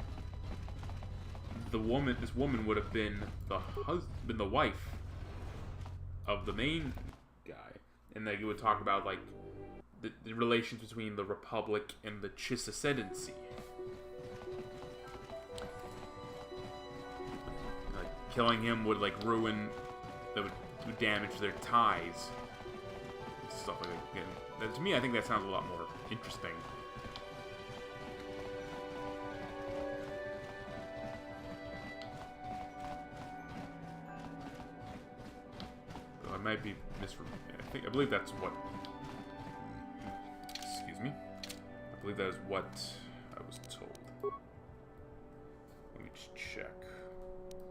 this woman would have been the wife of the main guy, and that you would talk about like the relations between the Republic and the Chiss Ascendancy. Like killing him would like that would damage their ties, stuff like that. And to me, I think that sounds a lot more interesting. I might be I believe that's what. Excuse me. I believe that is what I was told. Let me just check.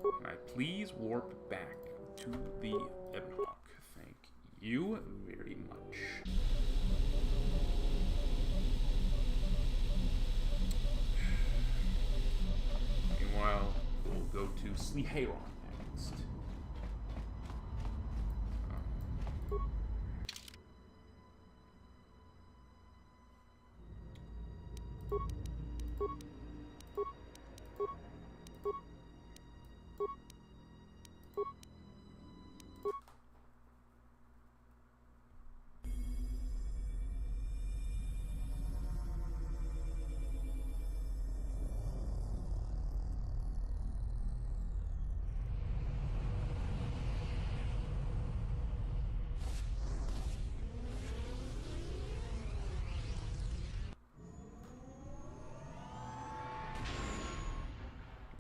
Can I please warp back to the Ebonhawk? Thank you very much. Meanwhile, we'll go to Sliheron next.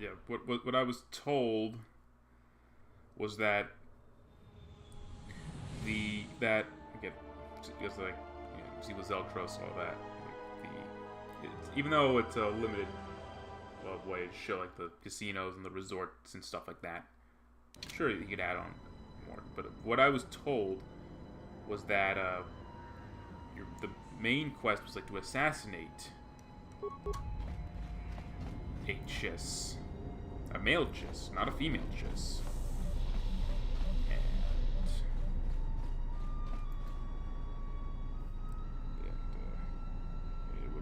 yeah, what I was told was that it's like, see the Zeltros, all that. Even though it's a limited way to show like the casinos and the resorts and stuff like that, sure you could add on more. But what I was told was that the main quest was like to assassinate a chiss, a male chiss, not a female chiss.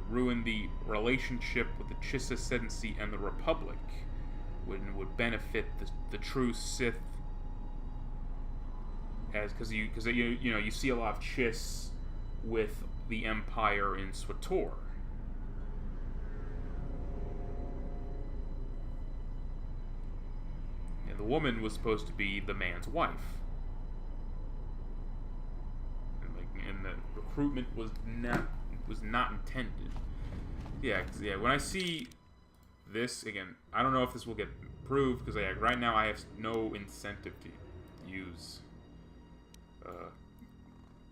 Ruin the relationship with the Chiss Ascendancy and the Republic, would benefit the true Sith, because you see a lot of Chiss with the Empire in SWTOR. And the woman was supposed to be the man's wife, and the recruitment was not intended. Yeah, when I see this, again, I don't know if this will get approved, because right now I have no incentive to use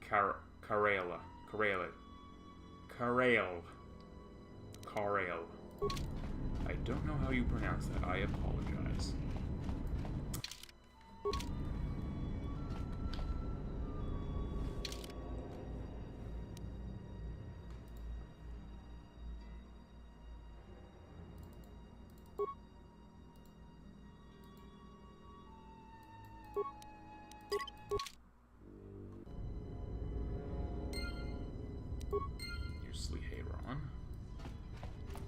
Karel. I don't know how you pronounce that. I apologize.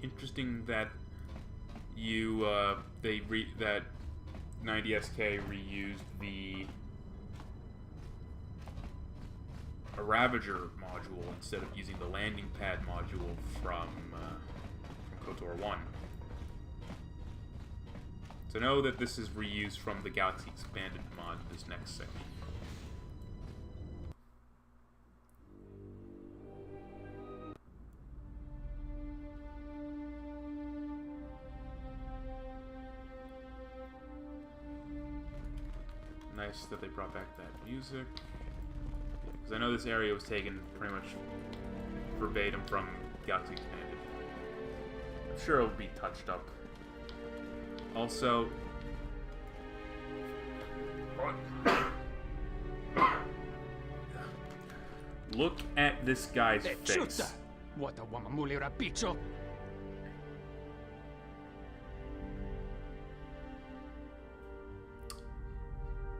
Interesting that that 90SK reused the Ravager module instead of using the landing pad module from Kotor 1. So know that this is reused from the Galaxy Expanded mod, this next section. Nice that they brought back that music. Because I know this area was taken pretty much verbatim from Galaxy Expanded. I'm sure it'll be touched up. Also, look at this guy's face.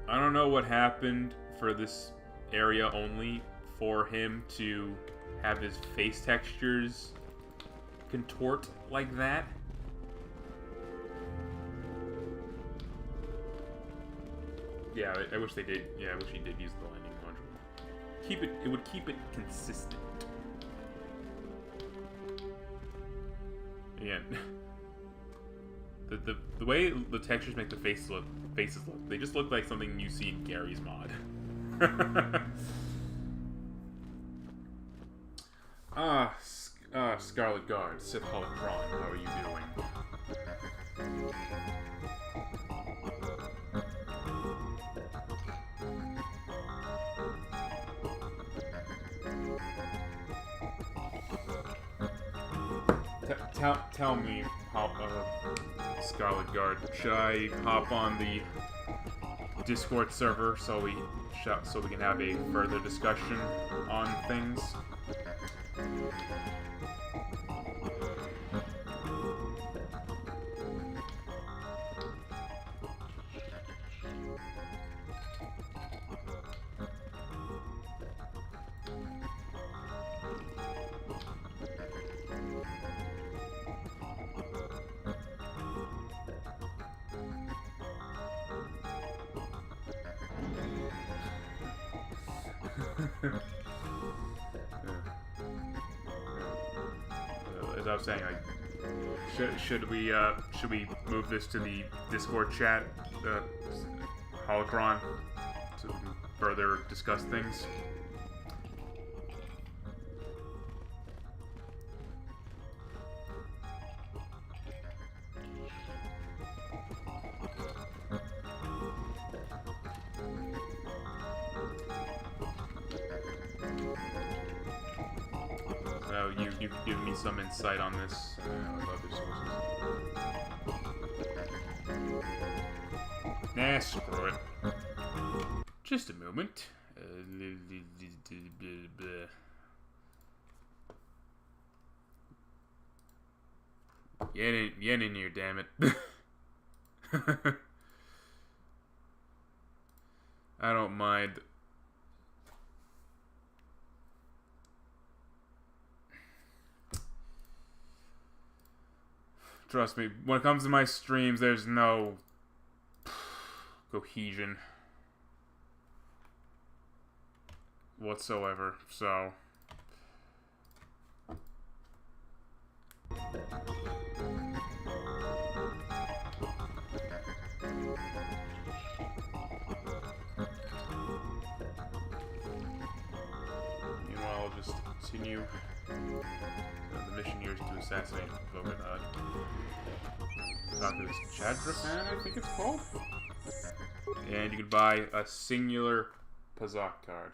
I don't know what happened for this area only for him to have his face textures contort like that. Yeah, I wish they did. Yeah, I wish he did use the landing module. It would keep it consistent. Again, the way the textures make the faces look, they just look like something you see in Gary's mod. Scarlet Guard, Sith Holocron, how are you doing? Tell me, Scarlet Guard, should I hop on the Discord server so we can have a further discussion on things? As I was saying, like, should we move this to the Discord chat, Holocron, so we can further discuss things? you've given me some insight on this with other sources. Nah, screw it. Just a moment. Get in here, damn it. I don't mind. Trust me, when it comes to my streams, there's no cohesion whatsoever, so... Meanwhile, I'll just continue the mission here is to assassinate Vogadad. Talk to this Chadrafan, I think it's called? And you can buy a singular Pazak card.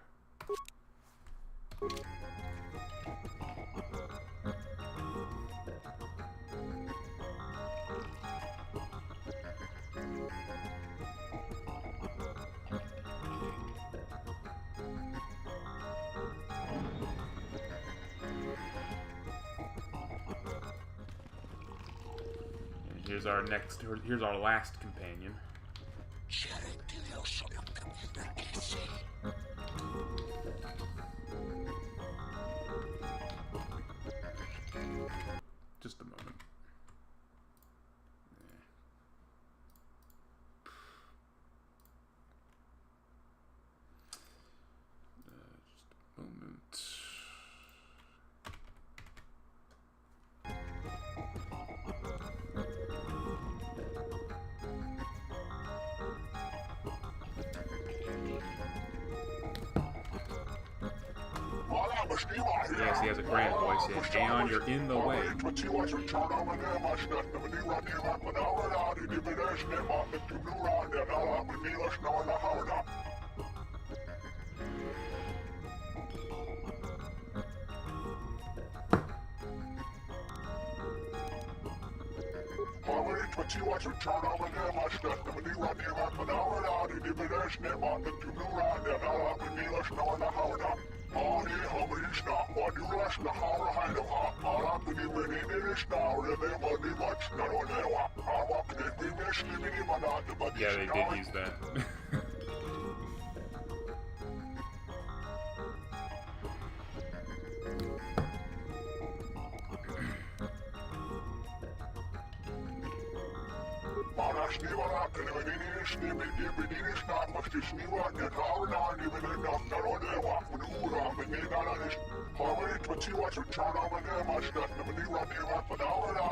Here's our last companion. Just a moment. Just a moment. Yes, he has a grand voice. And Aeon, you're in the way. Yeah, they did use that.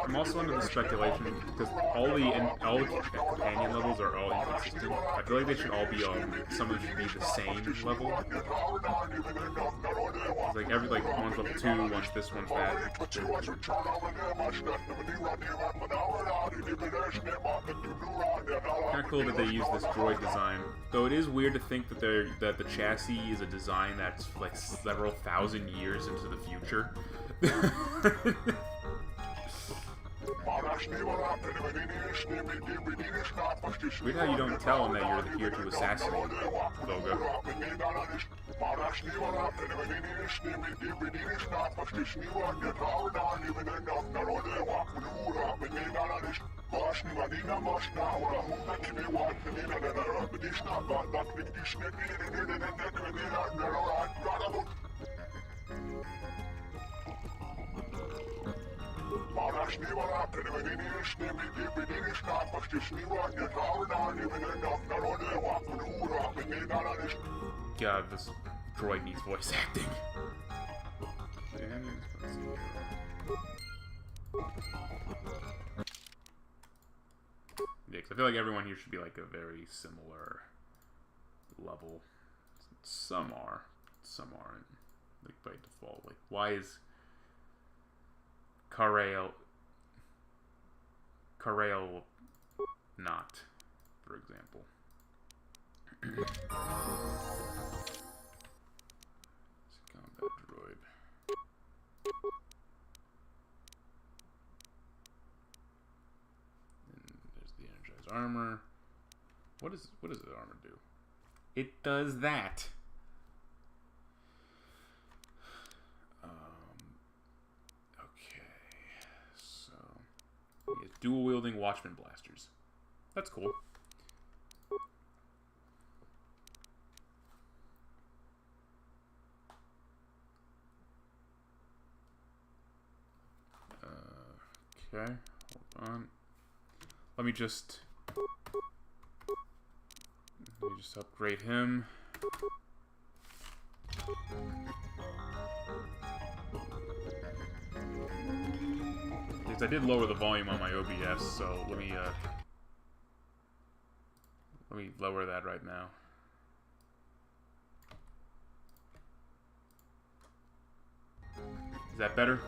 I'm also under the speculation because all the companion levels are all inconsistent. I feel like they should all be some of them should be the same level. It's like one's level 2, one's this, one's that. Kind of cool that they use this droid design, though it is weird to think that the chassis is a design that's like several thousand years into the future. Weird how you don't tell him that you're here to assassinate Voga. God, this droid needs voice acting. Yeah, 'cause I feel like everyone here should be like a very similar level. Some are, like by default. Like, why is Karael not, for example? Combat droid. His armor. What does his armor do? It does that. Okay. So he has dual wielding Watchman blasters. That's cool. Okay, hold on. Let me just upgrade him. Because I did lower the volume on my OBS, so let me lower that right now. Is that better?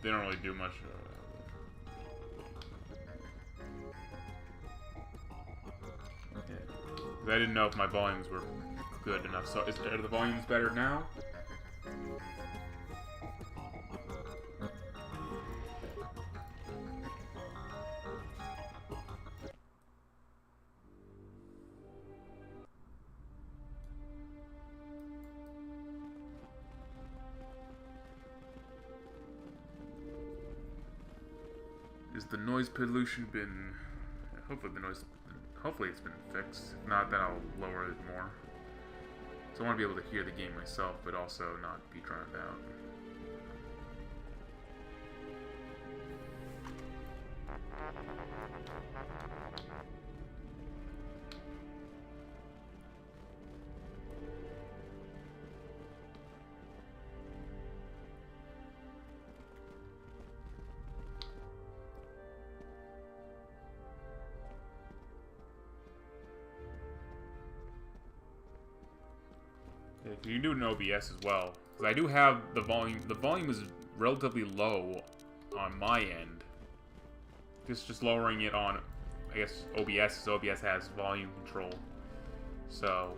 They don't really do much. I didn't know if my volumes were good enough. So, are the volumes better now? Is the noise pollution been... Hopefully it's been fixed. If not, then I'll lower it more. So I want to be able to hear the game myself, but also not be drowned out. You can do an OBS as well, because I do have the volume. The volume is relatively low on my end. Just lowering it on, I guess, OBS, because OBS has volume control. So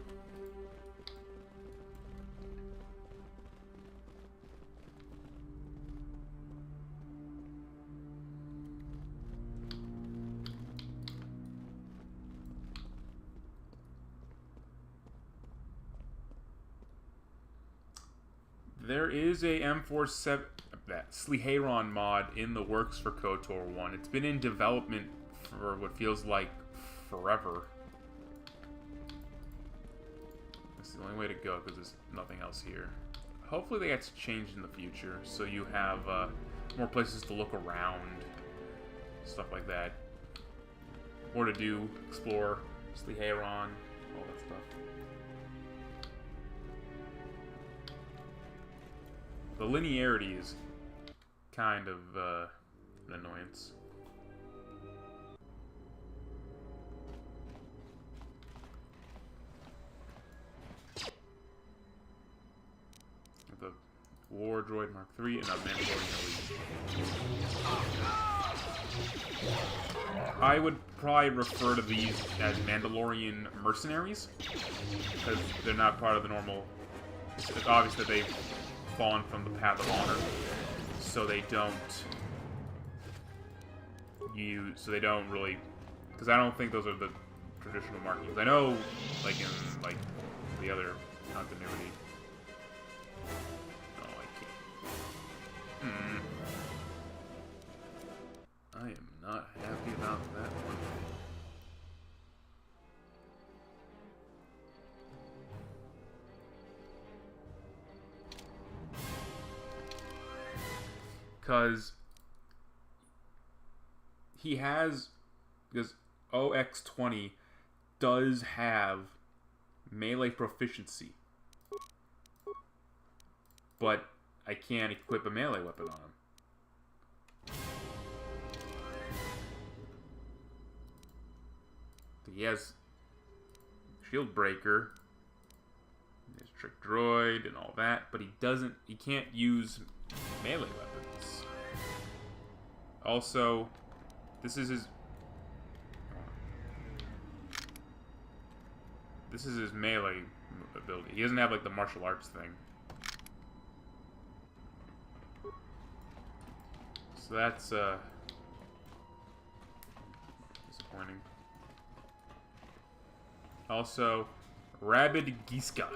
there is a M47 Sliheron mod in the works for KOTOR 1. It's been in development for what feels like forever. That's the only way to go because there's nothing else here. Hopefully that gets changed in the future, so you have more places to look around, stuff like that. More to do, explore, Sliheron, all that stuff. The linearity is kind of an annoyance. The War Droid Mark III and a Mandalorian Elite. I would probably refer to these as Mandalorian Mercenaries, because they're not part of the normal... It's obvious that they've fallen from the path of honor, so they don't really, because I don't think those are the traditional markings. I know, like in the other continuity. Oh, I can't. I am not happy about that one. Because OX20 does have melee proficiency, but I can't equip a melee weapon on him. He has Shield Breaker, he has trick droid and all that, but he can't use melee weapons. Also, this is his melee ability. He doesn't have like the martial arts thing. So that's disappointing. Also, Rabid Giska.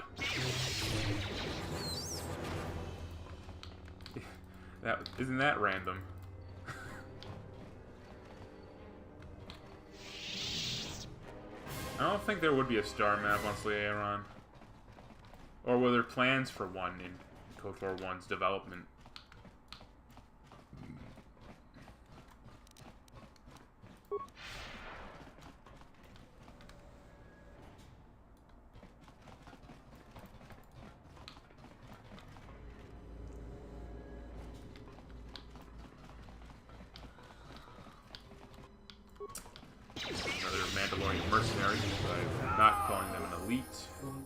Isn't that random? I don't think there would be a star map on Slearon. Or were there plans for one in KOTOR 1's development? Another Mandalorian Mercenary, but I'm not calling them an elite,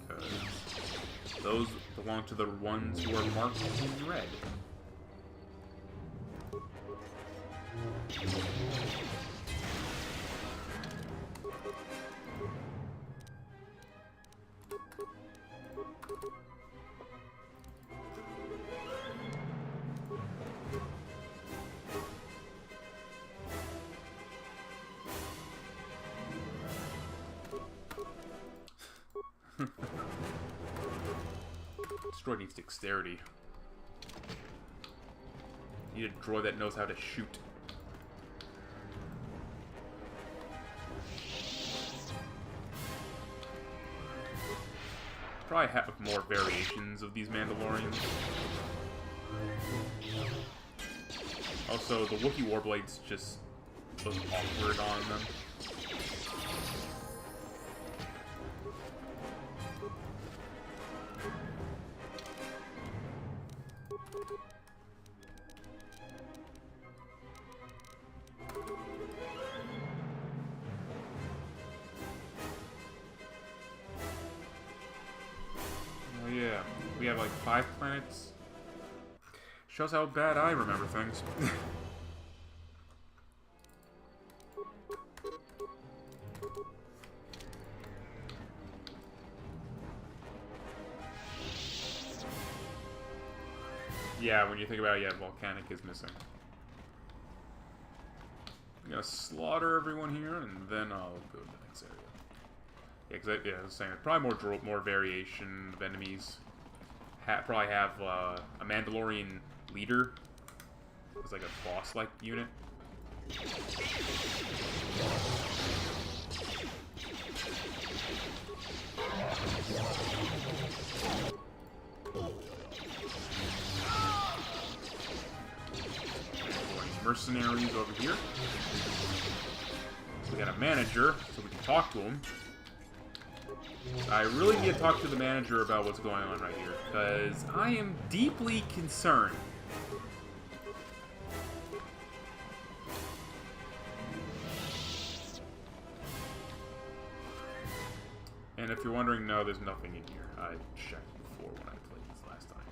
because those belong to the ones who are marked in red. This droid needs dexterity. You need a droid that knows how to shoot. Probably have more variations of these Mandalorians. Also, the Wookiee Warblades just look awkward on them. We have like 5 planets. Shows how bad I remember things. Yeah, when you think about it, yeah, Volcanic is missing. I'm gonna slaughter everyone here, and then I'll go to the next area. Yeah, because I was saying, probably more variation of enemies. Probably have a Mandalorian leader. It's like a boss-like unit. Mercenaries over here. We got a manager, so we can talk to him. I really need to talk to the manager about what's going on right here, because I am deeply concerned. And if you're wondering, no, there's nothing in here. I checked before when I played this last time.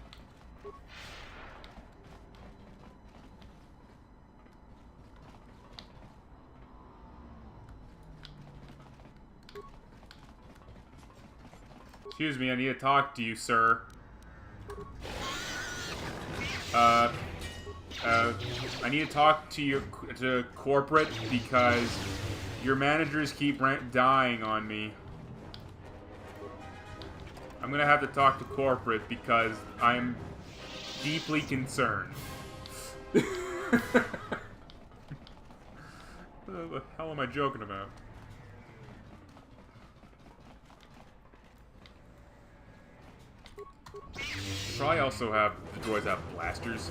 Excuse me, I need to talk to you, sir. I need to talk to corporate because your managers keep dying on me. I'm gonna have to talk to corporate because I'm deeply concerned. What the hell am I joking about? Probably also have the droids have blasters.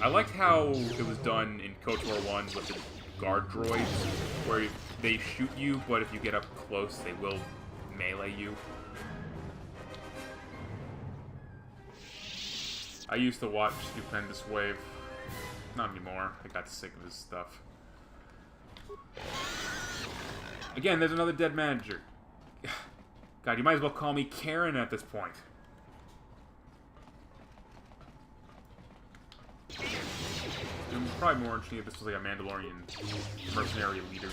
I liked how it was done in KOTOR 1 with the guard droids, where they shoot you, but if you get up close, they will melee you. I used to watch Stupendous Wave. Not anymore. I got sick of his stuff. Again, there's another dead manager. God, you might as well call me Karen at this point. It was probably more interesting if this was like a Mandalorian mercenary leader.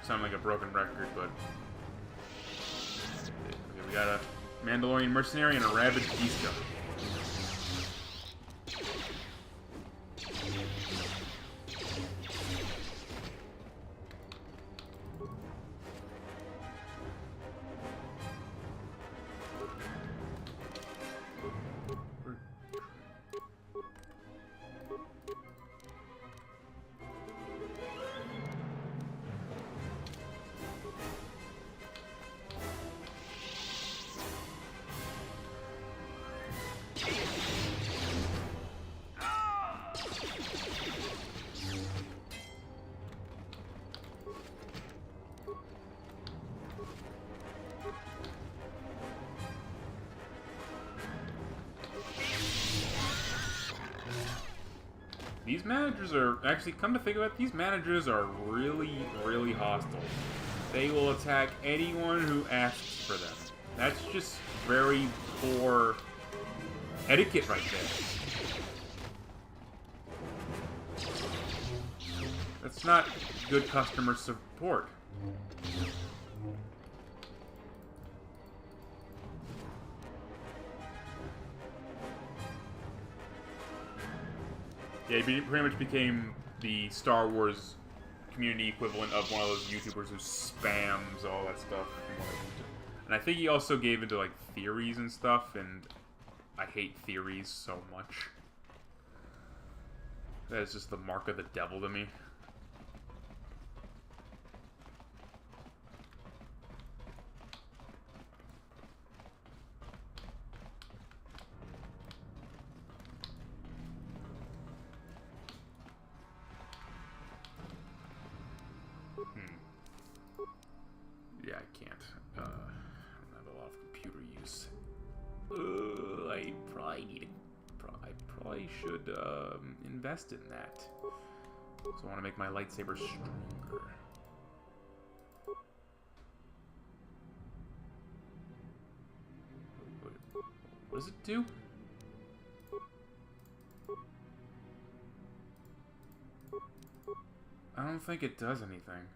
Sound like a broken record, but okay, we got a Mandalorian mercenary and a rabid Mephisto. These managers are, actually, come to think of it, these managers are really, really hostile. They will attack anyone who asks for them. That's just very poor etiquette right there. That's not good customer support. Yeah, he pretty much became the Star Wars community equivalent of one of those YouTubers who spams all that stuff. And I think he also gave into, like, theories and stuff, and I hate theories so much. That is just the mark of the devil to me. Yeah, I can't. I don't have a lot of computer use. I probably need I probably should invest in that. So I want to make my lightsaber stronger. What does it do? I don't think it does anything.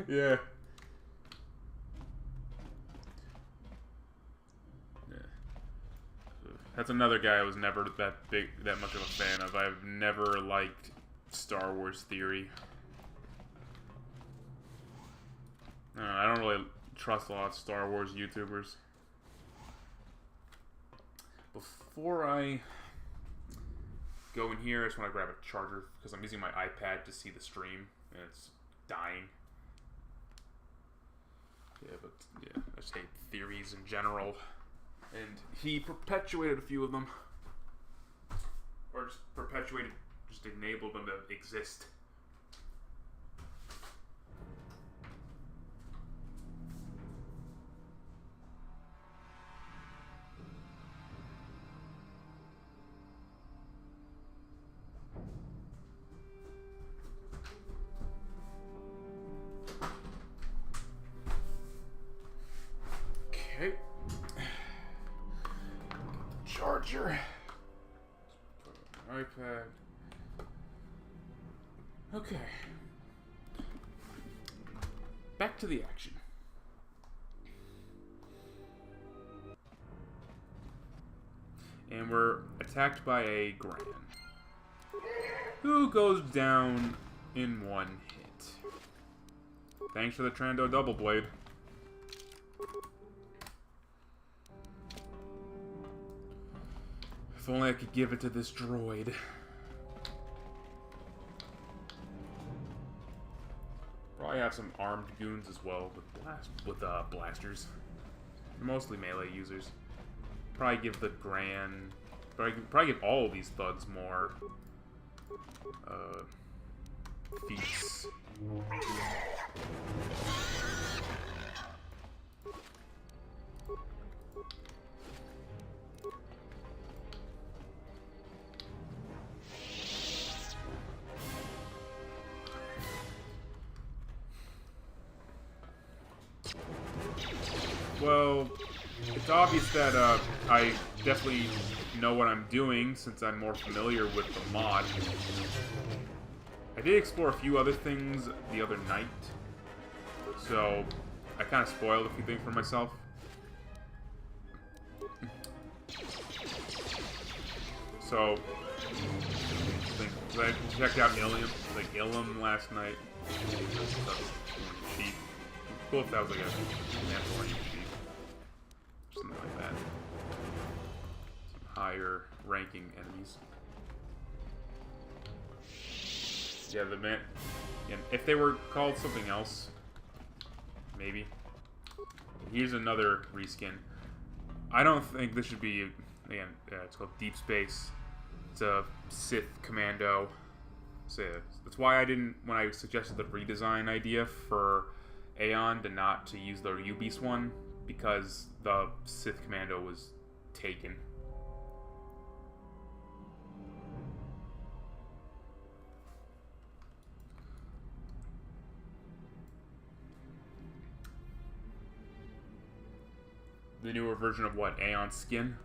Yeah. That's another guy I was never that much of a fan of. I've never liked Star Wars theory. I don't really trust a lot of Star Wars YouTubers. Before I go in here, I just want to grab a charger because I'm using my iPad to see the stream and it's dying. Yeah, but yeah, I just hate theories in general. And he perpetuated a few of them. Or just perpetuated, just enabled them to exist. Okay. Charger. Put on iPad. Okay. Back to the action. And we're attacked by a Gran, who goes down in one hit. Thanks for the Trando double blade. If only I could give it to this droid. Probably have some armed goons as well with blasters. Mostly melee users. Probably give the Gran. Probably give all of these thugs more feats. Well, it's obvious that I definitely know what I'm doing since I'm more familiar with the mod. I did explore a few other things the other night, so I kind of spoiled a few things for myself. So, I checked out Ilum last night. Chief. Cool if that was like a Mandalorian chief. Something like that. Some higher ranking enemies. Yeah, if they were called something else, maybe. Here's another reskin. I don't think this should be, again, it's called Deep Space. It's a Sith Commando. So that's why I didn't, when I suggested the redesign idea for Aeon, to use the U-Beast one, because the Sith Commando was taken. The newer version of what? Aeon skin?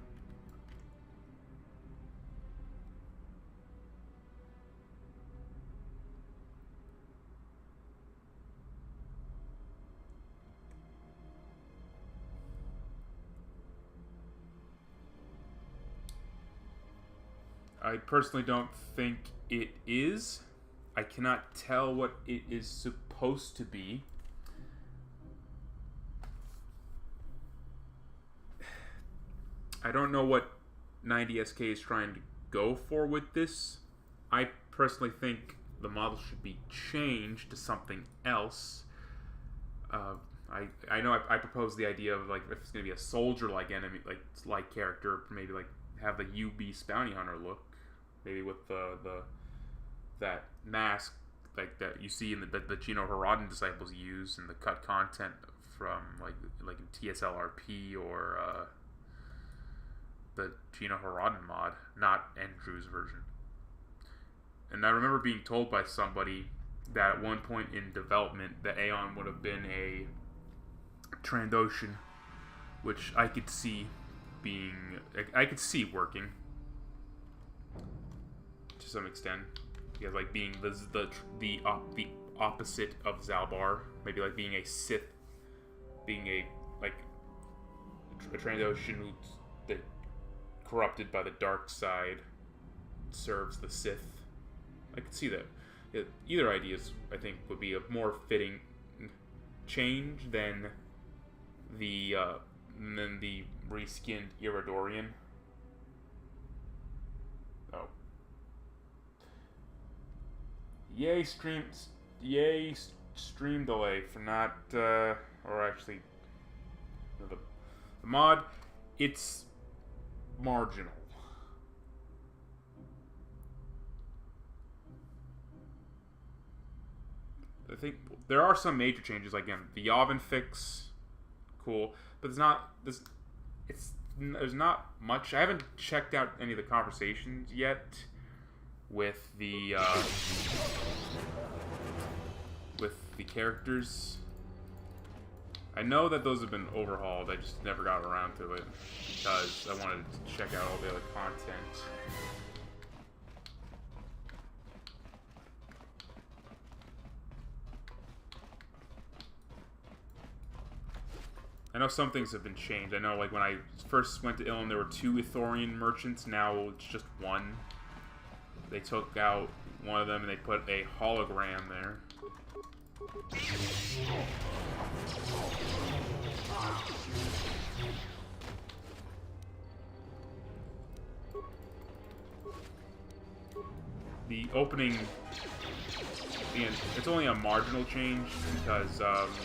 I personally don't think it is. I cannot tell what it is supposed to be. I don't know what 90SK is trying to go for with this. I personally think the model should be changed to something else. I know I proposed the idea of, like, if it's going to be a soldier-like enemy, like character, maybe like have the U-Beast bounty hunter look, maybe with that mask like that you see in the Gino Haradin disciples use, and the cut content from like in TSL RP or the Gino Haradin mod, not Andrew's version. And I remember being told by somebody that at one point in development that Aeon would have been a Trandoshan, which I could see working to some extent, because like being the opposite of Zalbar, maybe like being a Sith, being a Trandoshan that corrupted by the dark side serves the Sith. I could see that. Either ideas, I think, would be a more fitting change than the reskinned Iridorian. Oh. Yay stream delay for not, or actually, the mod, it's marginal. I think there are some major changes, like again, the Yavin fix, cool, but there's not much. I haven't checked out any of the conversations yet with the characters. I know that those have been overhauled. I just never got around to it because I wanted to check out all the other content. I know some things have been changed. I know, like, when I first went to Ilum, there were 2 Ithorian merchants. Now it's just 1. They took out one of them and they put a hologram there. The opening... Again, it's only a marginal change because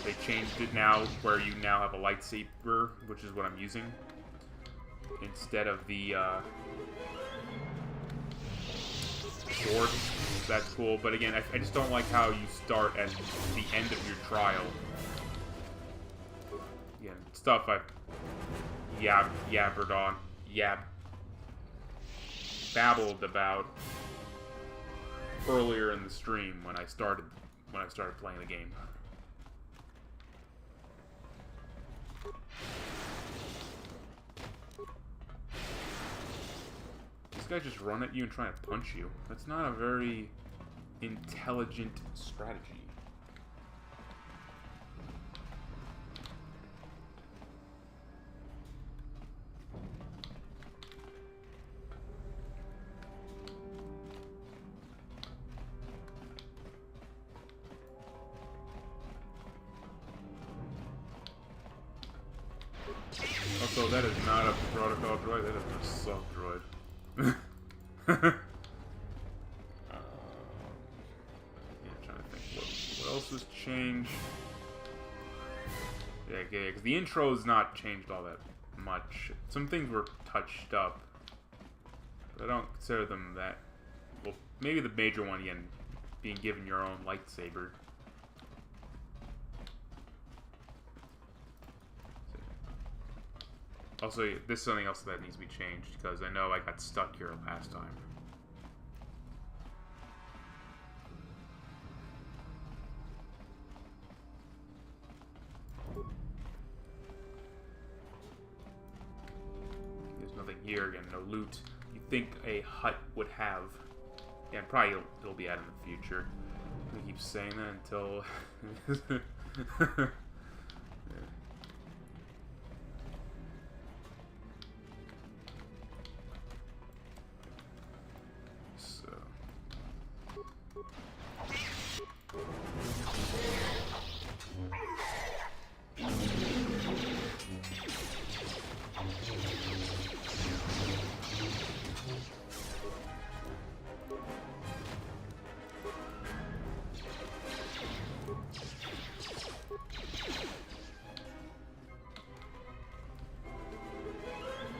they changed it now where you now have a lightsaber, which is what I'm using, instead of the sword. That's cool, but again, I just don't like how you start at the end of your trial. Again, stuff I've babbled about earlier in the stream when I started playing the game. These guys just run at you and try to punch you. That's not a very intelligent strategy. Also, that is not a protocol droid, that is a sub-droid. Yeah, I'm trying to think what else has changed. Yeah, because the intro's not changed all that much. Some things were touched up, but I don't consider them that... Well, maybe the major one, again, being given your own lightsaber. Also, this is something else that needs to be changed, because I know I got stuck here last time. There's nothing here, again, no loot. You'd think a hut would have. Yeah, probably it'll be out in the future. I keep saying that until...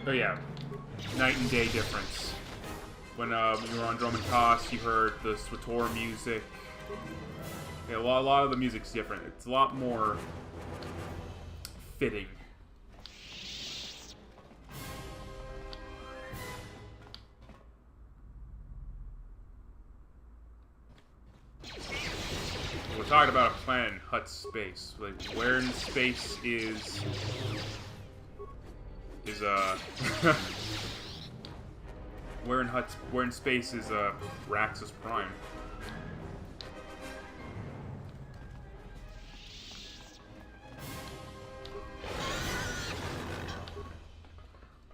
Oh yeah, night and day difference. When you were on Drum and Toss, you heard the Kotor music. Yeah, a lot of the music's different. It's a lot more fitting. We're talking about a planet in Hut space. Like, where in space is where in space is Raxus Prime?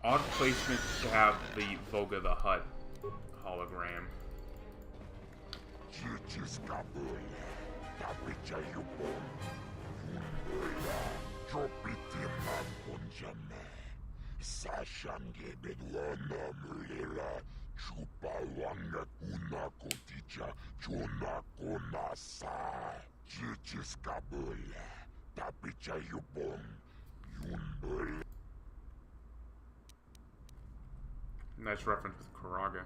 Odd placement to have the Voga the Hutt hologram. Nice reference with Karaga.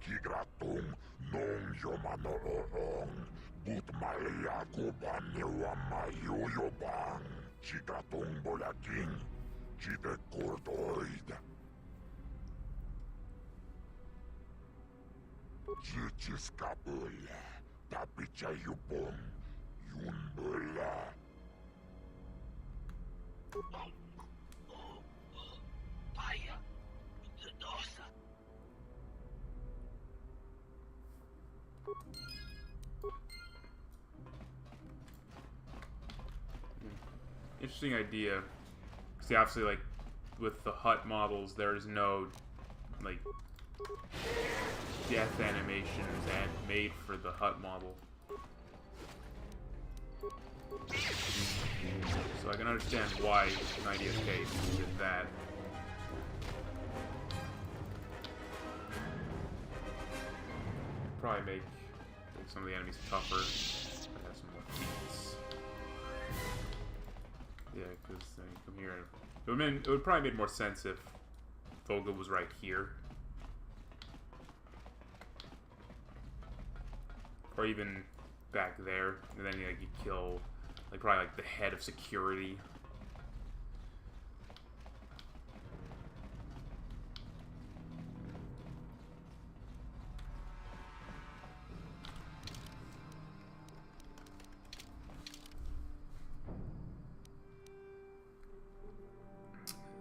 Kigratung nong yomano oong, but malaya ko banewa mayuyobang. Kigratung bolaking, chide kordoid. Chichis kabula, tapi chayubong, yun bula. Paya, dosa. Interesting idea. See, obviously, like, with the Hutt models, there's no, like, death animations made for the Hutt model. So I can understand why 90SK did that. Probably make some of the enemies tougher. I have some more feats. Yeah, because then you come here. It would probably make more sense if Volga was right here. Or even back there. And then like, you kill like probably like the head of security.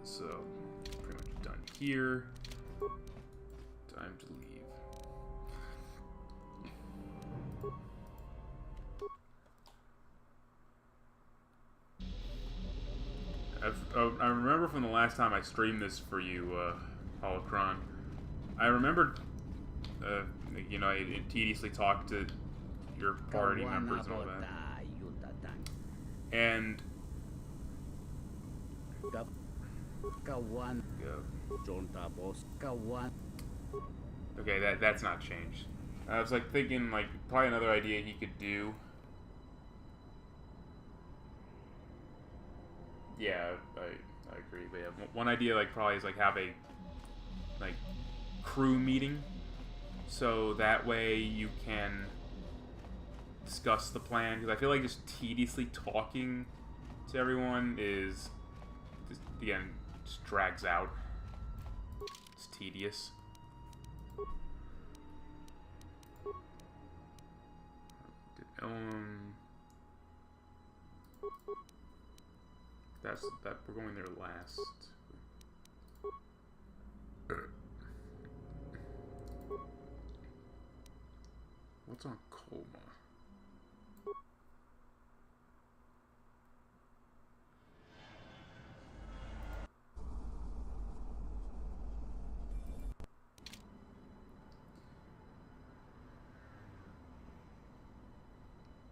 So, pretty much done here. Time to leave. I remember from the last time I streamed this for you, Holocron. I remembered, you know, I tediously talked to your party members and all that. And okay, that's not changed. I was like thinking like probably another idea he could do. Yeah, I agree. But yeah, one idea like probably is like have a like crew meeting, so that way you can discuss the plan. Because I feel like just tediously talking to everyone is just, again, just drags out. It's tedious. That's that we're going there last. What's on Coma?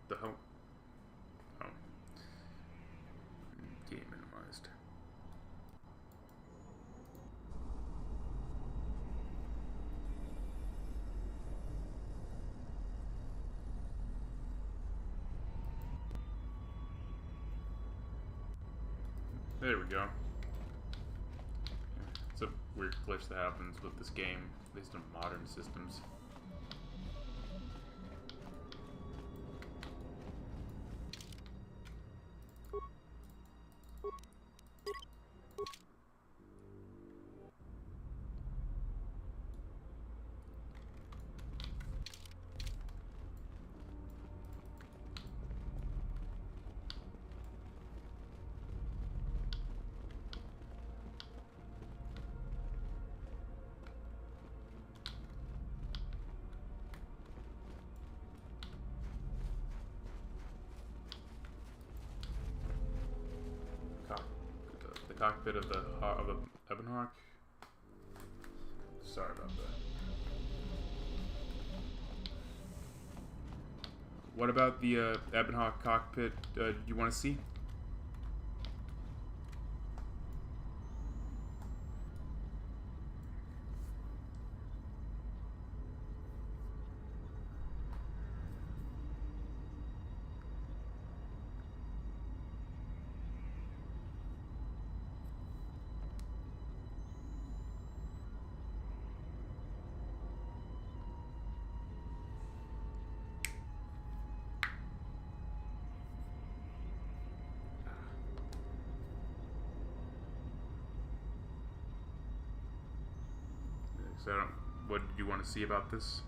The hell? Oh. Game minimized. There we go. It's a weird glitch that happens with this game, at least on modern systems. Cockpit of the Ebonhawk. Sorry about that. What about the Ebonhawk cockpit? You want to see? So, what did you want to see about this?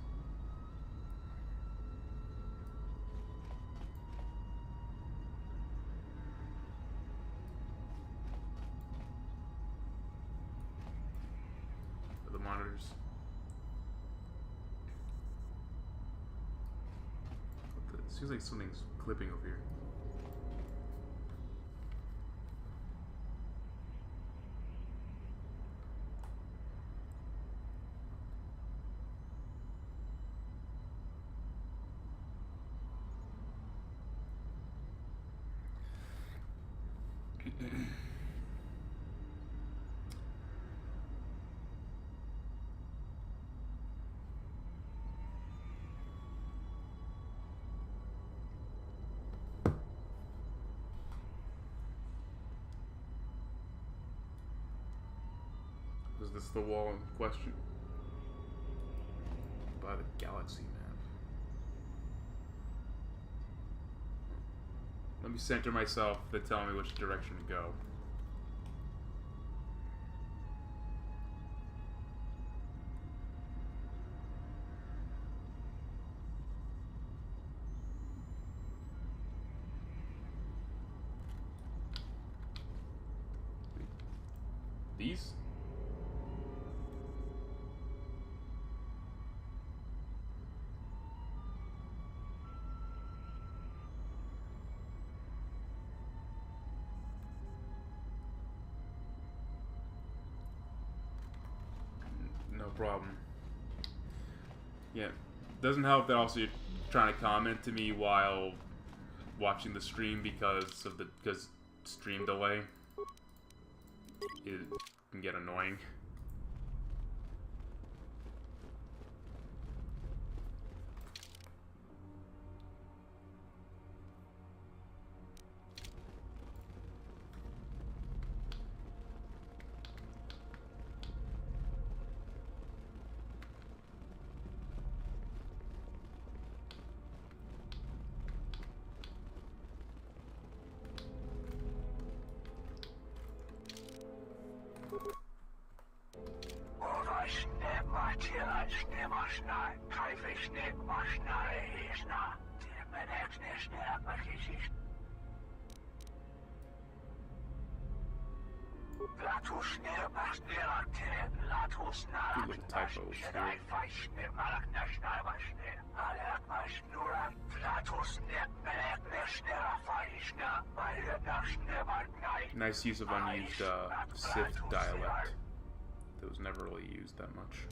The monitors. It seems like something's clipping over here. Was this the wall in question? By the galaxy map. Let me center myself, then tell me which direction to go. These? No problem. Yeah, doesn't help that also you're trying to comment to me while watching the stream because stream delay. It can get annoying. Nice use of unused Sith dialect that was never really used that much.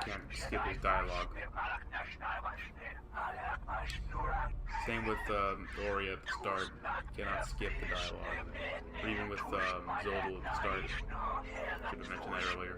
Can't skip his dialogue. Same with Ori at the start. Cannot skip the dialogue. Or even with Zodal at the start. Should have mentioned that earlier.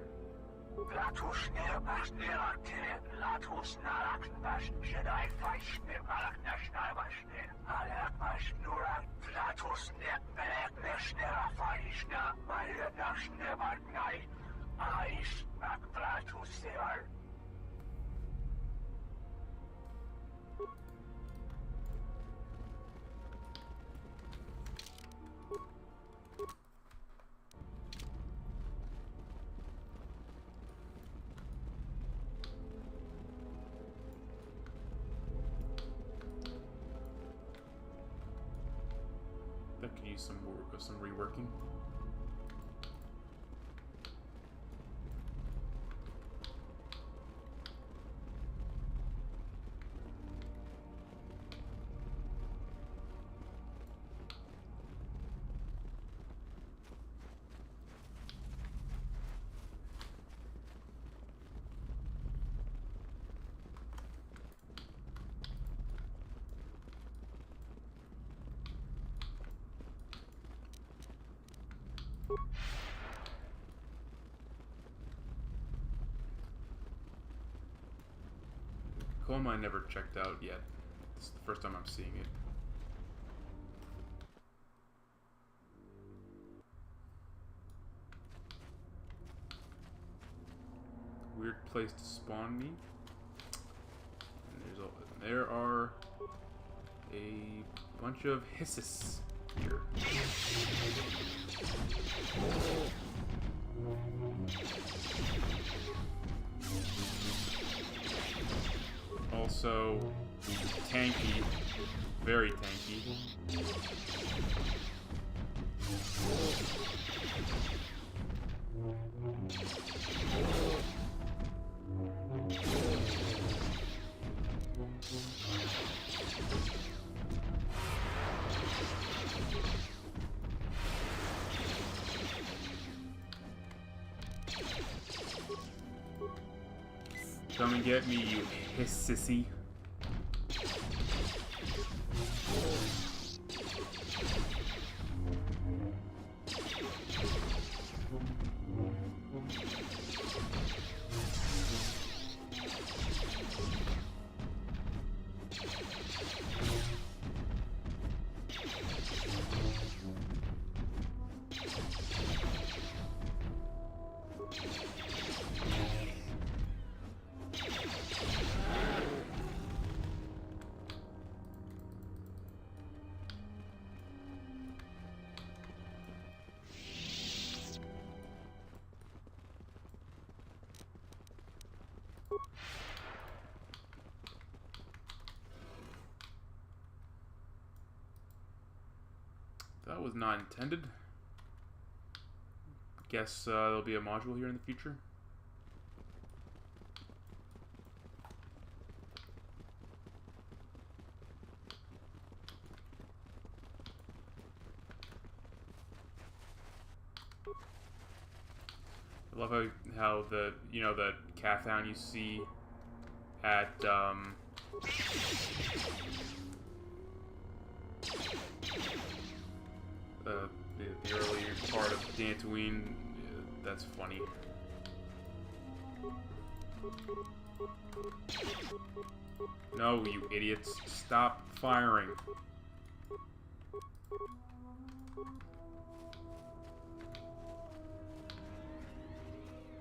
That could use some reworking. Coal mine never checked out yet. This is the first time I'm seeing it. weird place to spawn me. And there are a bunch of hisses here. Also, tanky, very tanky. Come and get me, you hississy. That was not intended. Guess there'll be a module here in the future. I love how the the Cathound you see at the early part of Dantooine. That's funny. No, you idiots! Stop firing.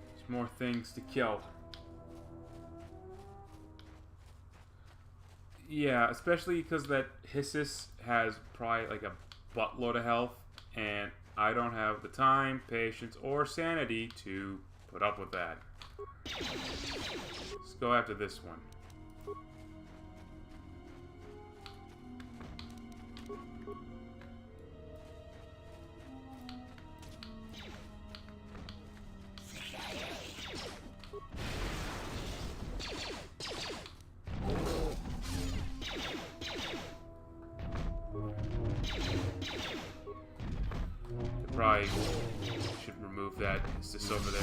There's more things to kill. Yeah, especially because that Hissis has probably like a buttload of health, and I don't have the time, patience, or sanity to put up with that. Let's go after this one. Probably should remove that. It's just over there.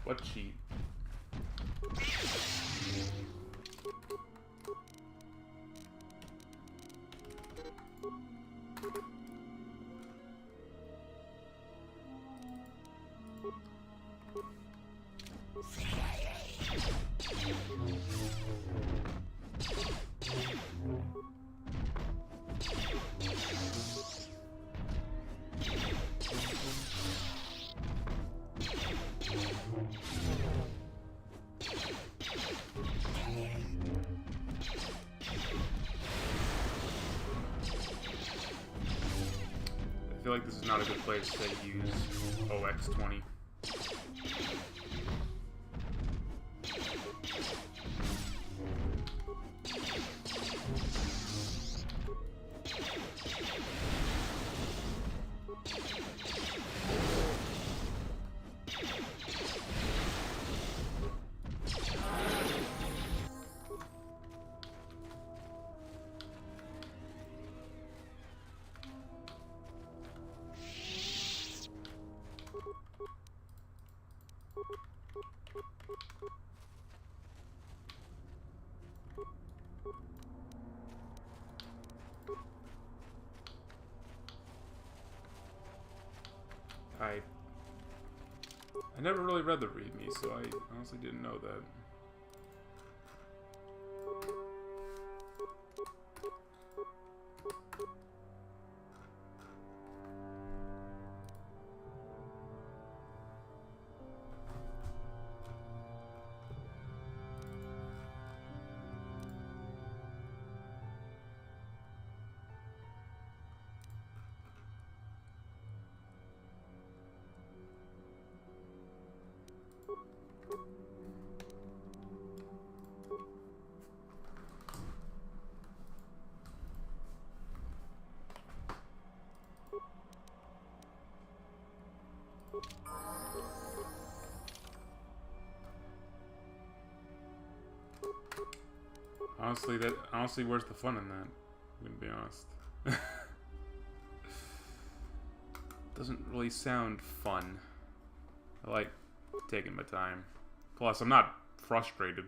What cheat? I feel like this is not a good place to use OX-20. I never really read the readme, so I honestly didn't know that. Honestly, where's the fun in that? I'm gonna be honest. Doesn't really sound fun. I like taking my time. Plus, I'm not frustrated.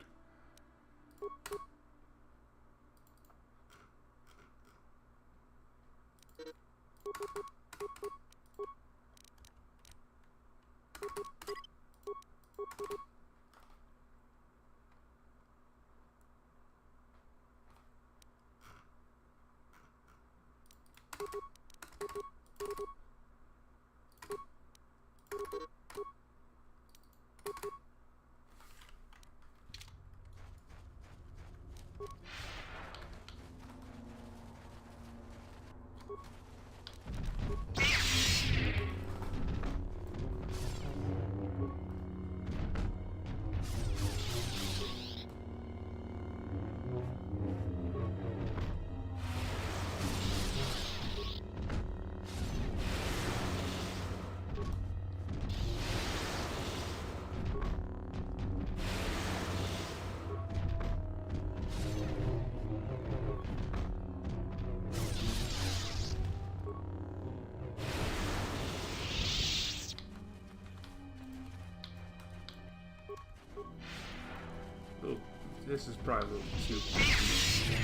This is probably a little too easy.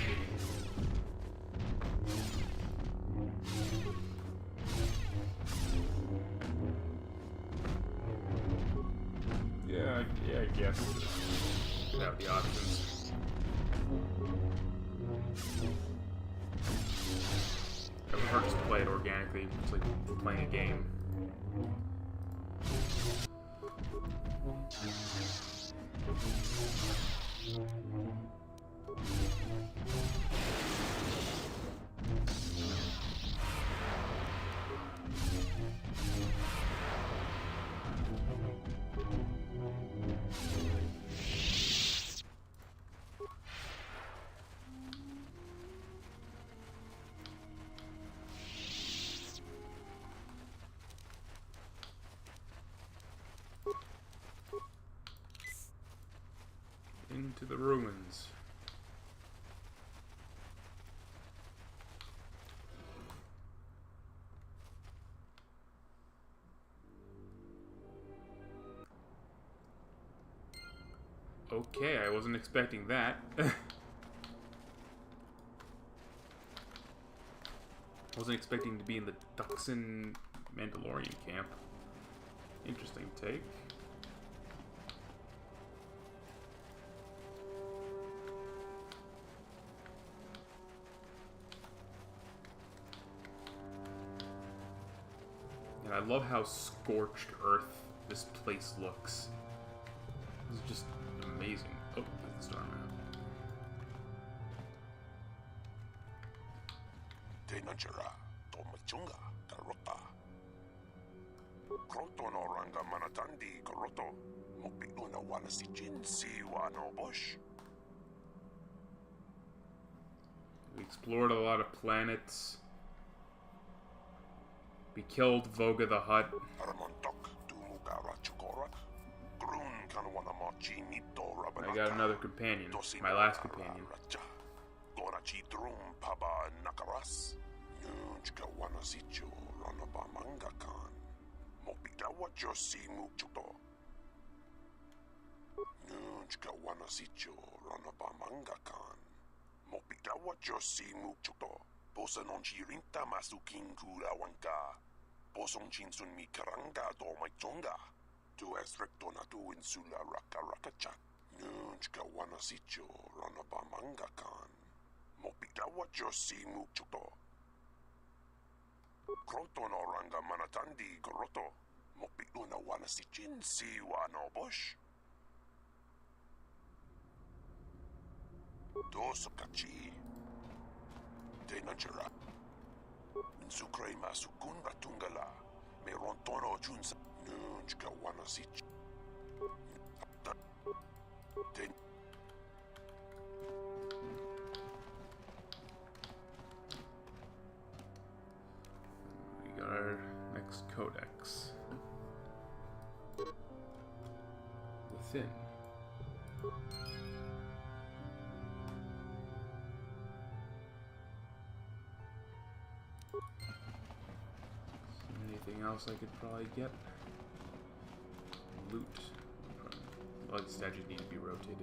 Yeah, I guess. Could have the options. I prefer just play it organically. It's like playing a game. Into the ruins. Okay, I wasn't expecting that. Wasn't expecting to be in the Duxon Mandalorian camp. Interesting take. And I love how scorched earth this place looks. This is just amazing. Oh, that's the star map. Tenajara, Tomachunga, Karota. Kroto no ranga manatandi, Koroto. Mopiuna wana si jinsi wano bush. We explored a lot of planets. We killed Voga the Hutt. I got another companion. My last companion. posong chinsun mi karanga do mai tonga. Tu es recto na tu insula raka raka chat. Nunch ka wana sitio rana ba manga kan. Mopita wajo si mukchuto. Kroto no ranga manatandi goroto. Mopitu na wana si chin si wano bosh. Doso kachi. Tenajara. Insukre masukun ratungala. Meron tono junsa. Nunch ka wana si chin. We got our next codex. Within. Anything else I could probably get? Loot. A lot of statues need to be rotated.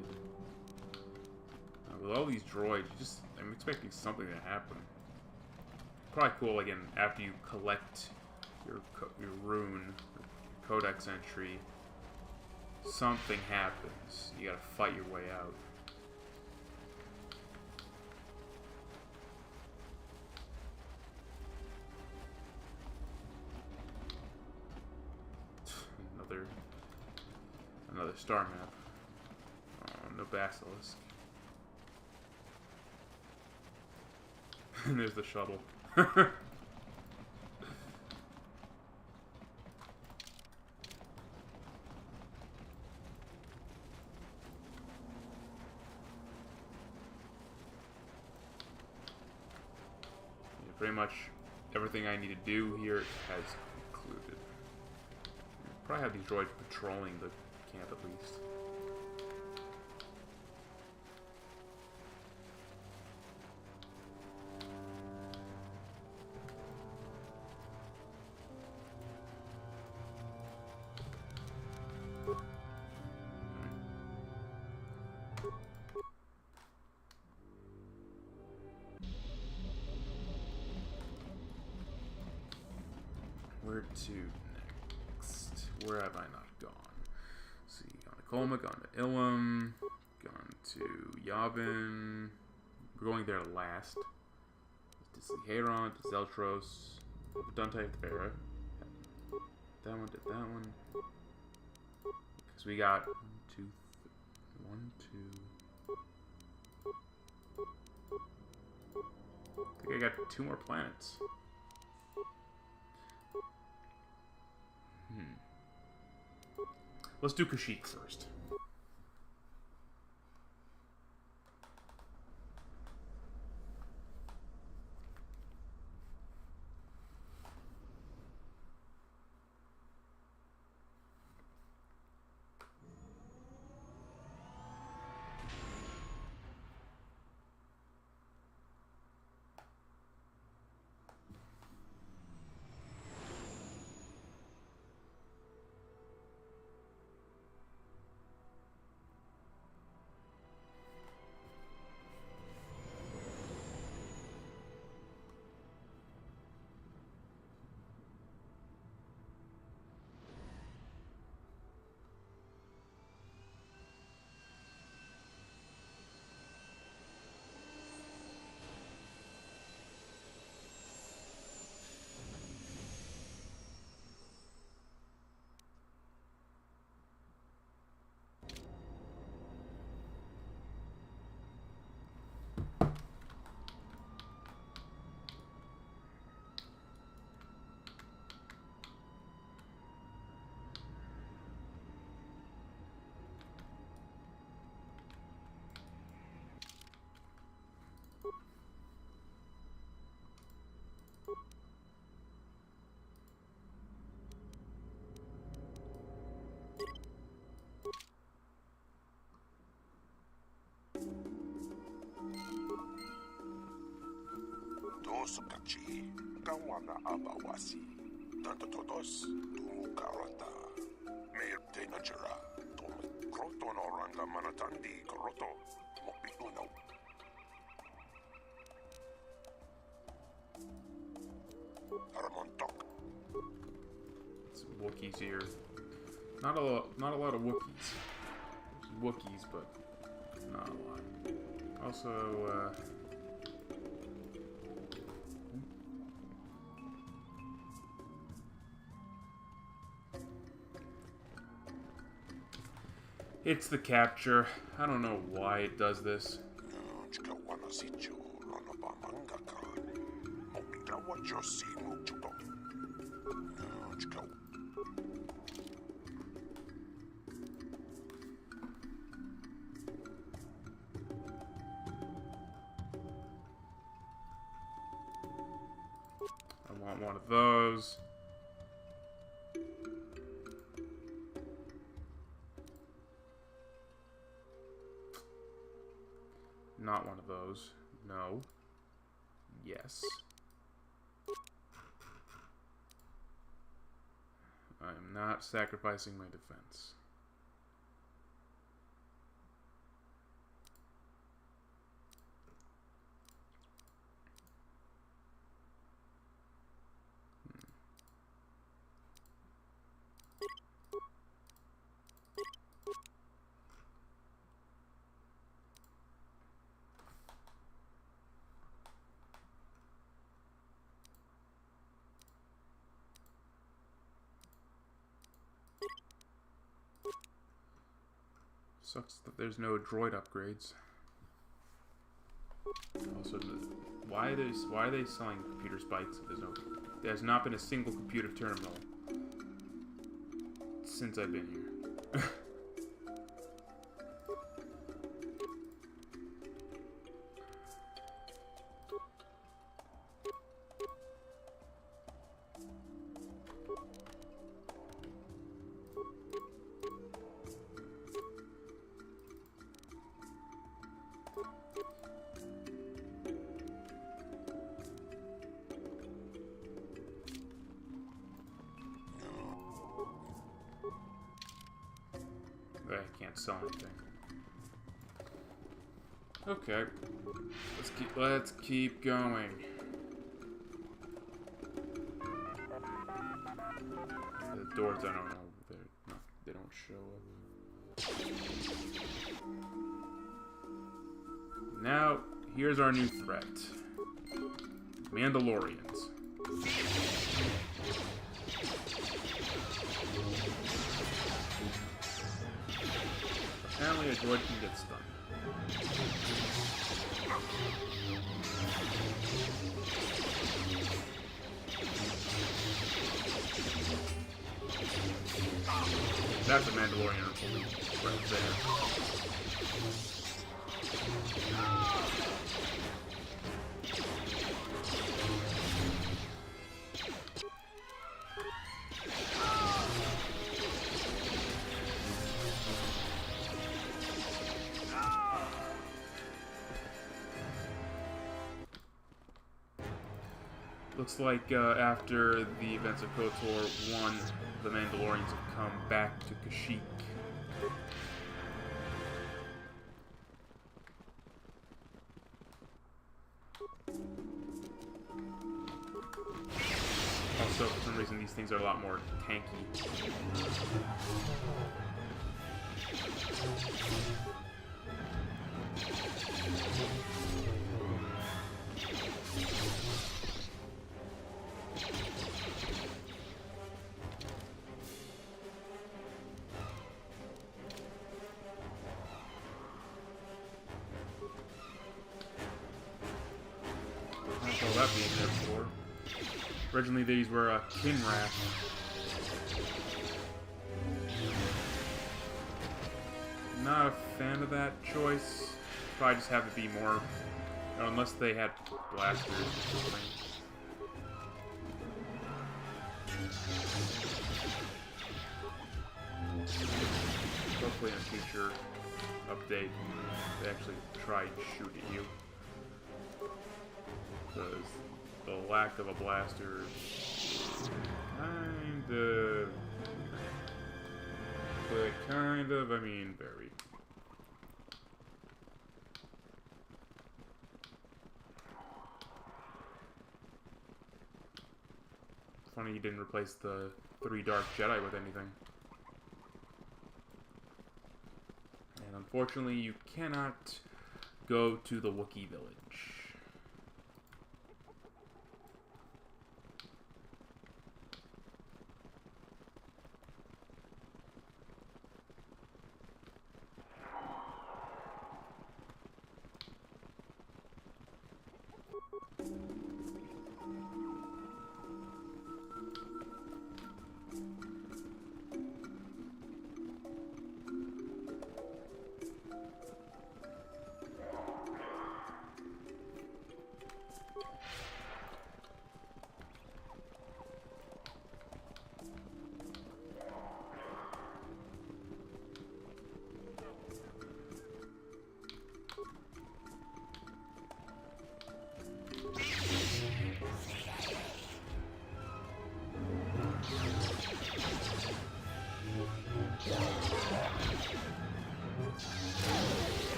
With all these droids, I'm expecting something to happen. Probably cool, again, after you collect your rune, your codex entry, something happens. You gotta fight your way out. Another star map. Oh, no basilisk. And there's the shuttle. Pretty much everything I need to do here has concluded. Probably have these droids patrolling the camp at least. Where to next? Where have I not gone? Let's see, gone to Colma, gone to Ilum, gone to Yavin. We're going there last. To see Heron, to Zeltros, Dante Vera. That one, did that one. Because we got 1, 2. I think I got 2 more planets. Let's do Kashyyyk first. Sukachi, Kawana Abawasi, Tanto Todos, Tumukarata, Mayor Tenajara, Kroton Oranga Manatandi, Koroto, Mopituno. Aramontok. Wookiees here. Not a lot of Wookiees. There's Wookiees, but not a lot. Also, it's the capture. I don't know why it does this. I want one of those. Not one of those. No. Yes. I am not sacrificing my defense. Sucks that there's no droid upgrades. Also, why are they selling computer spikes? There has not been a single computer terminal since I've been here. I can't sell anything. Okay, let's keep going. The doors, I don't know. They don't show up. Now, here's our new threat. Mandalorians. Apparently a droid can get stunned. That's a Mandalorian right there. Looks like after the events of Kotor 1, the Mandalorians have come back to Kashyyyk. Also, for some reason, these things are a lot more tanky. That being there before. Originally, these were Kinrath. Not a fan of that choice. Probably just have to be more, unless they had blasters or something. Hopefully, in a future update, they actually try and shoot at you. Because the lack of a blaster is kind of... But kind of, I mean, very. Funny you didn't replace the 3 Dark Jedi with anything. And unfortunately, you cannot go to the Wookiee village.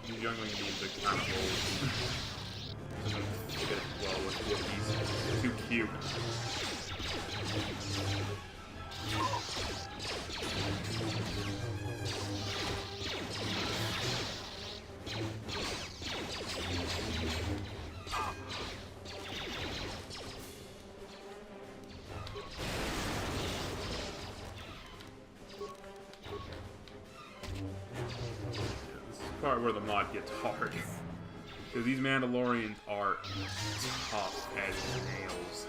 These youngling needs are kind of old. Doesn't fit well with Wookiees. Too cute. Part where the mod gets hard. Because these Mandalorians are tough as nails.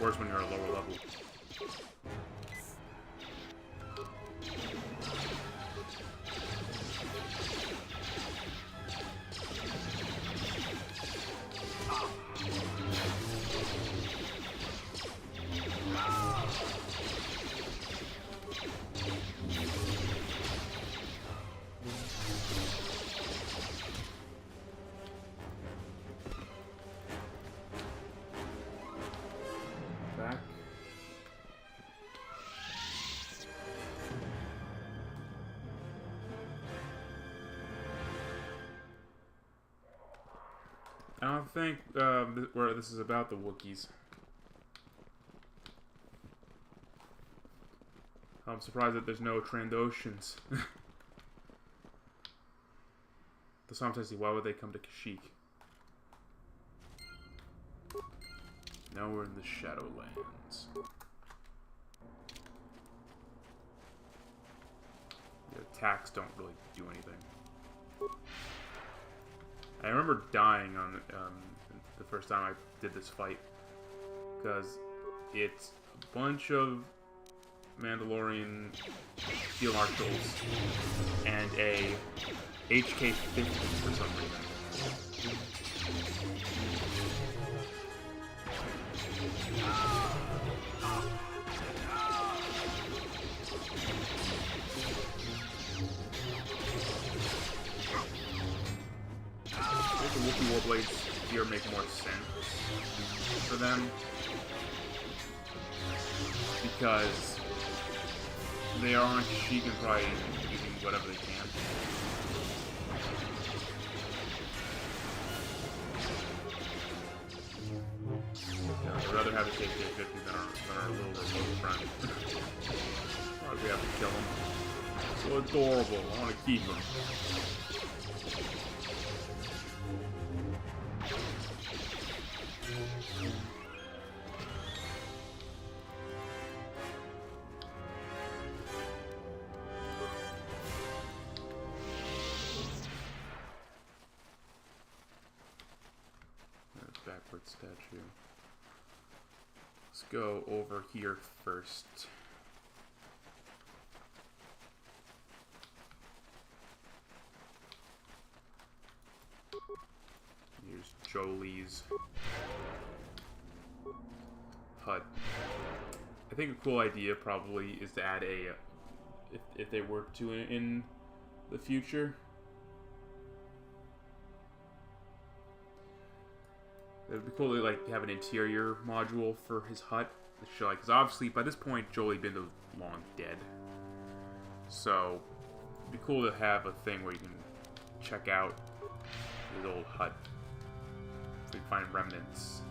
Worse when you're a lower level. Back. I don't think where this is about the Wookiees. I'm surprised that there's no Trandoshans. The sometimes why would they come to Kashyyyk? Now we're in the Shadowlands. The attacks don't really do anything. I remember dying on the first time I did this fight because it's a bunch of Mandalorian Steel Marshals and a HK-50 for some reason. I think the Wookiee Warblades here make more sense for them because they are on Kashyyyk and probably using whatever they can. Yeah, I'd rather have a HK-50 than our little remote friend. Why do we have to kill him? So adorable. I want to keep him. Backward statue. Let's go over here first. Here's Jolie's hut. I think a cool idea probably is to add a, if they were to in the future, It'd be cool to like have an interior module for his hut. Because obviously by this point Jolie Bindo's long dead. So it'd be cool to have a thing where you can check out his old hut. So you can find remnants,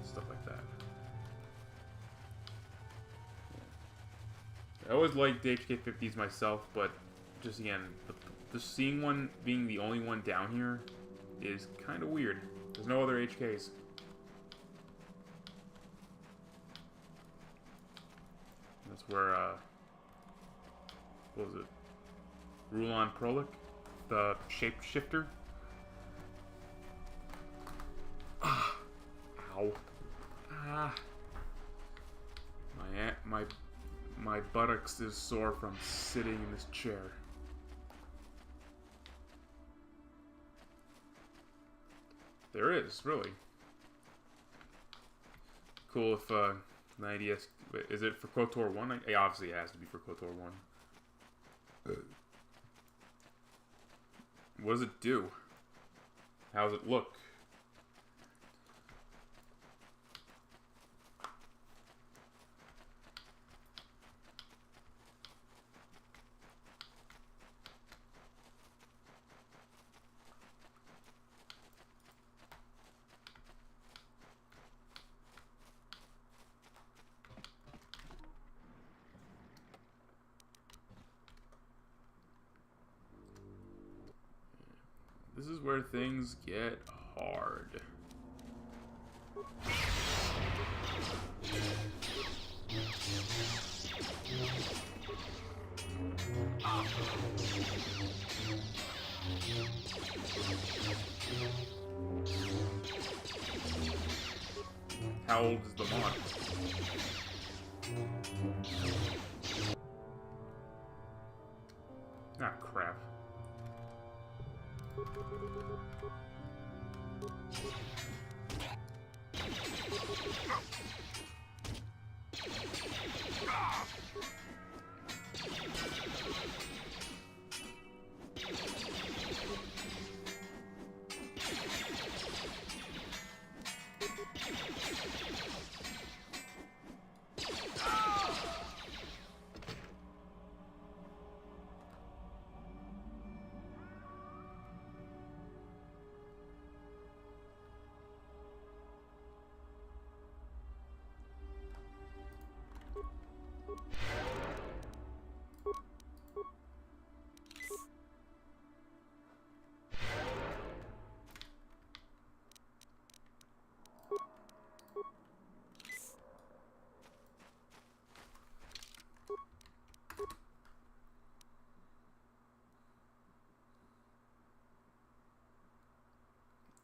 stuff like that. I always liked the HK-50s myself, but just again, the seeing one being the only one down here is kind of weird. There's no other HKs. That's where, what was it? Rulon Prolik, the shapeshifter. Ah, ow. Ah. My buttocks is sore from sitting in this chair. There is, really. Cool if, 90S... Wait, is it for KOTOR 1? Yeah, obviously it has to be for KOTOR 1. What does it do? How does it look? This is where things get hard. How old is the mod? Ah, crap.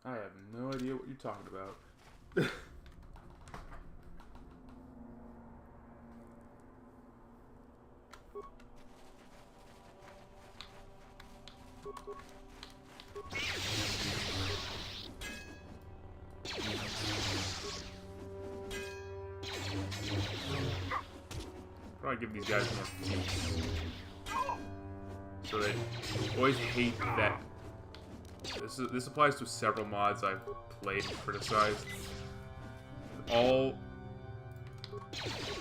I have no idea what you're talking about. Probably give these guys more feet. So they always hate that. This applies to several mods I've played and criticized. All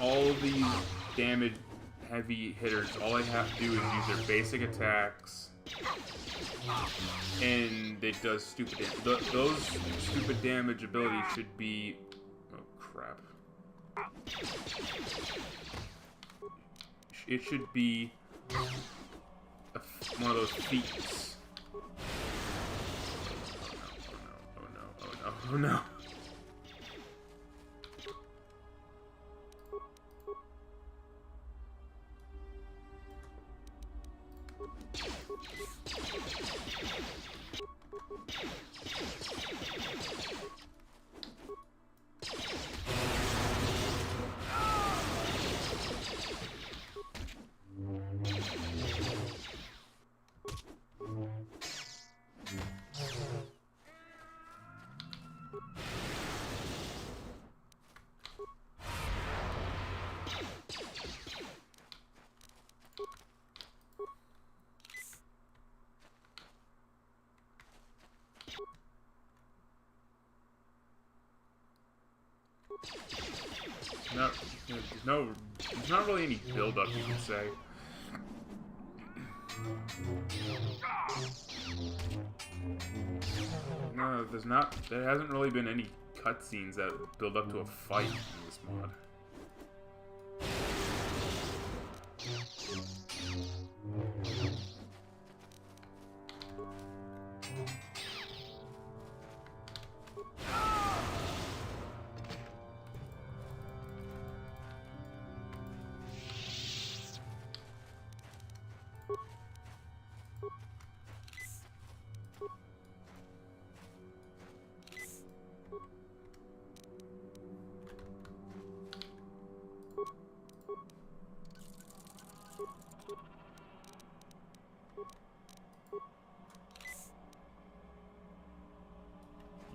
of these damage heavy hitters, all they have to do is use their basic attacks, and it does stupid damage. Those stupid damage abilities should be... Oh, crap. It should be one of those feats. Oh no. there's not really any build-up, you could say. No, there hasn't really been any cutscenes that build up to a fight in this mod.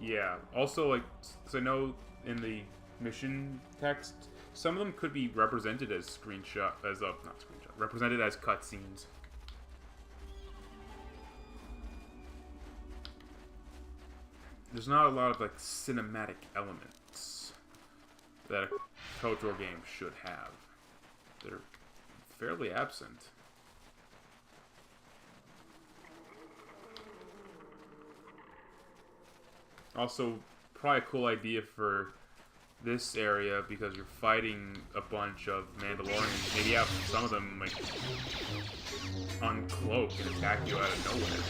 Yeah, also, like, because I know in the mission text, some of them could be represented as represented as cutscenes. There's not a lot of, like, cinematic elements that a Kotor game should have. They're fairly absent. Also, probably a cool idea for this area because you're fighting a bunch of Mandalorians. Maybe have some of them like uncloak and attack you out of nowhere.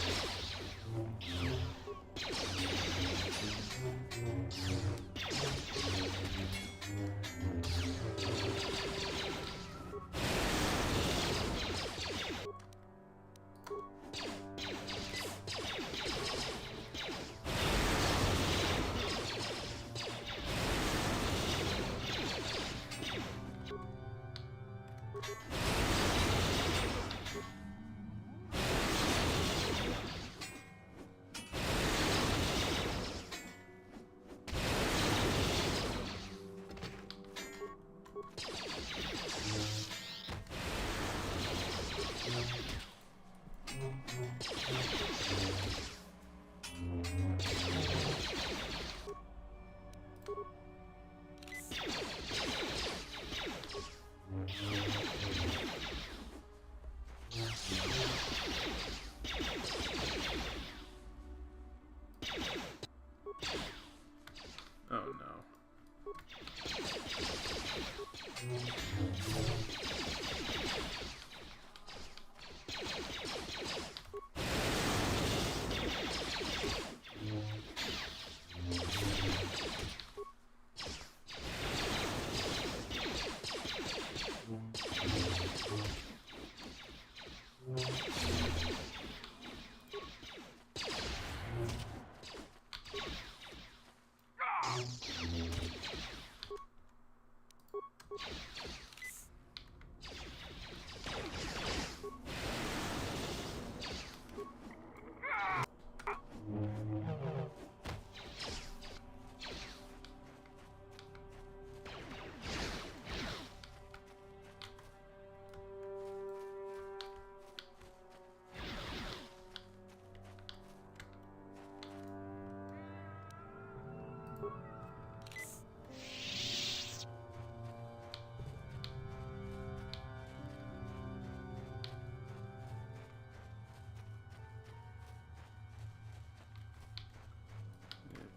Oh no.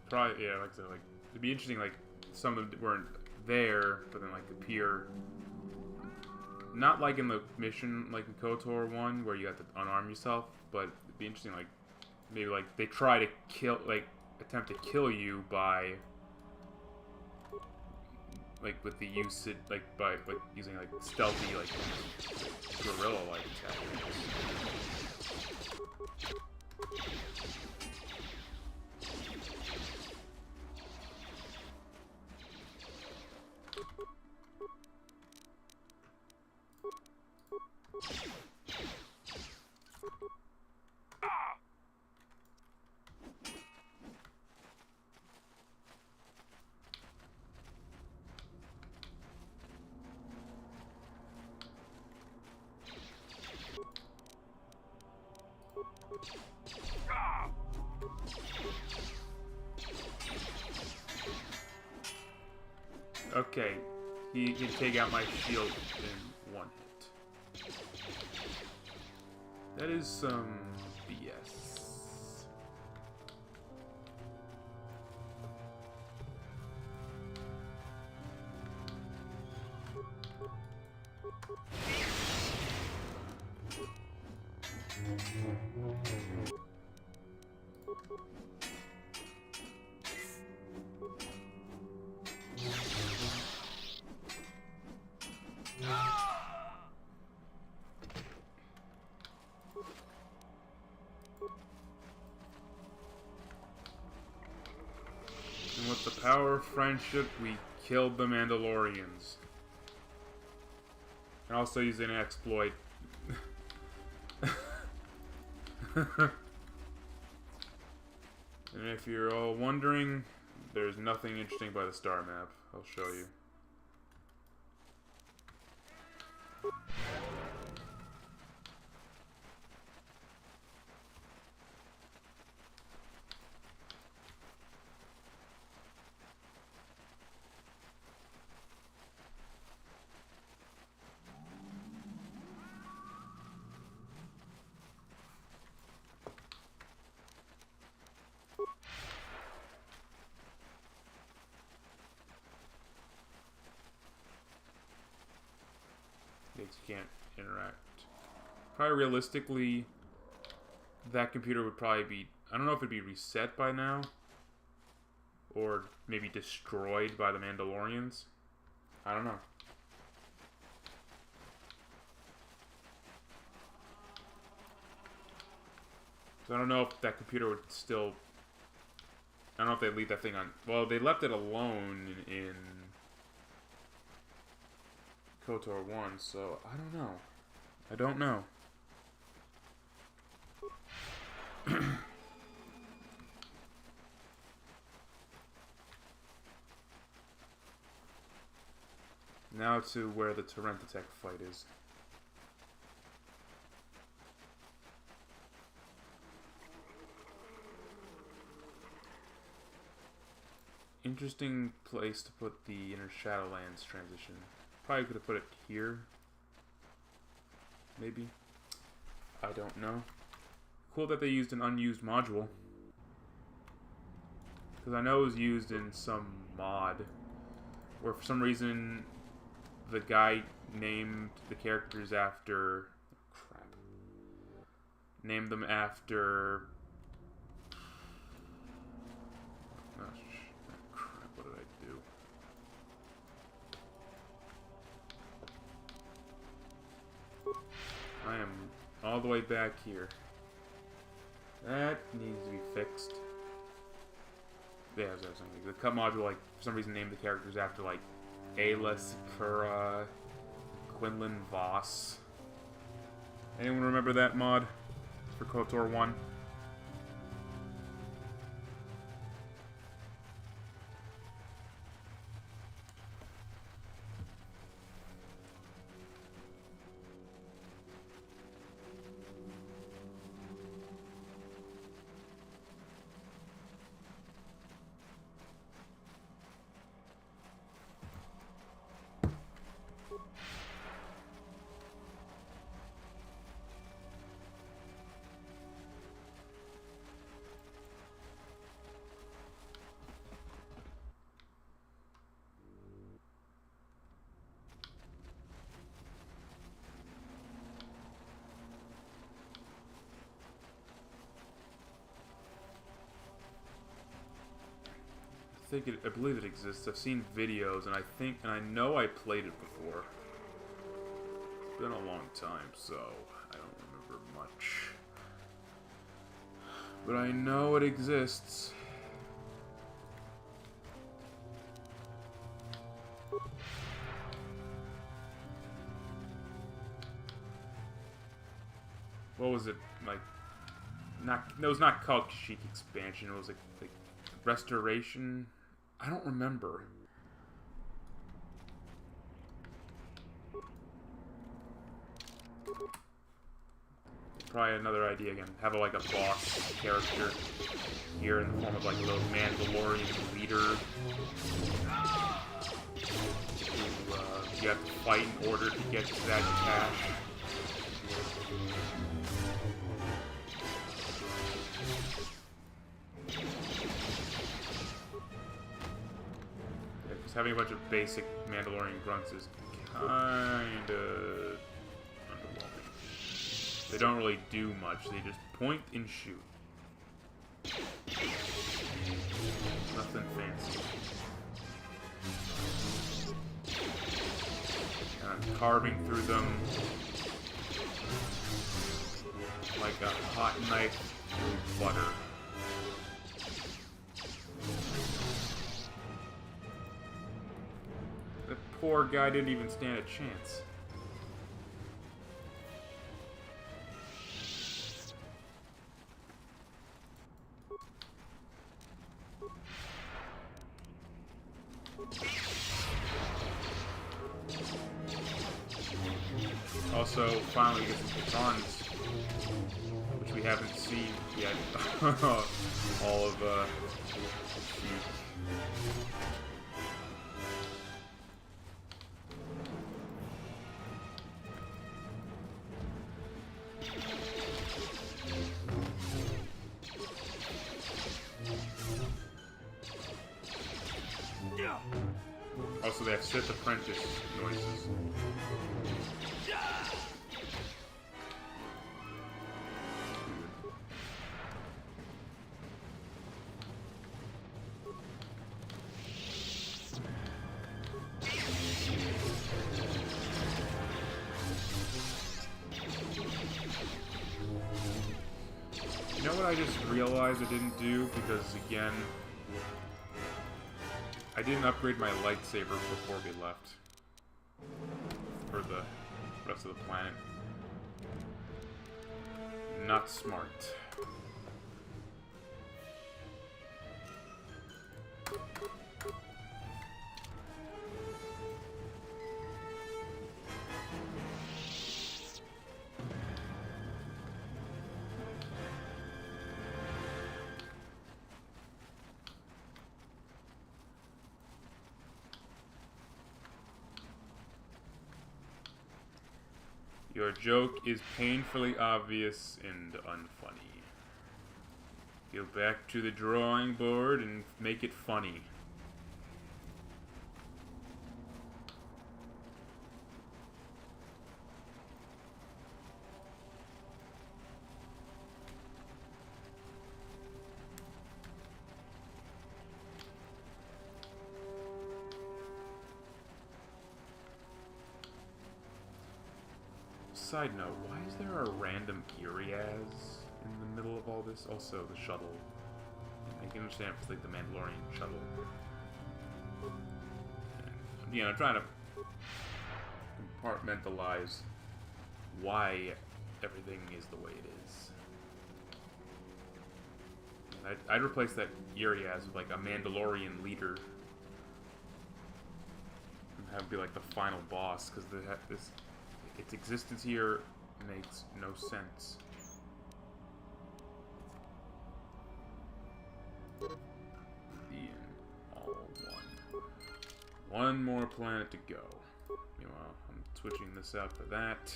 Probably, yeah, like I said, like, it'd be interesting, like, some of them weren't there, but then, like, appear. Not like in the mission, like in KOTOR 1, where you have to unarm yourself, but it'd be interesting, like, maybe, like, they try to kill, like, attempt to kill you by, like, with the use, like, by, like, using, like, stealthy, like, guerrilla-like tactics. Okay, He can take out my shield in one hit. That is some BS. And with the power of friendship, we killed the Mandalorians. And also used an exploit. And if you're all wondering, there's nothing interesting by the star map. I'll show you. You can't interact. Probably realistically, that computer would probably be, I don't know if it'd be reset by now, or maybe destroyed by the Mandalorians. I don't know. So I don't know if that computer would still, I don't know if they'd leave that thing on. Well, they left it alone in Kotor 1, so I don't know. I don't know. Now to where the Torrentitech fight is. Interesting place to put the Inner Shadowlands transition. Probably could have put it here. Maybe. I don't know. Cool that they used an unused module. Because I know it was used in some mod where for some reason the guy named the characters after... crap. Named them after... crap, what did I do? I am all the way back here. That needs to be fixed. Yeah, the cut module, like, for some reason named the characters after, like, Ayla Sakura, Quinlan Voss. Anyone remember that mod for KOTOR 1? I believe it exists. I've seen videos, and I know I played it before. It's been a long time, so I don't remember much. But I know it exists. What was it like? It was not called Kashyyyk Expansion. It was like Restoration. I don't remember. Probably another idea again. Have like a boss character here in the form of like a little Mandalorian leader. you have to fight in order to get to that cache. Yeah, just having a bunch of basic Mandalorian grunts is kinda underwhelming. They don't really do much, they just point and shoot. Nothing fancy. And I'm carving through them like a hot knife through butter. The poor guy didn't even stand a chance. Also, finally get some batons, which we haven't seen yet. All of, Also, they have Sith Apprentice noises. You know what I just realized I didn't do? Because, again, I didn't upgrade my lightsaber before we left. For the rest of the planet. Not smart. Your joke is painfully obvious and unfunny. Go back to the drawing board and make it funny. Side note, why is there a random Iriaz in the middle of all this? Also, the shuttle. I can understand if it's like the Mandalorian shuttle. And, you know, trying to compartmentalize why everything is the way it is. I'd replace that Iriaz with like a Mandalorian leader. And have it be like the final boss, because this... its existence here makes no sense. All one. One more planet to go. Meanwhile, I'm switching this out for that.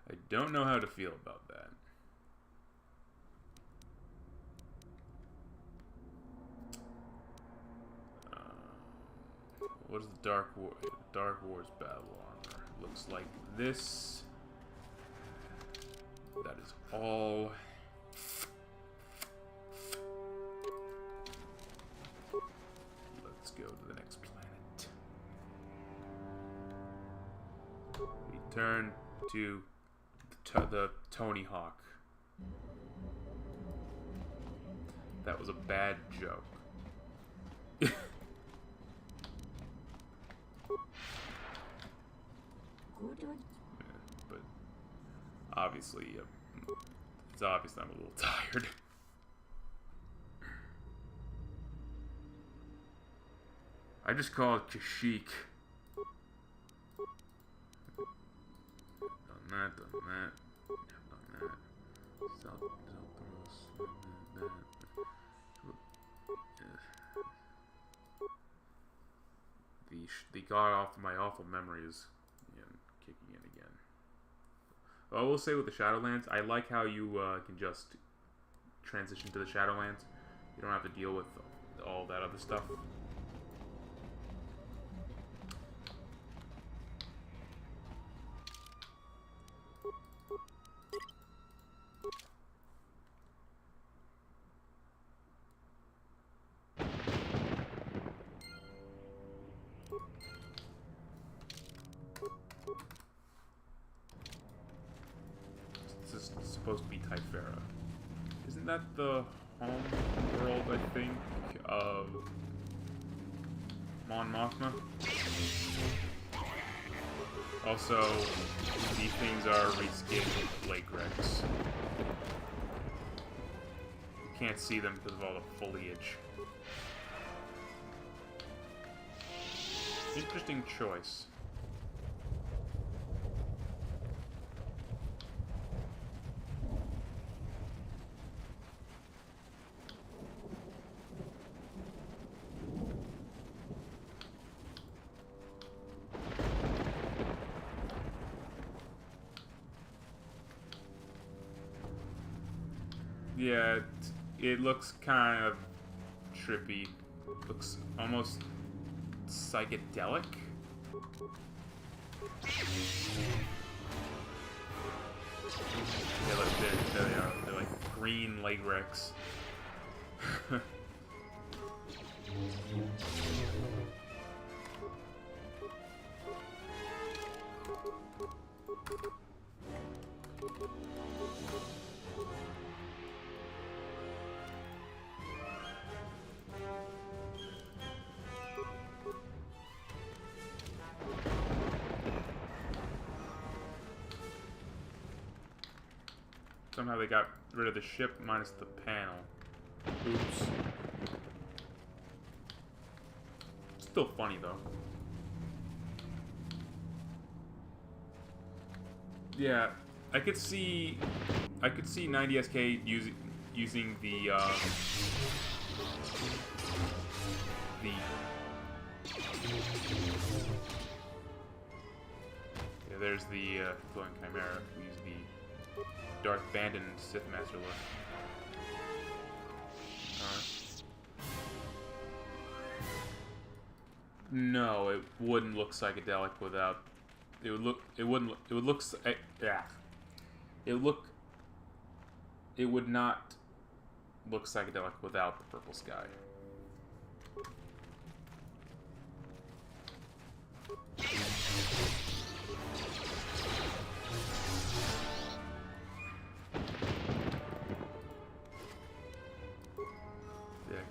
I don't know how to feel about that. What is the Dark Wars battle armor? Looks like this. That is all. Let's go to the next planet. Return to the Tony Hawk. That was a bad joke. But obviously, it's obvious I'm a little tired. I just call it Kashyyyk. Done that, done that, done that. The god off my awful memories, kicking in again. I will say with the Shadowlands, I like how you can just transition to the Shadowlands. You don't have to deal with all that other stuff. Supposed to be Typhera. Isn't that the home world, I think, of Mon Mothma? Also, these things are reskinned Lake Rex. You can't see them because of all the foliage. Interesting choice. Yeah, it looks kind of trippy. Looks almost psychedelic. Yeah, look, there they are. They're like green leg wrecks. Somehow they got rid of the ship minus the panel. Oops. Still funny though. Yeah, I could see 90SK using the yeah, there's the glowing chimera who used the Darth Bandon Sith Master look. Alright. No, it wouldn't look psychedelic without. It would look. It wouldn't. It would look. Yeah. It would look. It would not look psychedelic without the purple sky.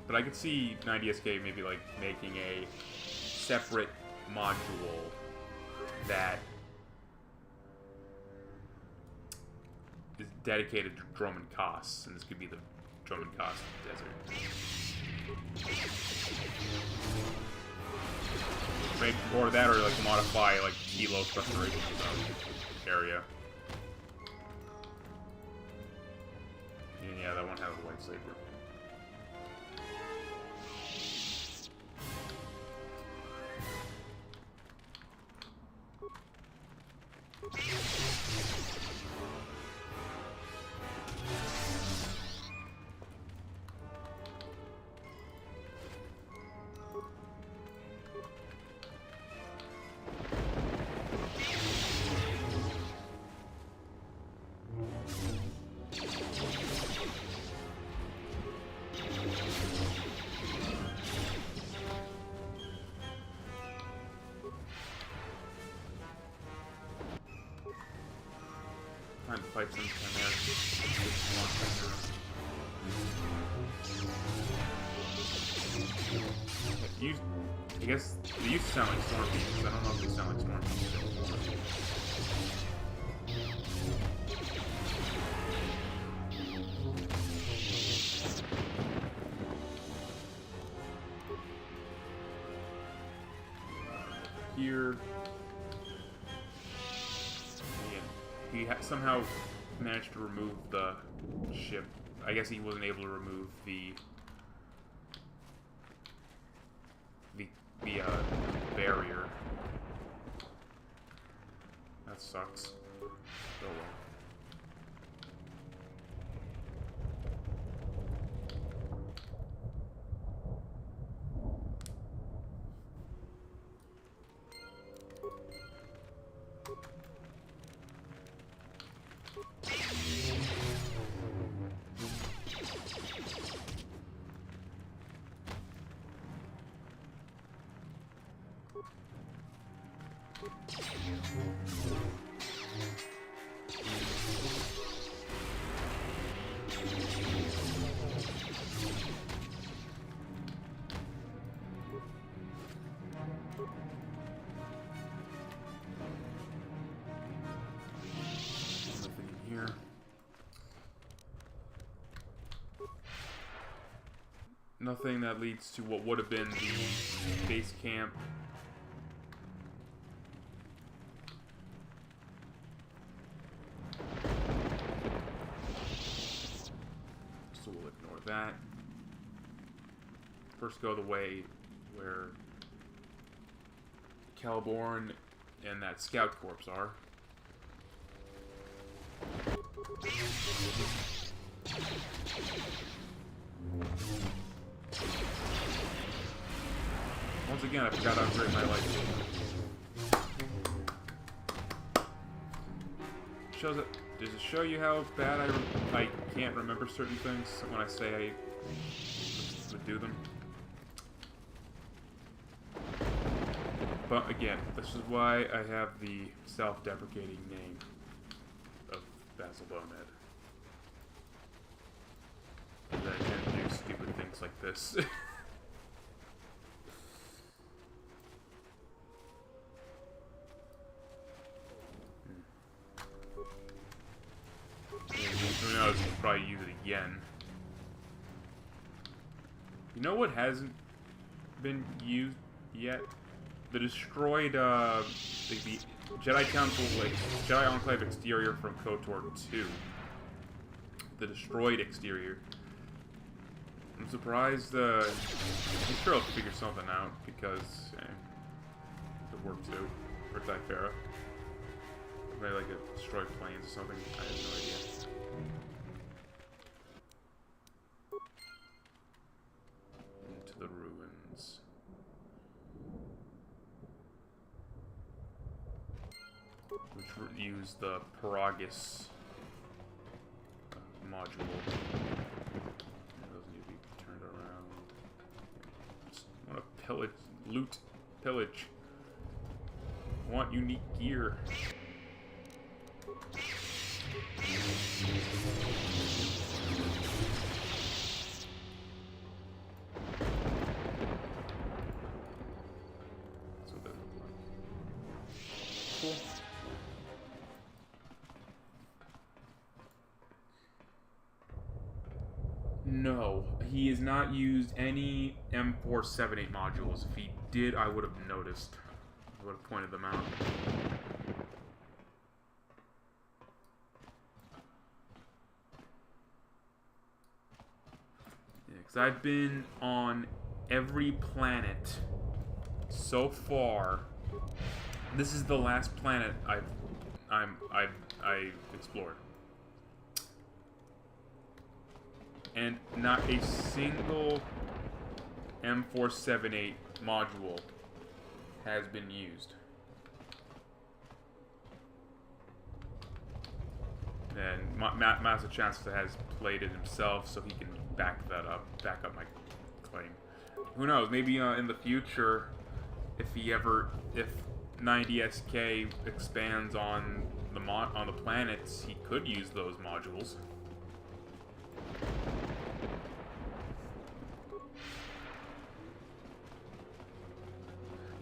But I could see 90SK maybe like making a separate module that is dedicated to Dromund Kaas, and this could be the Dromund Kaas desert. Maybe, or that, or like modify like Kilo Restoration area. Yeah, that one has a lightsaber. Trying to fight some chimera. I guess they used to sound like storm beams. I don't know if they sound like storm beams anymore. Here, he somehow managed to remove the ship. I guess he wasn't able to remove the barrier. That sucks. Oh well. Nothing that leads to what would have been the base camp. So we'll ignore that. First go the way where Caliborn and that scout corps are. Once again, I forgot to upgrade my lightsaber. Shows it. Does it show you how bad I can't remember certain things when I say I would do them? But again, this is why I have the self-deprecating name of Basil Bonehead. That I tend to do stupid things like this. Who knows, we'll probably use it again. You know what hasn't been used yet? The destroyed, the Jedi Council, like, Jedi Enclave exterior from KOTOR 2. The destroyed exterior. I'm surprised, I'm sure I'll figure something out, because, it worked too. Or Typhera. Maybe like a destroyed planes or something. I have no idea. Into the ruins. Which use the Paragus module. Those need to be turned around. Just want to pillage, loot, pillage. I want unique gear. So that cool. No, he has not used any M478 modules. If he did, I would have noticed. I would have pointed them out. Because I've been on every planet so far. This is the last planet I've explored, and not a single M478 module has been used. And Master Chancellor has played it himself, so he can back up my claim. Who knows? Maybe in the future, if 90SK expands on the planets, he could use those modules.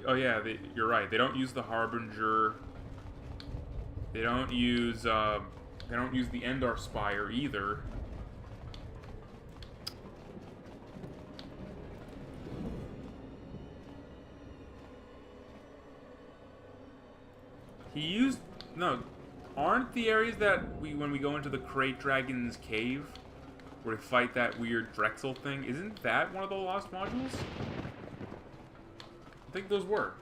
Oh yeah, you're right. They don't use the Harbinger. They don't use the Endar Spire either. No, aren't the areas that when we go into the Crate Dragon's cave, where we fight that weird Drexel thing, isn't that one of the lost modules? I think those were.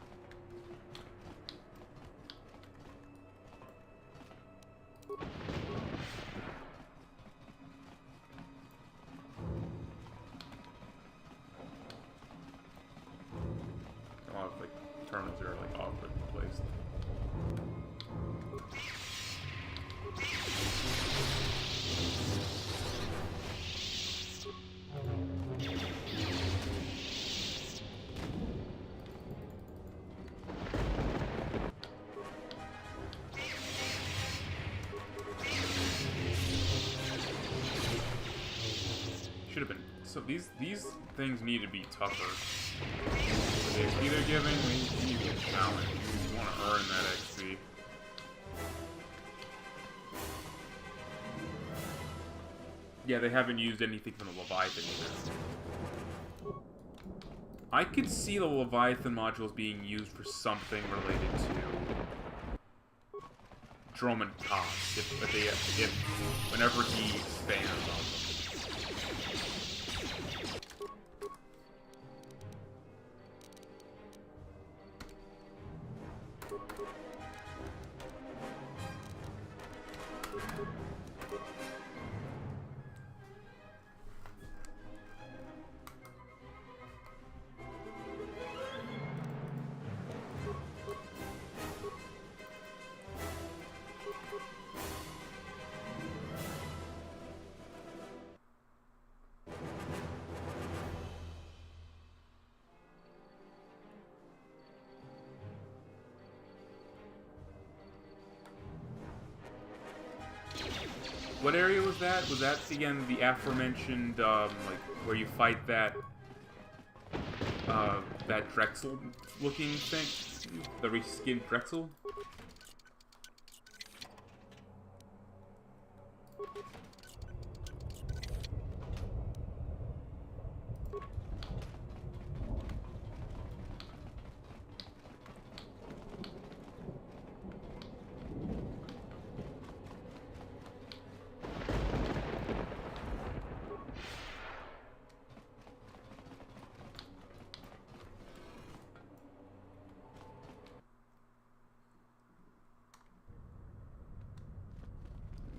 A lot of like terminals are like awkwardly placed. Should have been. So these things need to be tougher. The XP they're giving, we need to get challenged. We want to earn that XP. Yeah, they haven't used anything from the Leviathan either. I could see the Leviathan modules being used for something related to Droman Koss, if whenever he expands on them. What area was that? Was that, again, the aforementioned, like, where you fight that Drexel-looking thing? The reskinned Drexel?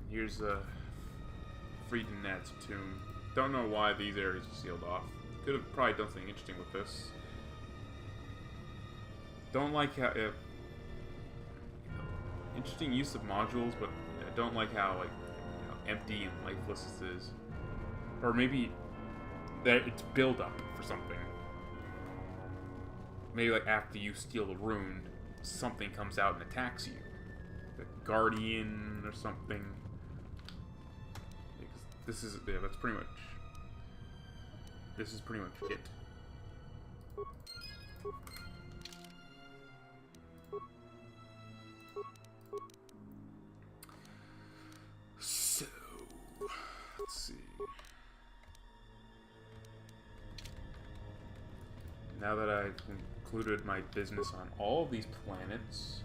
Here's Frieden Nat's tomb. Don't know why these areas are sealed off. Could have probably done something interesting with this. Don't like how interesting use of modules, but I don't like how like empty and lifeless this is. Or maybe that it's build up for something. Maybe like after you steal the rune, something comes out and attacks you. The Guardian or something. This is, yeah, that's pretty much, this is pretty much it. So, let's see. Now that I've concluded my business on all of these planets,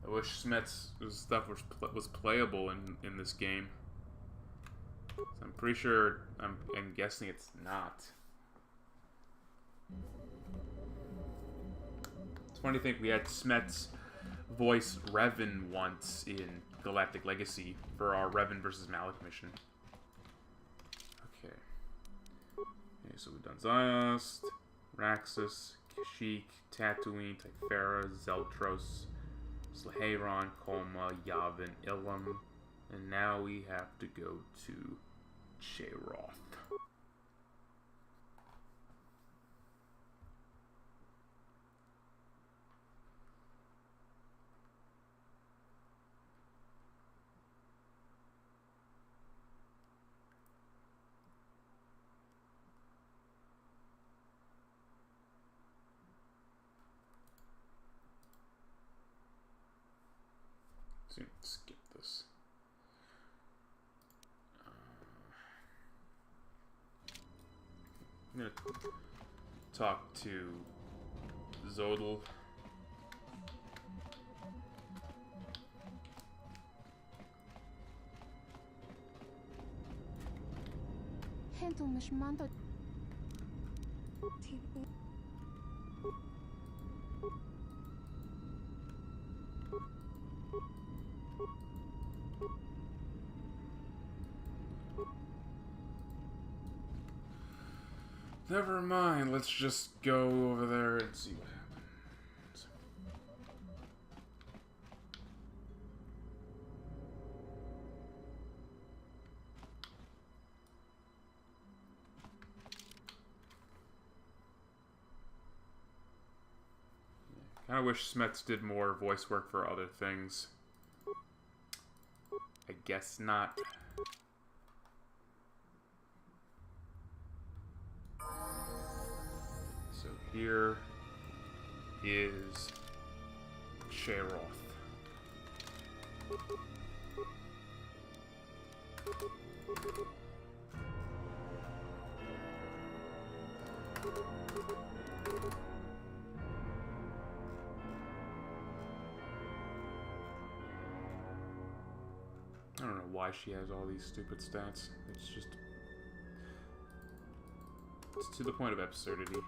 I wish Smet's stuff was playable in this game. So I'm pretty sure, I'm guessing it's not. It's funny to think we had Smet's voice Revan once in Galactic Legacy for our Revan versus Malak mission. Okay. Okay, so we've done Ziost, Raxus, Kashyyyk, Tatooine, Typhera, Zeltros, Slaheyron, Kolma, Yavin, Ilum, and now we have to go to Cheroth. So skip this. I'm gonna talk to Zodal. Handle Mishmando. Never mind, let's just go over there and see what happens. I wish Smets did more voice work for other things. I guess not. So here is Cheroth. I don't know why she has all these stupid stats. It's just... it's to the point of absurdity.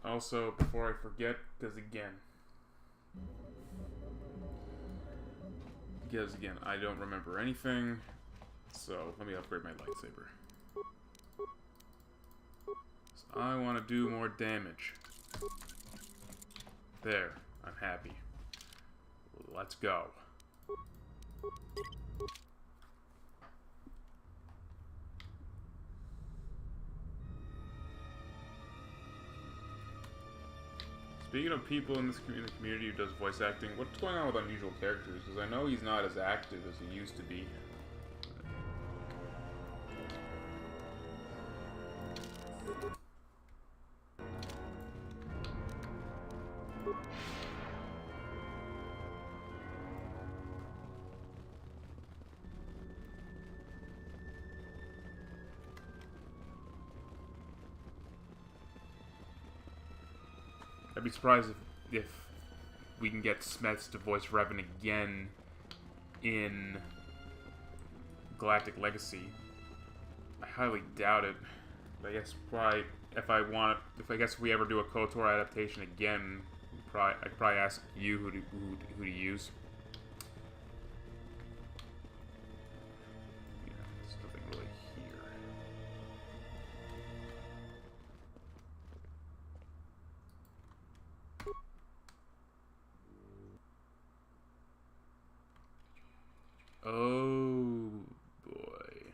Also, before I forget, because again, I don't remember anything, so let me upgrade my lightsaber. So I want to do more damage. There, I'm happy. Let's go. Speaking of people in the community who does voice acting, what's going on with unusual characters? Because I know he's not as active as he used to be. I'd be surprised if we can get Smets to voice Revan again in Galactic Legacy. I highly doubt it. But I guess probably if I guess we ever do a KOTOR adaptation again, I'd probably ask you who to use. Yeah, there's nothing really here. Oh boy.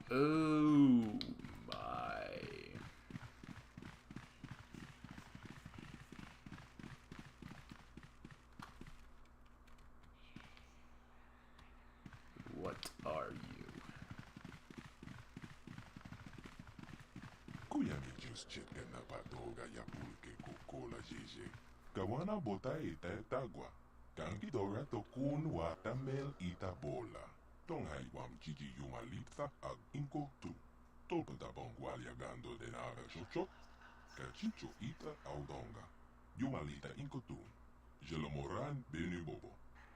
Oh my. just chetka na patoga ya pulke kukola jeje. Kawana bota ita tagwa. Kanki dora tokun watamel ita bola. Tonghai wam chichi yumalitha ag inko tu. Tolpata bongwalia gando de naga chocho. Kachicho ita audonga. Yumalita inko tu. Jelomoran benu bobo.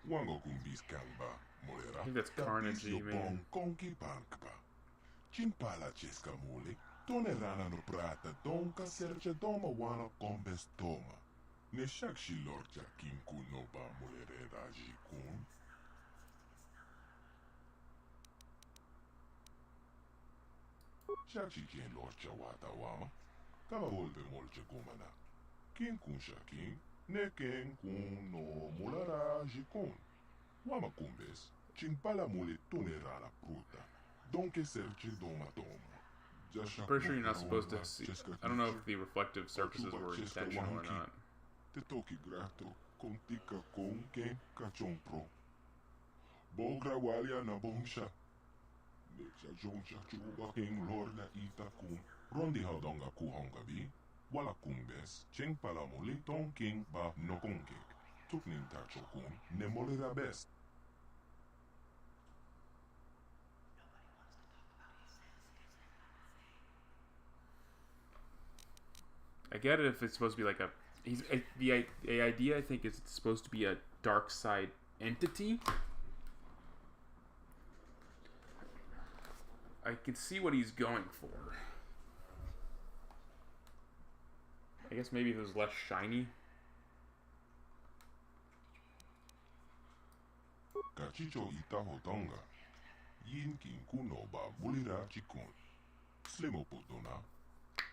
Wango kumbis kangba. Molera. I think that's Carnage, man. Konki bankba. Chimpala chesca mule. Tonerana no prata donka serce doma wana kombes toma. Ne shak shilorcha kinku no ba mulere raji kun. Shak shikin lorcha wata wama. Kama volve molche kumana. Kin kun shakin. Ne ken kun no mulara jikun. Wama kumbes. Chimpala mule tonerana pruta. Donke serce doma toma. I'm pretty sure you're not supposed to see. I don't know if the reflective surfaces were intentional or not. Te toki grato kontika konken kachompro. Bogra walia na bongsha. Mecha jonsha chuba king lorda ita kun. Rondi haudonga kuhonga bi. Wala kumbes. Cheng palamuli ton king ba nokonkek. Tuknin tacho kun. Nemolera best. I get it if it's supposed to be like a. The idea I think is it's supposed to be a dark side entity. I can see what he's going for. I guess maybe if it was less shiny. Kachicho ita hotonga. Yin kin kuno ba mulira chikun. Slimo potona.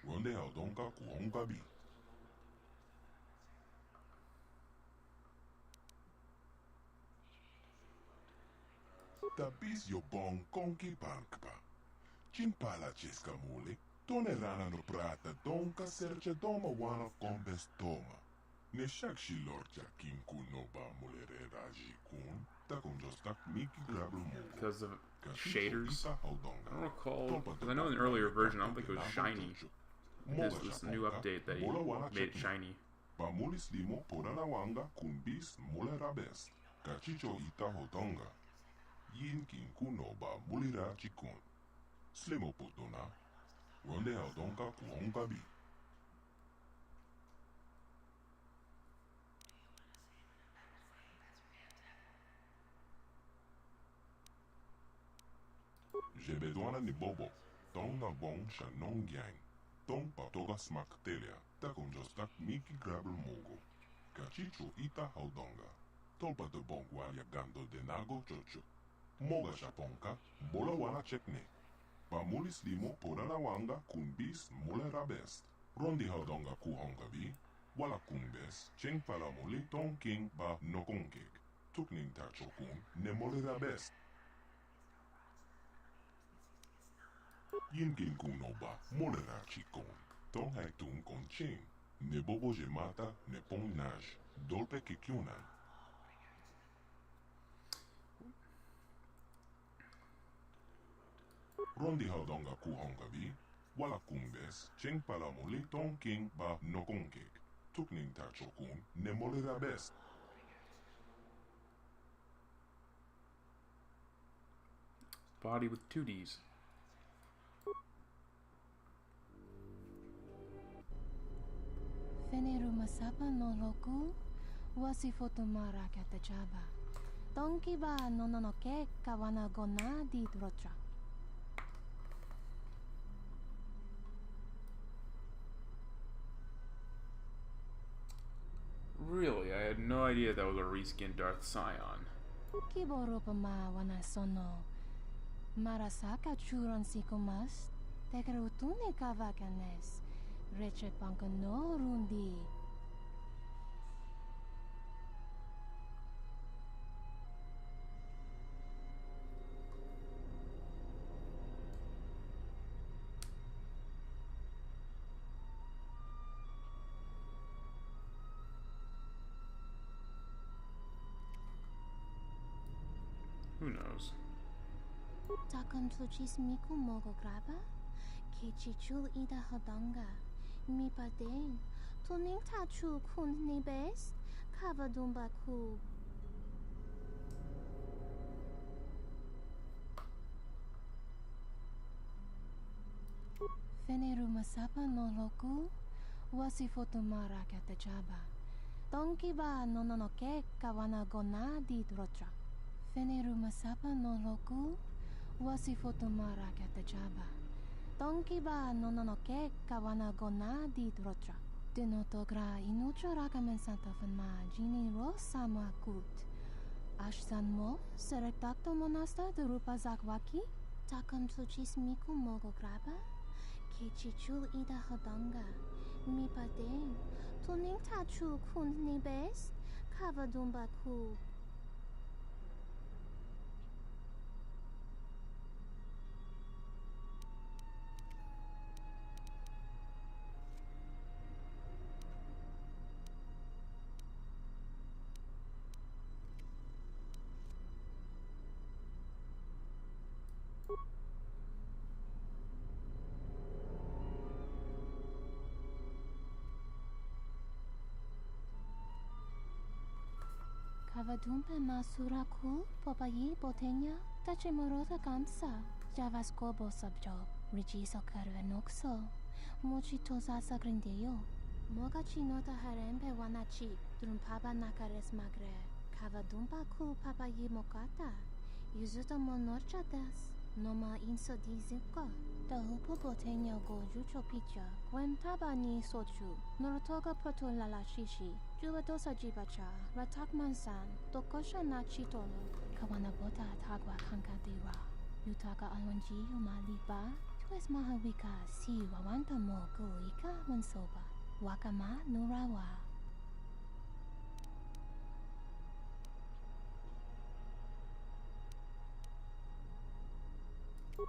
Ronde haudonga kuhonga bi. Tapis yo bon konki bankba. Chimpala chesca mule. Tonerana no prata donka serce doma wana kombes toma. Ne shak shilorcha kinku no ba mulere raji kun. Takon jostak miki grablo mo. Because of shaders. I don't recall. Because I know in the earlier version, I don't think it was shiny. This was the new update that he made it shiny. Bamulis limo porana wanga kumbis mulera best. Kachicho ita hotonga. Yin kinku no ba mulira chikun. Slimo potona. Ronde haudonga kuhonga bi. Jebedwana ni bobo. Tonga bon shanong yang. Tong patoga smak telia. Takon jostak miki grabel mogo. Kachicho ita haudonga. Tolpa de bongwalia gando de nago chocho. Moga shaponka. Bola wana chekne. Pamulis limo porana wanga kunbis mulera best. Rondi haudonga kuhonga bi. Wala kumbes. Cheng palamuli tong king ba nokonkek. Tuknin tacho kun ne molera best. Yin kin kuno ba molera chikon. Tong hai tun kon ching. Ne bobo je mata ne pong naj. Dolpe kikyunan. Rondi haudonga kuhonga bi. Wala kumbes. Cheng palamuli tong king ba nokonkek. Tuknin tacho kun ne molera best. Body with 2Ds. Feneru masapa no loku wasi fotomara katachaba. Donki ba nononoke kawana gona di drotra. Really, I had no idea that was a reskinned Darth Scion. Kiboropa ma wana sono. Marasaka churon sikomas. Tekarutune kavakanes. Reche panka no rundi. Who knows? Takon tuchis miku mogo graba. Kichichul ida hodonga. Mi padeng. Tuning tachu kun ni bes. Kavadumba ku. Feneru masapa no loku. Wasi fotumara katajaba. Donki ba no ke kawana gona di drotra. Feneru masapa no loku. Wasi fotumara katajaba. Donki ba no ke kawana gona di drotra. Dinotogra inucho rakamen santa fanma jini ro sama kut. Ashsan mo serektakto monasta de rupa zakwaki. Takam tuchis miku mogo graba. Kechichul ida hodanga. Mi padeng. Tuning tachu kun ni bes. Kavadumba ku. Kavadumpe masura ku popayi botenya tachimorota kamsa javaskobo sabjob rijiso karvenokso mochitoza sagrindeyo mogachi nota harempe wanachi drumpaba nakares magre Kavadumpa ku papayi mokata yuzuta monorchatas noma inso dizuko Dahupo botenya goju chopicha Gwem tabani sochu Norotoga protolala shishi Jubadosa jibacha Ratakman-san Tokosha na chitolo Kawanabota tagwa kankadira Yutaka alwanji umaliba Tues mahawika si wawanta mo goika wansoba Wakama nurawa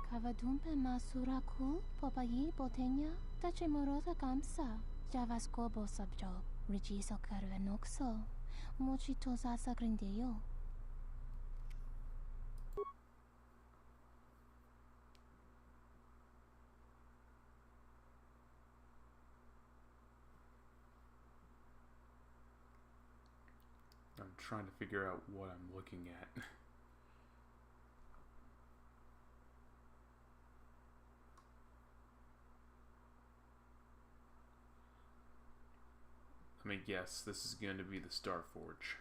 Kavadumpe masura ku popayi botenya tachimorota kamsa javaskobo sabjob rijiso karvenokso mochitoza sagrindeyo I'm trying to figure out what I'm looking at. Let me guess, this is going to be the Starforge.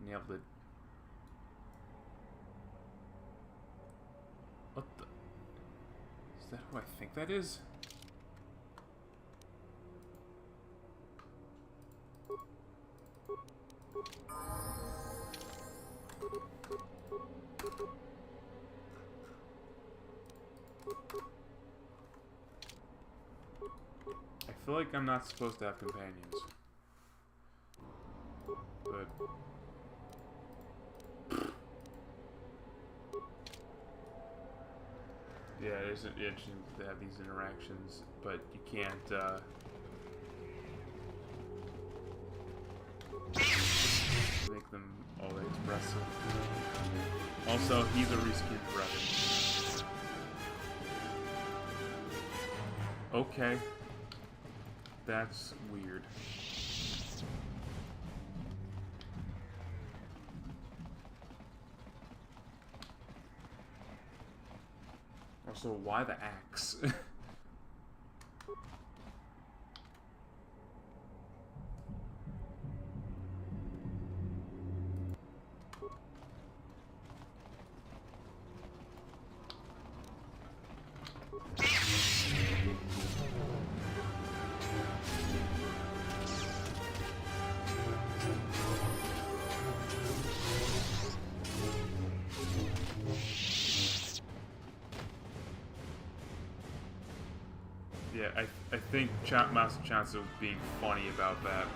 Nailed it. What the? Is that who I think that is? I feel like I'm not supposed to have companions. But yeah, it is interesting to have these interactions, but you can't make them all that expressive. Also, he's a reskinned brother. Okay. That's weird. Also, why the axe? Yeah, I think Master Chance was being funny about that.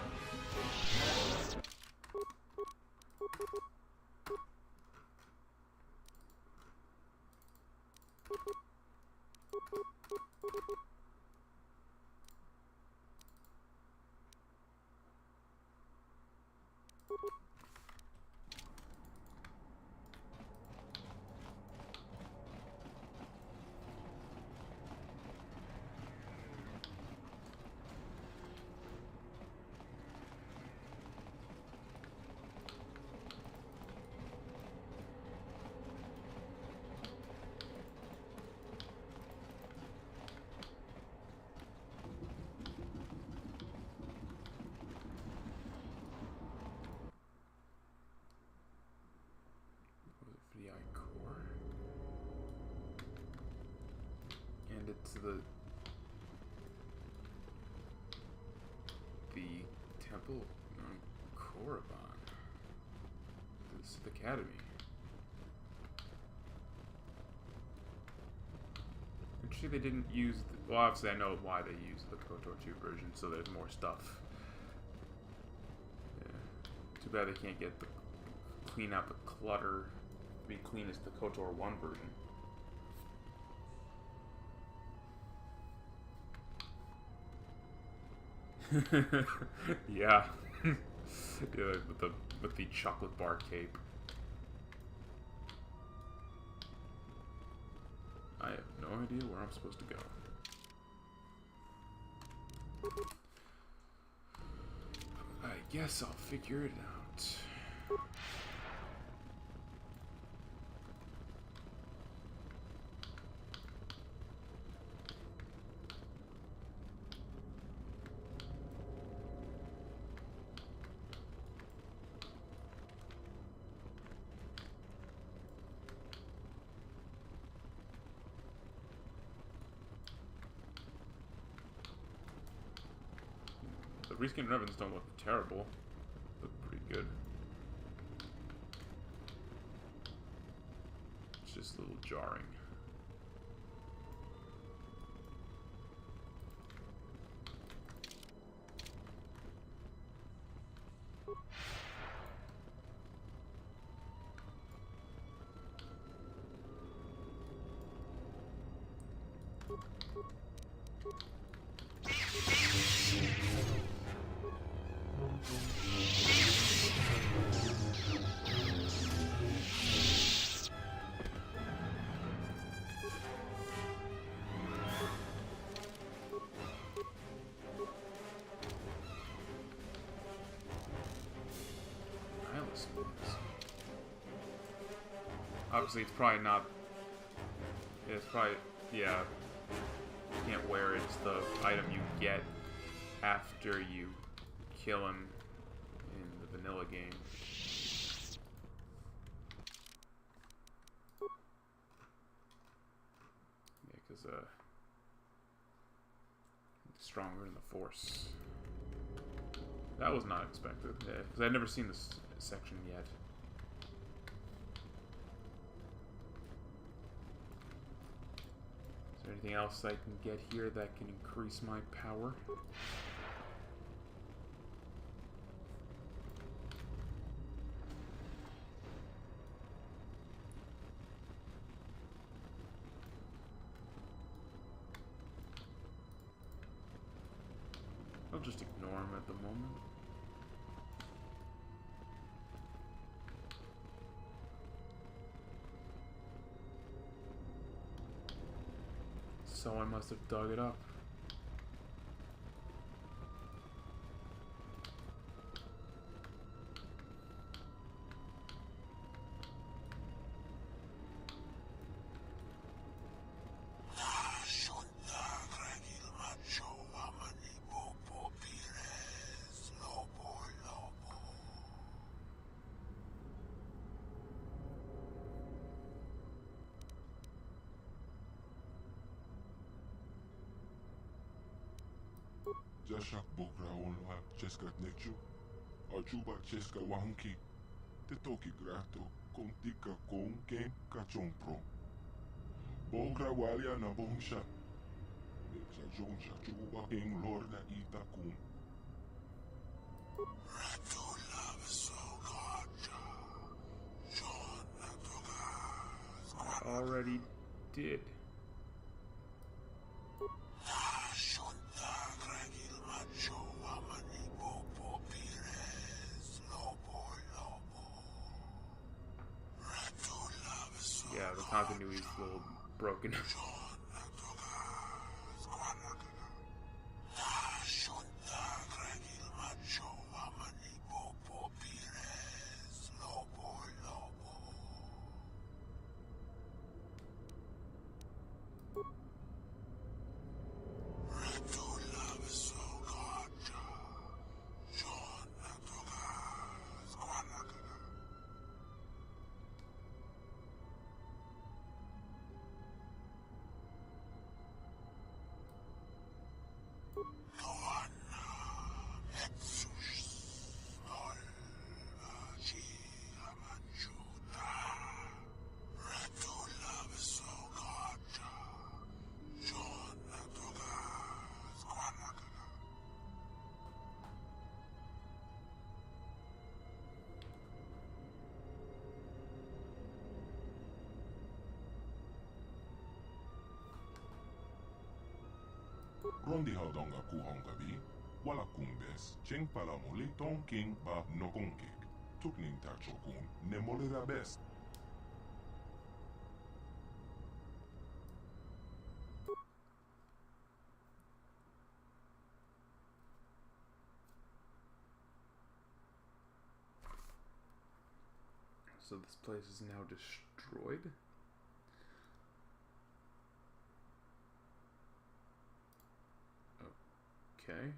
to the temple on Korriban. The Sith Academy. Actually, they didn't use... well, obviously I know why they used the Kotor 2 version, so there's more stuff. Yeah. Too bad they can't get the... clean out the clutter. Be clean as the Kotor 1 version. Yeah. Yeah, with the chocolate bar cape. I have no idea where I'm supposed to go. I guess I'll figure it out. The reskin ribbons don't look terrible. They look pretty good. It's just a little jarring. Obviously, it's probably not. Yeah, it's probably. Yeah. You can't wear it. It's the item you get after you kill him in the vanilla game. Yeah, because, it's stronger than the Force. That was not expected. Yeah, because I'd never seen this section yet. Is there anything else I can get here that can increase my power? I'll just ignore him at the moment. Someone must have dug it up. Jashak Bogra Onla Cheska Nechu, Ajuba Cheska Wahunki, Tetoki Grato, Contica Con Game Cachompro. Bogra Walia na Bongsha, Mixa Jonsha Chuba King Lorda Itakun. I already did. Yeah, the continuity's a little broken. Rondihaudonga kuhongavi, wala kumbes, cheng palamuli tong king ba nokongkik. Tukning tachokun, nemolira best. So this place is now destroyed? Okay.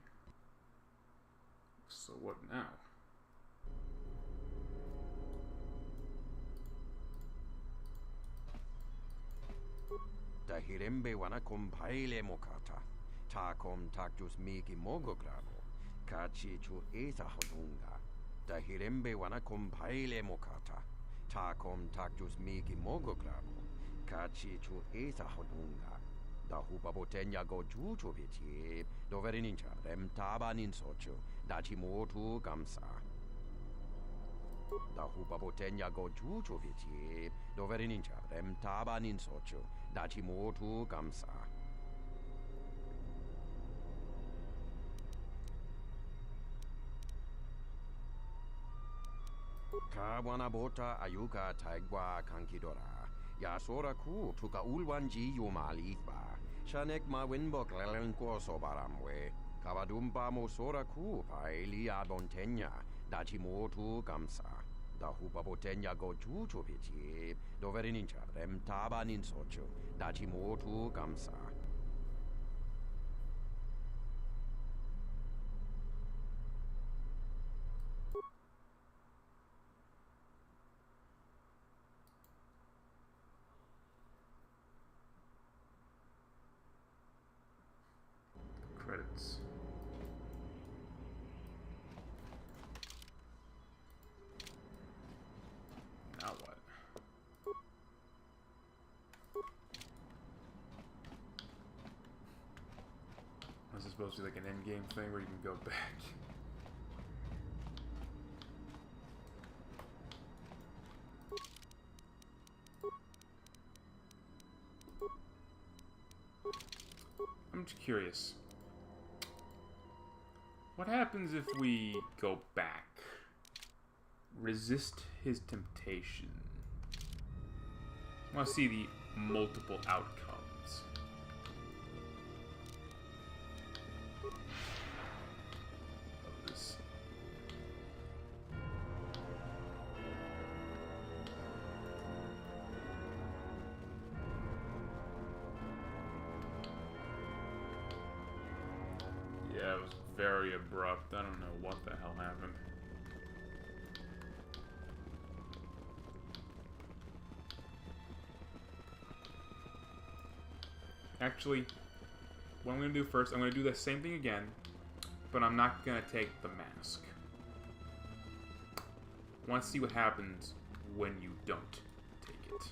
So what now? Tahirembe wana kompaile mokata. Takom takjus miki mogograno. Kachi chu esa hodunga. Tahirembe wana kompaile mokata. Takom takjus miki mogograno. Kachi chu esa hodunga. Da hupabotenya go jucho viti. Doverinincha rem tabanin socho. Dachi motu gamsa. Da hupabotenya go jucho viti. Doverinincha rem tabanin socho. Dachi motu gamsa. Kawana bota ayuka taigwa kankidora. Yasora ku tuka ulwanji yumalitba. Shanek ma winbok lelenko sobaramwe. Kavadumpa mo sora ku paeli abontenya. Dachi motu gamsa. Da hupabotenya go jucho viti. Doverinincha rem tabanin socho. Dachi motu gamsa. Credits. Now what? This is supposed to be like an end game thing where you can go back. I'm just curious. What happens if we go back? Resist his temptation. I want to see the multiple outcomes. Of this. Yeah, it was very abrupt. I don't know what the hell happened. Actually, what I'm going to do first, I'm going to do the same thing again, but I'm not going to take the mask. I want to see what happens when you don't take it.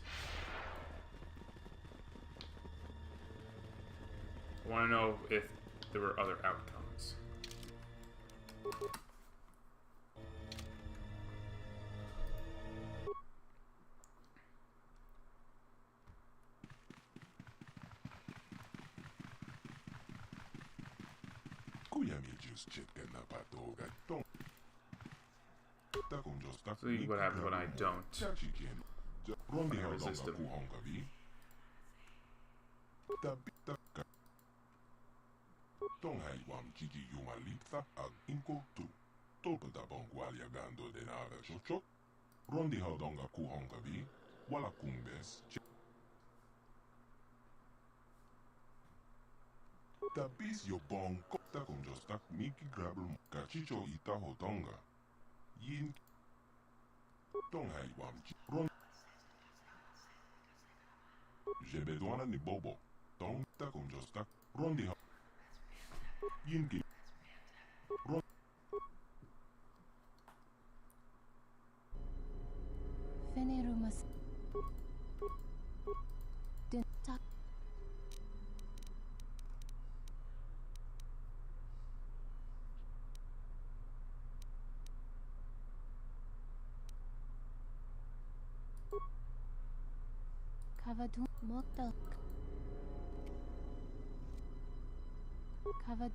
I want to know if there were other outcomes. See what happens when I don't. When I resist him. Tapis yo bong kopta kung jostak miki grabel kachicho ita hodonga. Yin tong hai wam ron. Jebedwana ni bobo. Tong ta kung jostak rondi ha. Yin ki ron. Fenerumas. Tak. Kavadum motok. Covered.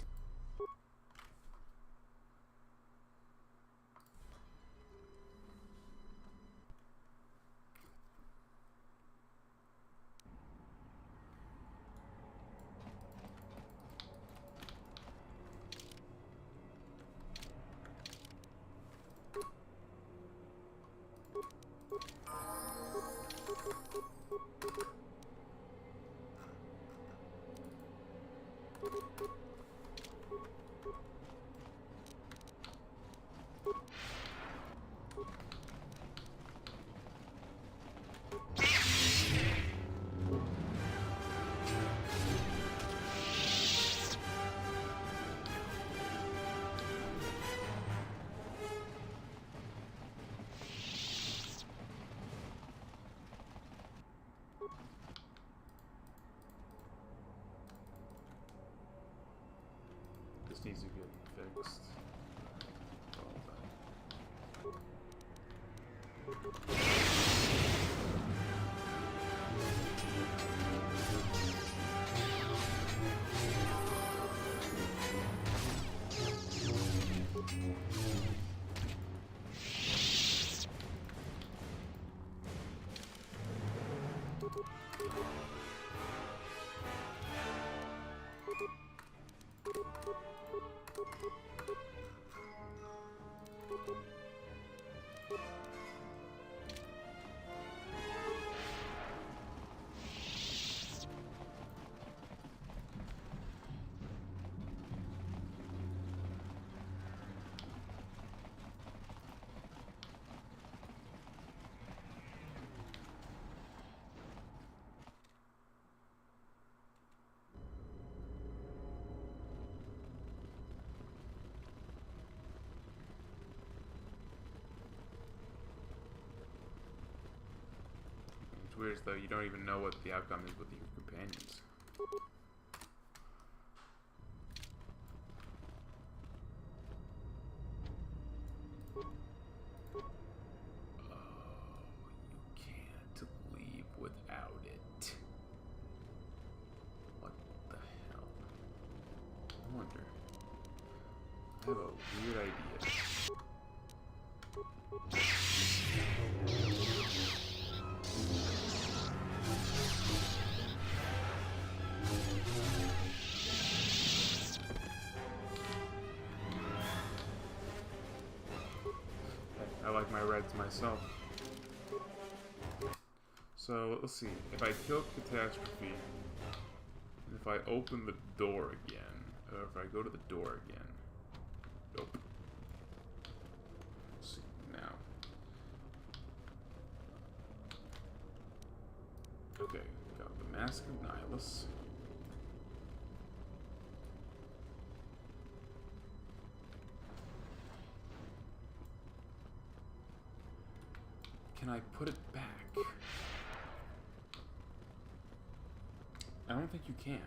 This needs to get fixed. It's weird though, you don't even know what the outcome is with your companions. I have a weird idea. I like my reds myself. So let's see. If I kill Catastrophe, and if I open the door again, or if I go to the door again. Nope. Let's see now. Okay, got the Mask of Nihilus. Can I put it back? I don't think you can.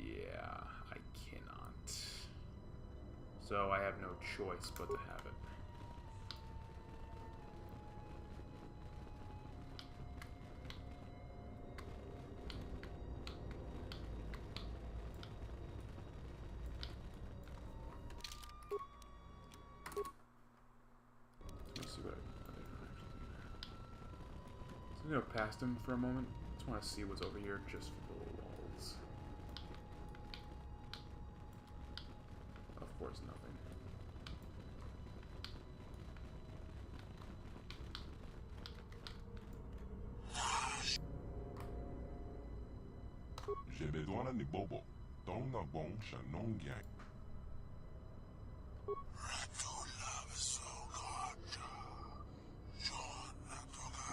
Yeah, I cannot. So I have no choice but to have it. I'm gonna go past him for a moment. Just want to see what's over here just for the walls. Of course, nothing. J'ai besoin de bobo. Don't a bon chanon gang.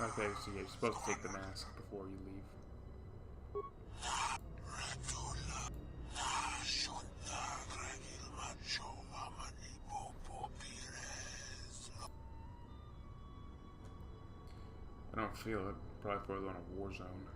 Okay, so yeah, you're supposed to take the mask before you leave. I don't feel it. Probably throw it on a war zone.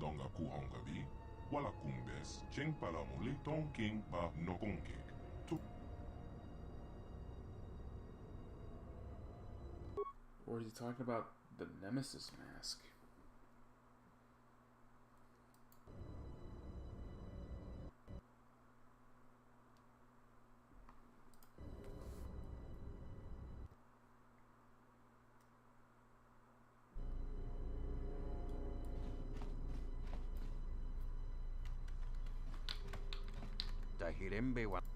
donga kuhongavi, wala kumbes, cheng palamuli tong king ba nokongke. Or is he talking about the Nemesis mask?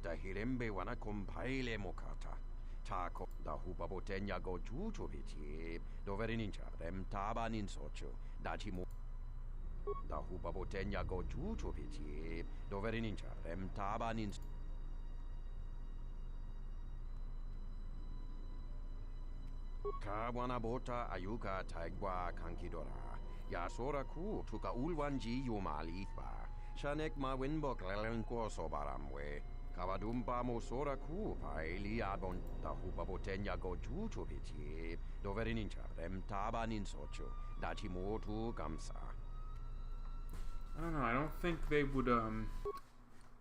Dahirembe wana kompaile mokata. Tako da hupabotenya go jujuvici, dovere ninja rem taba nin socio, daci mo. Da hupabotenya go jujuvici, dovere ninja rem taba nin. Kawana bota ayuka taigwa kankidora. Yasora ku tuka ulwanji yumalifa. Shanek ma winbok lelenko sobaramwe. Kavadumpa mosora ku paeli abon da hupabotenya go jujuvici, dovere ninja rem taba nin socio, daci motu gamsa. I don't know, I don't think they would,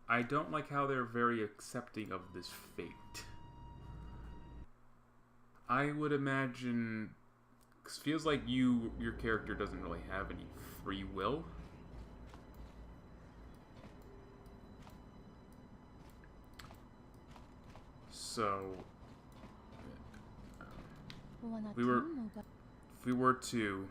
I don't like how they're very accepting of this fate. I would imagine, cause it feels like your character doesn't really have any free will. So, if we were to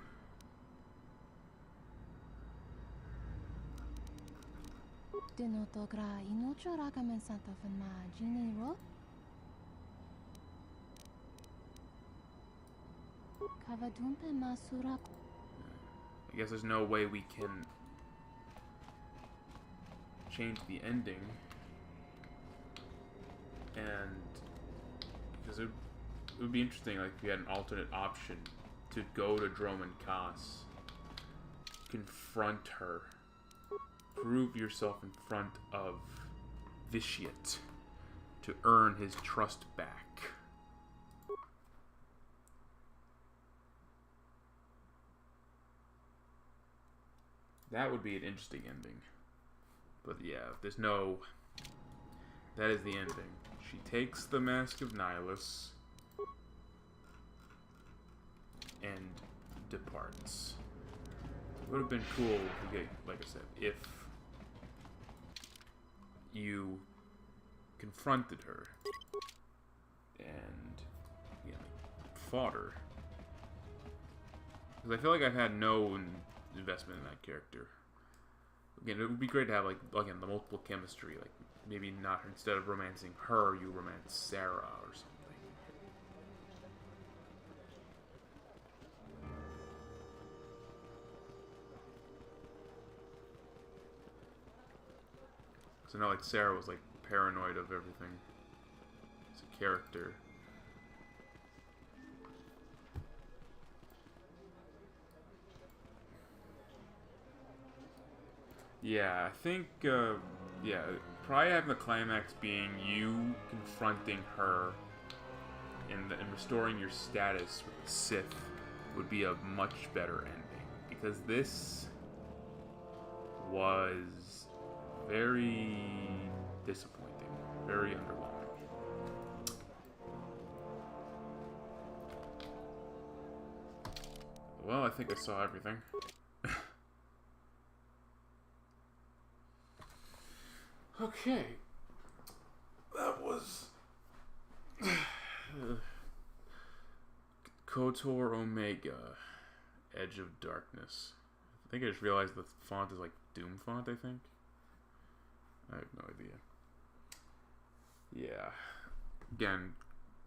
I guess there's no way we can change the ending, and because it would be interesting, like if you had an alternate option to go to Droman Kaas, confront her, prove yourself in front of Vitiate to earn his trust back. That would be an interesting ending. But yeah, there's no... That is the ending. She takes the Mask of Nihilus and departs. It would have been cool to get, like I said, if you confronted her and, you know, fought her. Because I feel like I've had no investment in that character. Again, it would be great to have, like, again, the multiple chemistry, like, maybe not, instead of romancing her, you romance Sarah or something. So now, like, Sarah was, like, paranoid of everything. It's a character. Yeah, I think, yeah, probably having the climax being you confronting her and restoring your status with the Sith would be a much better ending. Because this was very disappointing, very underwhelming. Well, I think I saw everything. Okay. That was Kotor Omega, Edge of Darkness. I think I just realized the font is like Doom font, I think. I have no idea. Yeah. Again,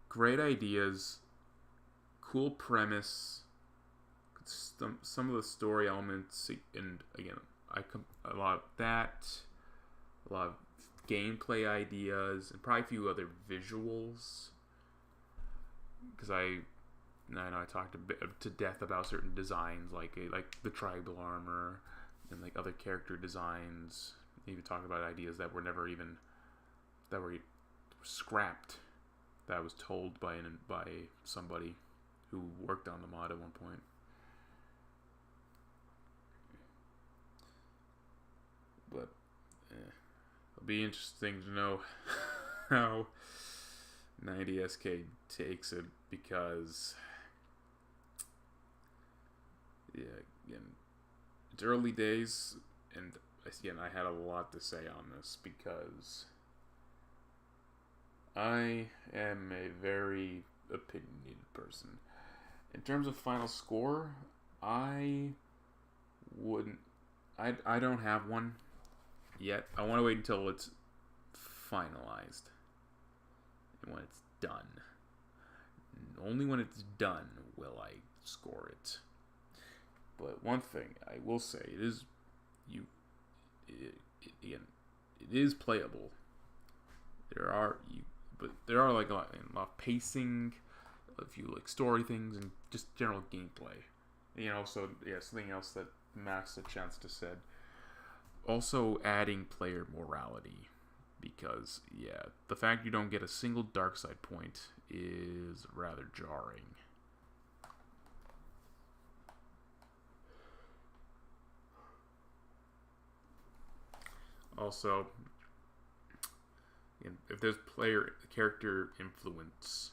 great ideas, cool premise, some of the story elements, and again, a lot of that, a lot of gameplay ideas, and probably a few other visuals. Because I know I talked a bit to death about certain designs, like the tribal armor, and like other character designs. Even talking about ideas that were never even that were scrapped. That I was told by somebody who worked on the mod at one point. It'll be interesting to know how 90SK takes it, because yeah, again, it's early days, and again, I had a lot to say on this because I am a very opinionated person. In terms of final score, I don't have one yet. I want to wait until it's finalized and when it's done. Only when it's done will I score it. But one thing I will say, it is playable. There are like a lot of pacing, a few like story things, and just general gameplay. You know, so yeah, something else that Max a chance to said. Also adding player morality, because yeah, the fact you don't get a single dark side point is rather jarring. Also, if there's character influence,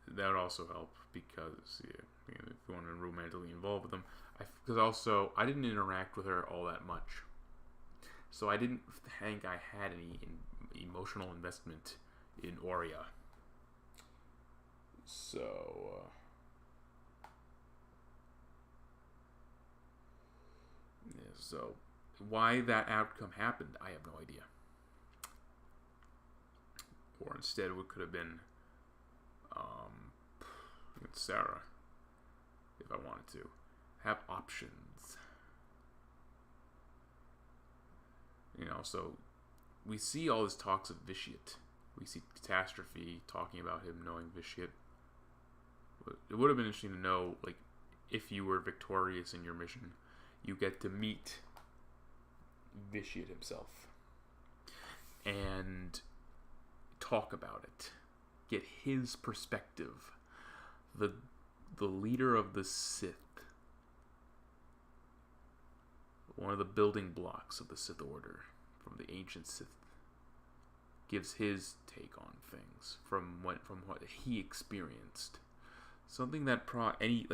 that would also help, because yeah, if you want to romantically involve with them. Because also, I didn't interact with her all that much, so I didn't think I had any emotional investment in Aurea. So, yeah, so why that outcome happened, I have no idea. Or instead, it could have been Sarah, if I wanted to have options. You know, so we see all this talks of Vitiate. We see Catastrophe talking about him knowing Vitiate. It would have been interesting to know, like, if you were victorious in your mission, you get to meet Vitiate himself and talk about it, get his perspective. The leader of the Sith, one of the building blocks of the Sith Order from the ancient Sith, gives his take on things from what he experienced. Something that any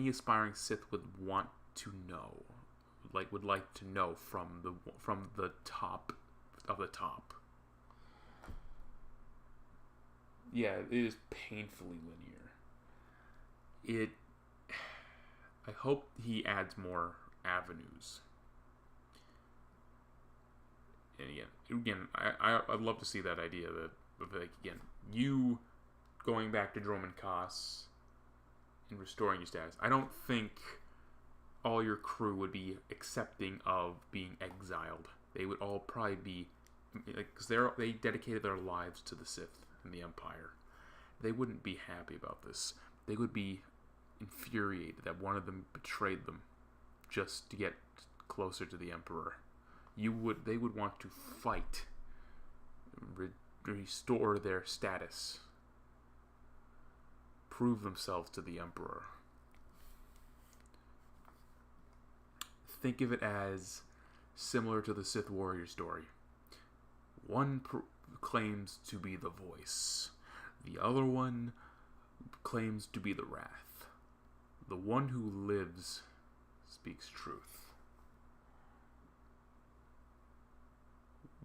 aspiring Sith would want to know, would like to know from the top of the top. Yeah, it is painfully linear. I hope he adds more avenues. And again, I'd love to see that idea of like, again, you going back to Droman Kaas and restoring your status. I don't think all your crew would be accepting of being exiled. They would all probably be, like, because they dedicated their lives to the Sith and the Empire. They wouldn't be happy about this. They would be infuriated that one of them betrayed them just to get closer to the Emperor. They would want to fight, restore their status, prove themselves to the Emperor. Think of it as similar to the Sith Warrior story. One claims to be the voice. The other one claims to be the wrath. The one who lives speaks truth.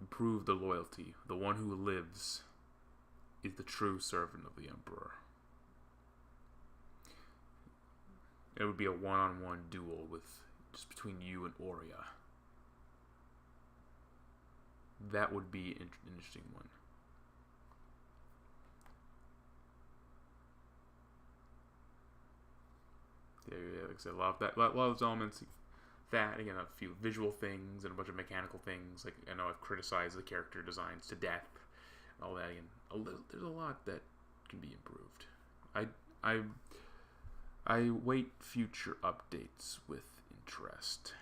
Prove the loyalty. The one who lives is the true servant of the Emperor. It would be a one-on-one duel just between you and Aurea. That would be an interesting one. Yeah, like I said, a lot of those elements. That, again, a few visual things and a bunch of mechanical things. Like, I know I've criticized the character designs to death, and all that. And there's a lot that can be improved. I wait future updates with interest,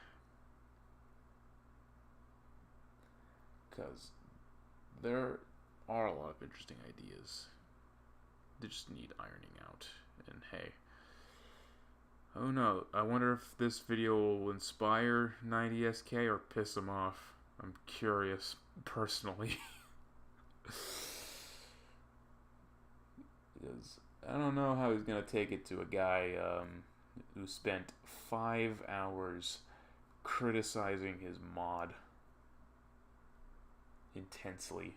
because there are a lot of interesting ideas. They just need ironing out. And hey, oh no, I wonder if this video will inspire 90SK or piss him off. I'm curious, personally. Because I don't know how he's going to take it to a guy who spent 5 hours criticizing his mod intensely.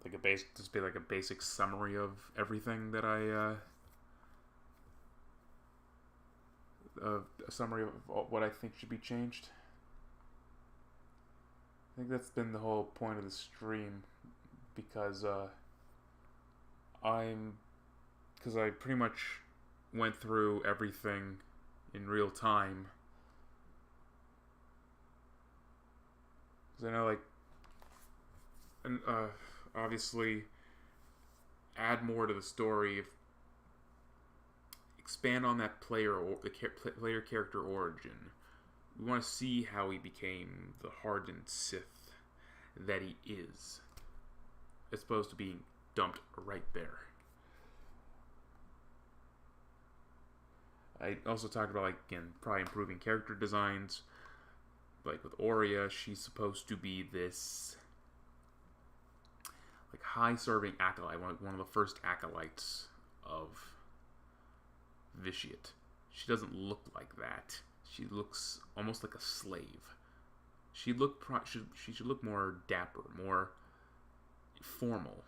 Like a basic, just be like a basic summary of everything that a summary of what I think should be changed. I think that's been the whole point of the stream, because I pretty much went through everything in real time. Because I know, like, and obviously add more to the story, expand on that player character origin. We want to see how he became the hardened Sith that he is, as opposed to being dumped right there. I also talked about, like, again, probably improving character designs. Like with Aurea, she's supposed to be this like high-serving acolyte, one of the first acolytes of Vitiate. She doesn't look like that. She looks almost like a slave. She should look more dapper, more formal.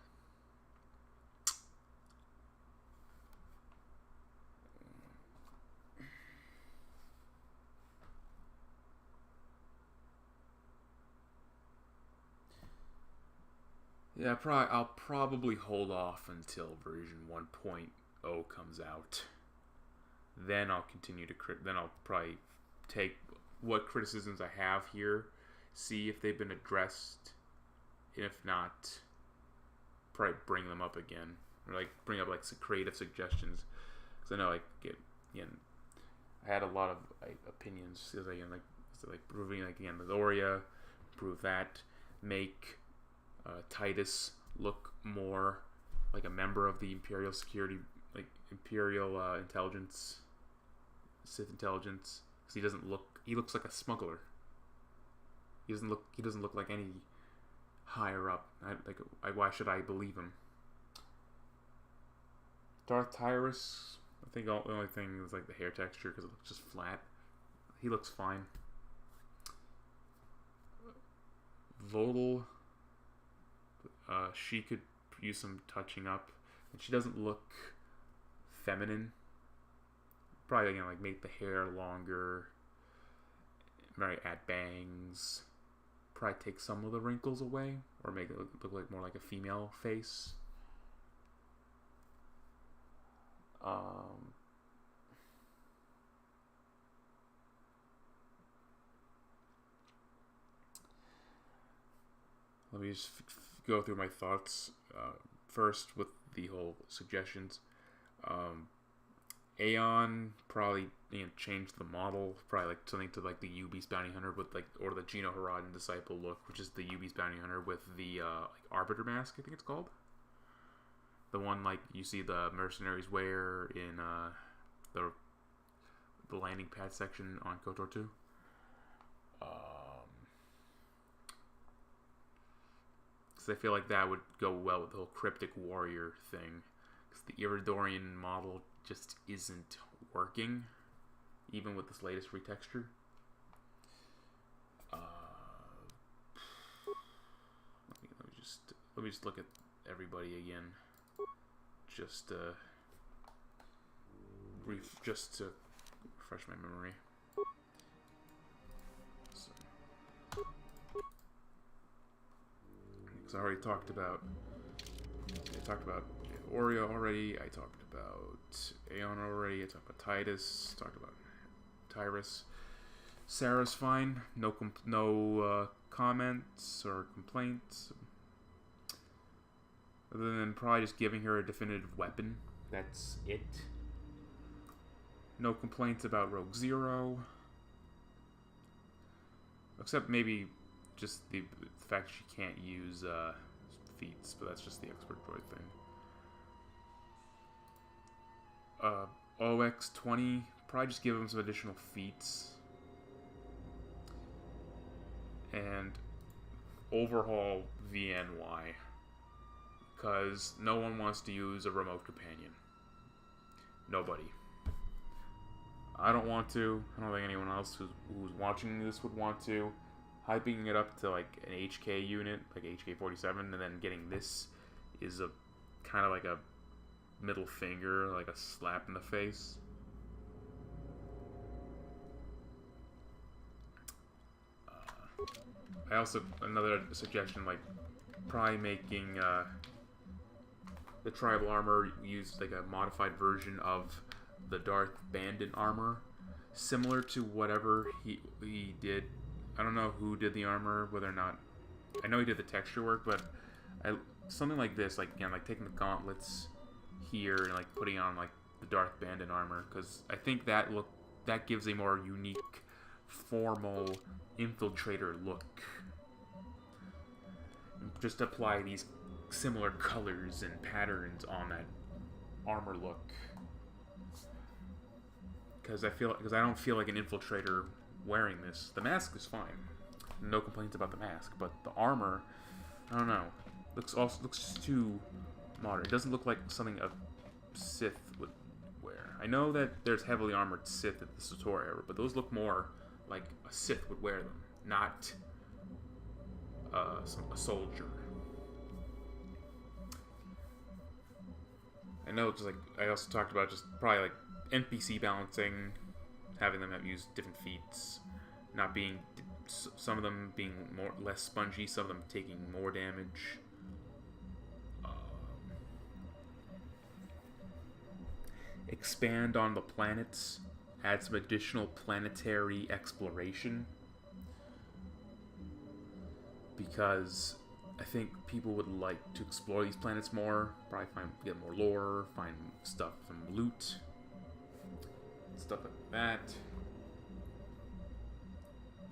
Yeah, I'll probably hold off until version 1.0 comes out. Then I'll continue to then I'll probably take what criticisms I have here, see if they've been addressed, and if not, probably bring them up again, or like bring up like some creative suggestions. Because I know, like, again, I had a lot of opinions. Because again, like proving, like, again, with Aurea, prove that, make Titus look more like a member of the Imperial security, like Imperial intelligence, Sith intelligence, because he looks like a smuggler. He doesn't look like any higher up. Why should I believe him? Darth Tyrus, I think the only thing is like the hair texture, because it looks just flat. He looks fine. Vodal, she could use some touching up, and she doesn't look feminine. Probably, again, like, make the hair longer, maybe add bangs, probably take some of the wrinkles away, or make it look like more like a female face. Let me just go through my thoughts first with the whole suggestions. Aeon probably, change the model, probably like something to like the U-Beast Bounty Hunter with like, or the Geno Haradan Disciple look, which is the U-Beast Bounty Hunter with the like Arbiter mask, I think it's called. The one like you see the mercenaries wear in the landing pad section on Kotor 2. Because I feel like that would go well with the whole Cryptic Warrior thing. Because the Iridorian model just isn't working, even with this latest retexture. Let me just look at everybody again, just to refresh my memory. Because I already talked about. Aurea already. I talked about Aeon already. I talked about Titus. Talked about Tyrus. Sarah's fine. No comments or complaints. Other than probably just giving her a definitive weapon. that's it. No complaints about Rogue Zero. Except maybe just the fact she can't use feats, but that's just the expert droid thing. OX-20, probably just give him some additional feats. And overhaul VNY. Because no one wants to use a remote companion. Nobody. I don't want to. I don't think anyone else who's watching this would want to. Hyping it up to like an HK unit, like HK-47, and then getting this is a kind of like a middle finger, like a slap in the face. I also, another suggestion, like probably making the tribal armor use like a modified version of the Darth Bandit armor, similar to whatever he did. I don't know who did the armor, whether or not, I know he did the texture work, but something like this, like again, like taking the gauntlets here and like putting on like the Darth Bandit armor, because I think that gives a more unique, formal infiltrator look. And just apply these similar colors and patterns on that armor look. Because I don't feel like an infiltrator wearing this. The mask is fine. No complaints about the mask, but the armor, I don't know. Looks just too modern. It doesn't look like something a Sith would wear. I know that there's heavily armored Sith at the Kotor era, but those look more like a Sith would wear them, not a soldier. I know, just like I also talked about, just probably like NPC balancing, having them use different feats, not being, some of them being less spongy, some of them taking more damage. Expand on the planets, add some additional planetary exploration, because I think people would like to explore these planets more, probably get more lore, find stuff from loot, stuff like that.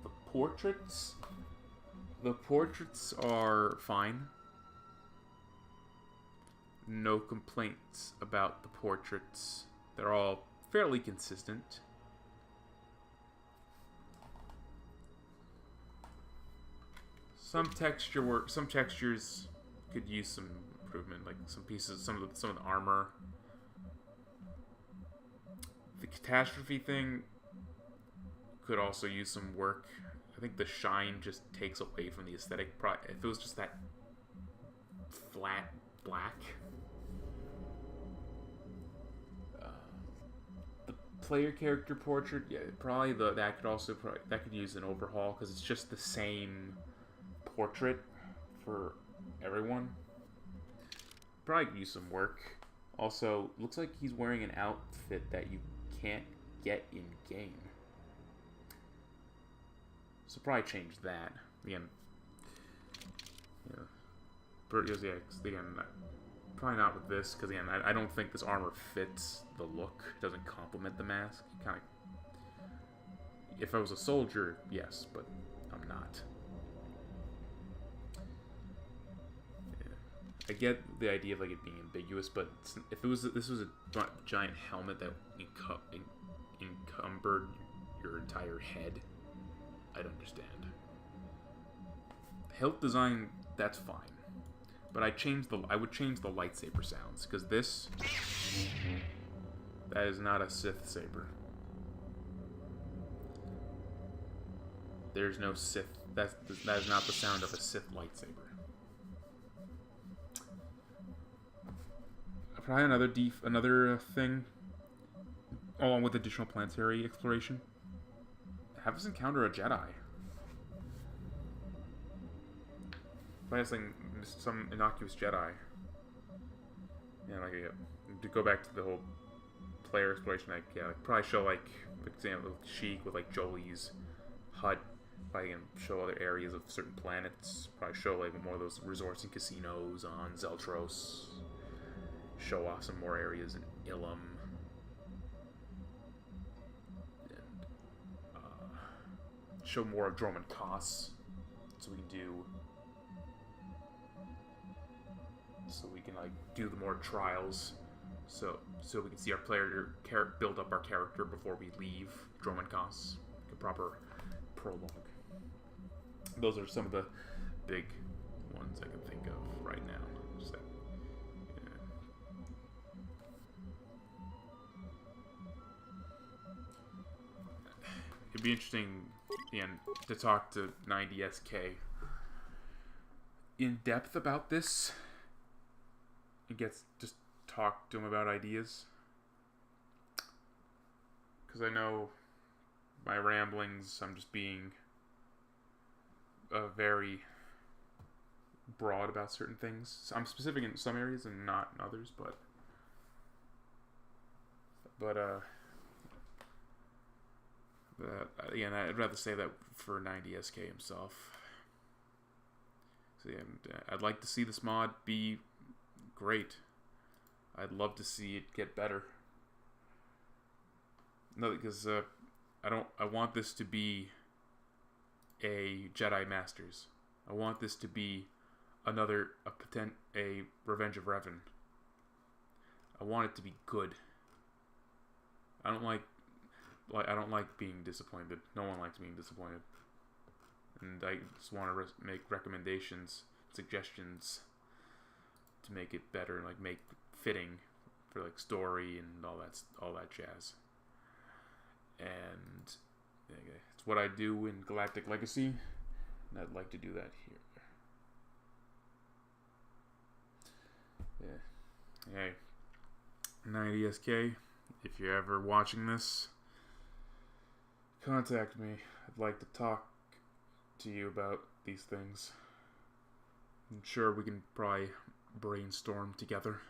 The portraits are fine. No complaints about the portraits. They're all fairly consistent. Some textures could use some improvement, like some of the armor. The catastrophe thing could also use some work. I think the shine just takes away from the aesthetic. If it was just that flat black. The player character portrait, yeah, probably that could use an overhaul, because it's just the same portrait for everyone. Probably could use some work. Also, looks like he's wearing an outfit that you can't get in game. So probably change that. Again, again, probably not with this, because again, I don't think this armor fits the look. It doesn't complement the mask. Kind of. If I was a soldier, yes, but I'm not. Yeah. I get the idea of like it being ambiguous, but if this was a giant helmet that encumbered your entire head, I'd understand. Hilt design, that's fine. But I would change the lightsaber sounds, because that is not a Sith saber. There's no Sith. That is not the sound of a Sith lightsaber. Probably another thing, along with additional planetary exploration. Have us encounter a Jedi. Playing some innocuous Jedi. Yeah, like to go back to the whole player exploration. Probably show like, for example, Sheik with like Jolie's hut. Probably show other areas of certain planets. Probably show like more of those resorts and casinos on Zeltros. show off some more areas in Ilum. And show more of Droman Koss. So we can like do the more trials. So we can see our player build up our character before we leave Droman Koss. Like a proper prologue. Those are some of the big ones I can think of right now. Just like, yeah. It'd be interesting, again, to talk to 90SK in depth about this. And just talk to him about ideas. Because I know my ramblings, I'm just being very broad about certain things. I'm specific in some areas and not in others, but again, I'd rather say that for 90SK himself. So yeah, I'd like to see this mod be great. I'd love to see it get better. No, because I want this to be a Jedi Masters. I want this to be a Revenge of Revan. I want it to be good. I don't like being disappointed. No one likes being disappointed. And I just want to make recommendations, suggestions to make it better, like make fitting for like story and all that jazz. And okay, it's what I do in Galactic Legacy, and I'd like to do that here. Yeah. Hey, 90SK, if you're ever watching this, contact me. I'd like to talk to you about these things. I'm sure we can probably brainstorm together.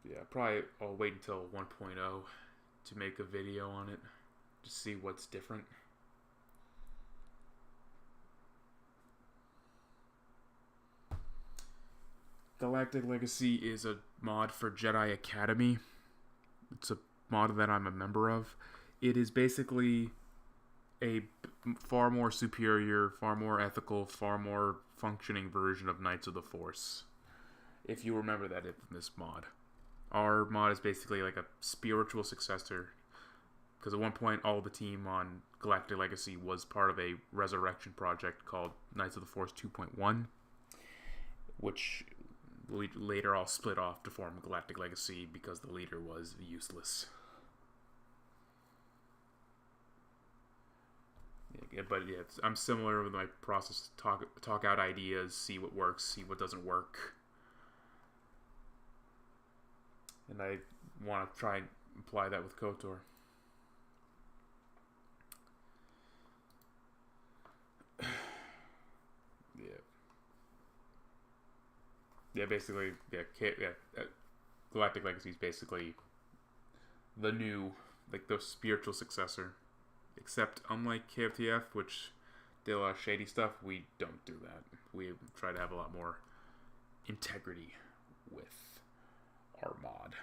Yeah, probably I'll wait until 1.0 to make a video on it to see what's different. Galactic Legacy is a mod for Jedi Academy. It's a mod that I'm a member of. It is basically a far more superior, far more ethical, far more functioning version of Knights of the Force. If you remember that in this mod. Our mod is basically like a spiritual successor. Because at one point, all the team on Galactic Legacy was part of a resurrection project called Knights of the Force 2.1. Which we later all split off to form Galactic Legacy because the leader was useless. Yeah, but yeah, I'm similar with my process to talk out ideas, see what works, see what doesn't work. And I want to try and apply that with Kotor. Yeah, basically, Galactic Legacy is basically the new, like the spiritual successor. Except, unlike KFTF, which did a lot of shady stuff, we don't do that. We try to have a lot more integrity with our mod.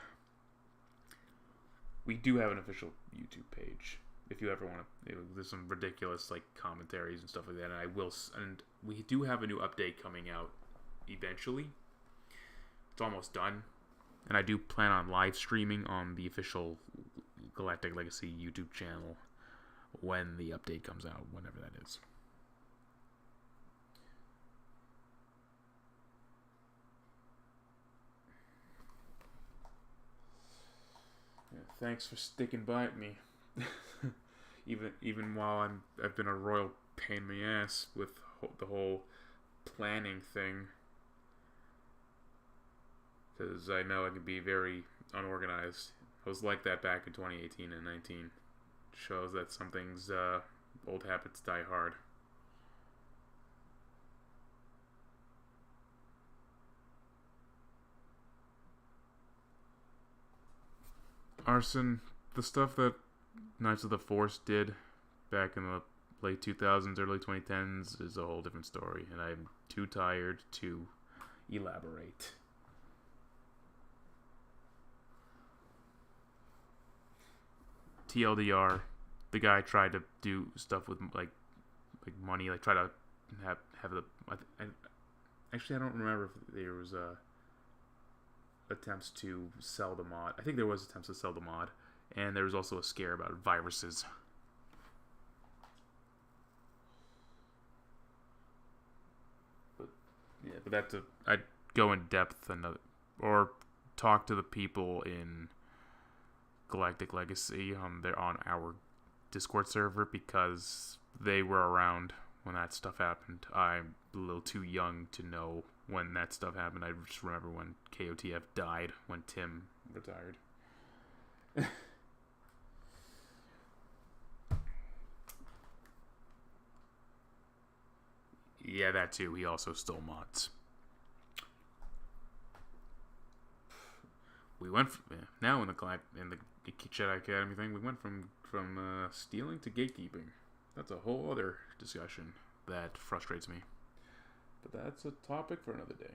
We do have an official YouTube page. If you ever want to, there's some ridiculous like commentaries and stuff like that. And we do have a new update coming out eventually. It's almost done, and I do plan on live streaming on the official Galactic Legacy YouTube channel when the update comes out, whenever that is. Yeah, thanks for sticking by me, even while I've been a royal pain in the ass with the whole planning thing. Because I know I can be very unorganized. I was like that back in 2018 and 19. Shows that some things, old habits die hard. Arson, the stuff that Knights of the Force did back in the late 2000s, early 2010s is a whole different story, and I'm too tired to elaborate. TLDR, the guy tried to do stuff with like money, like try to have the. Actually, I don't remember if there was attempts to sell the mod. I think there was attempts to sell the mod, and there was also a scare about viruses. But yeah, but that's I'd go in depth or talk to the people in Galactic Legacy on our Discord server, because they were around when that stuff happened. I'm a little too young to know when that stuff happened. I just remember when KOTF died, when Tim retired. Yeah, that too. He also stole mods. We went from, now in the Jedi Academy thing. We went from stealing to gatekeeping. That's a whole other discussion that frustrates me. But that's a topic for another day.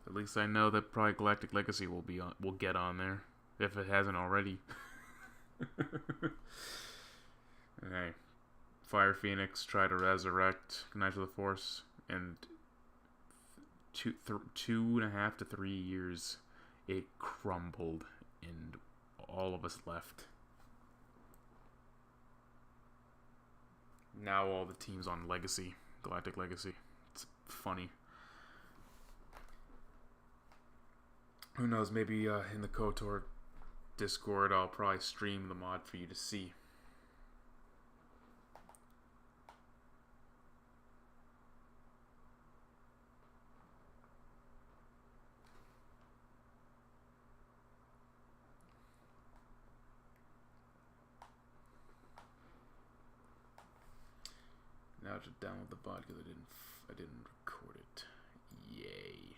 At least I know that probably Galactic Legacy will get on there, if it hasn't already. Okay. Fire Phoenix try to resurrect Knights of the Force, and 2.5 to 3 years it crumbled, and all of us left. Now all the teams on Legacy, Galactic Legacy. It's funny. Who knows, maybe in the KOTOR Discord I'll probably stream the mod for you to see. Now to download the VOD because I didn't record it. Yay.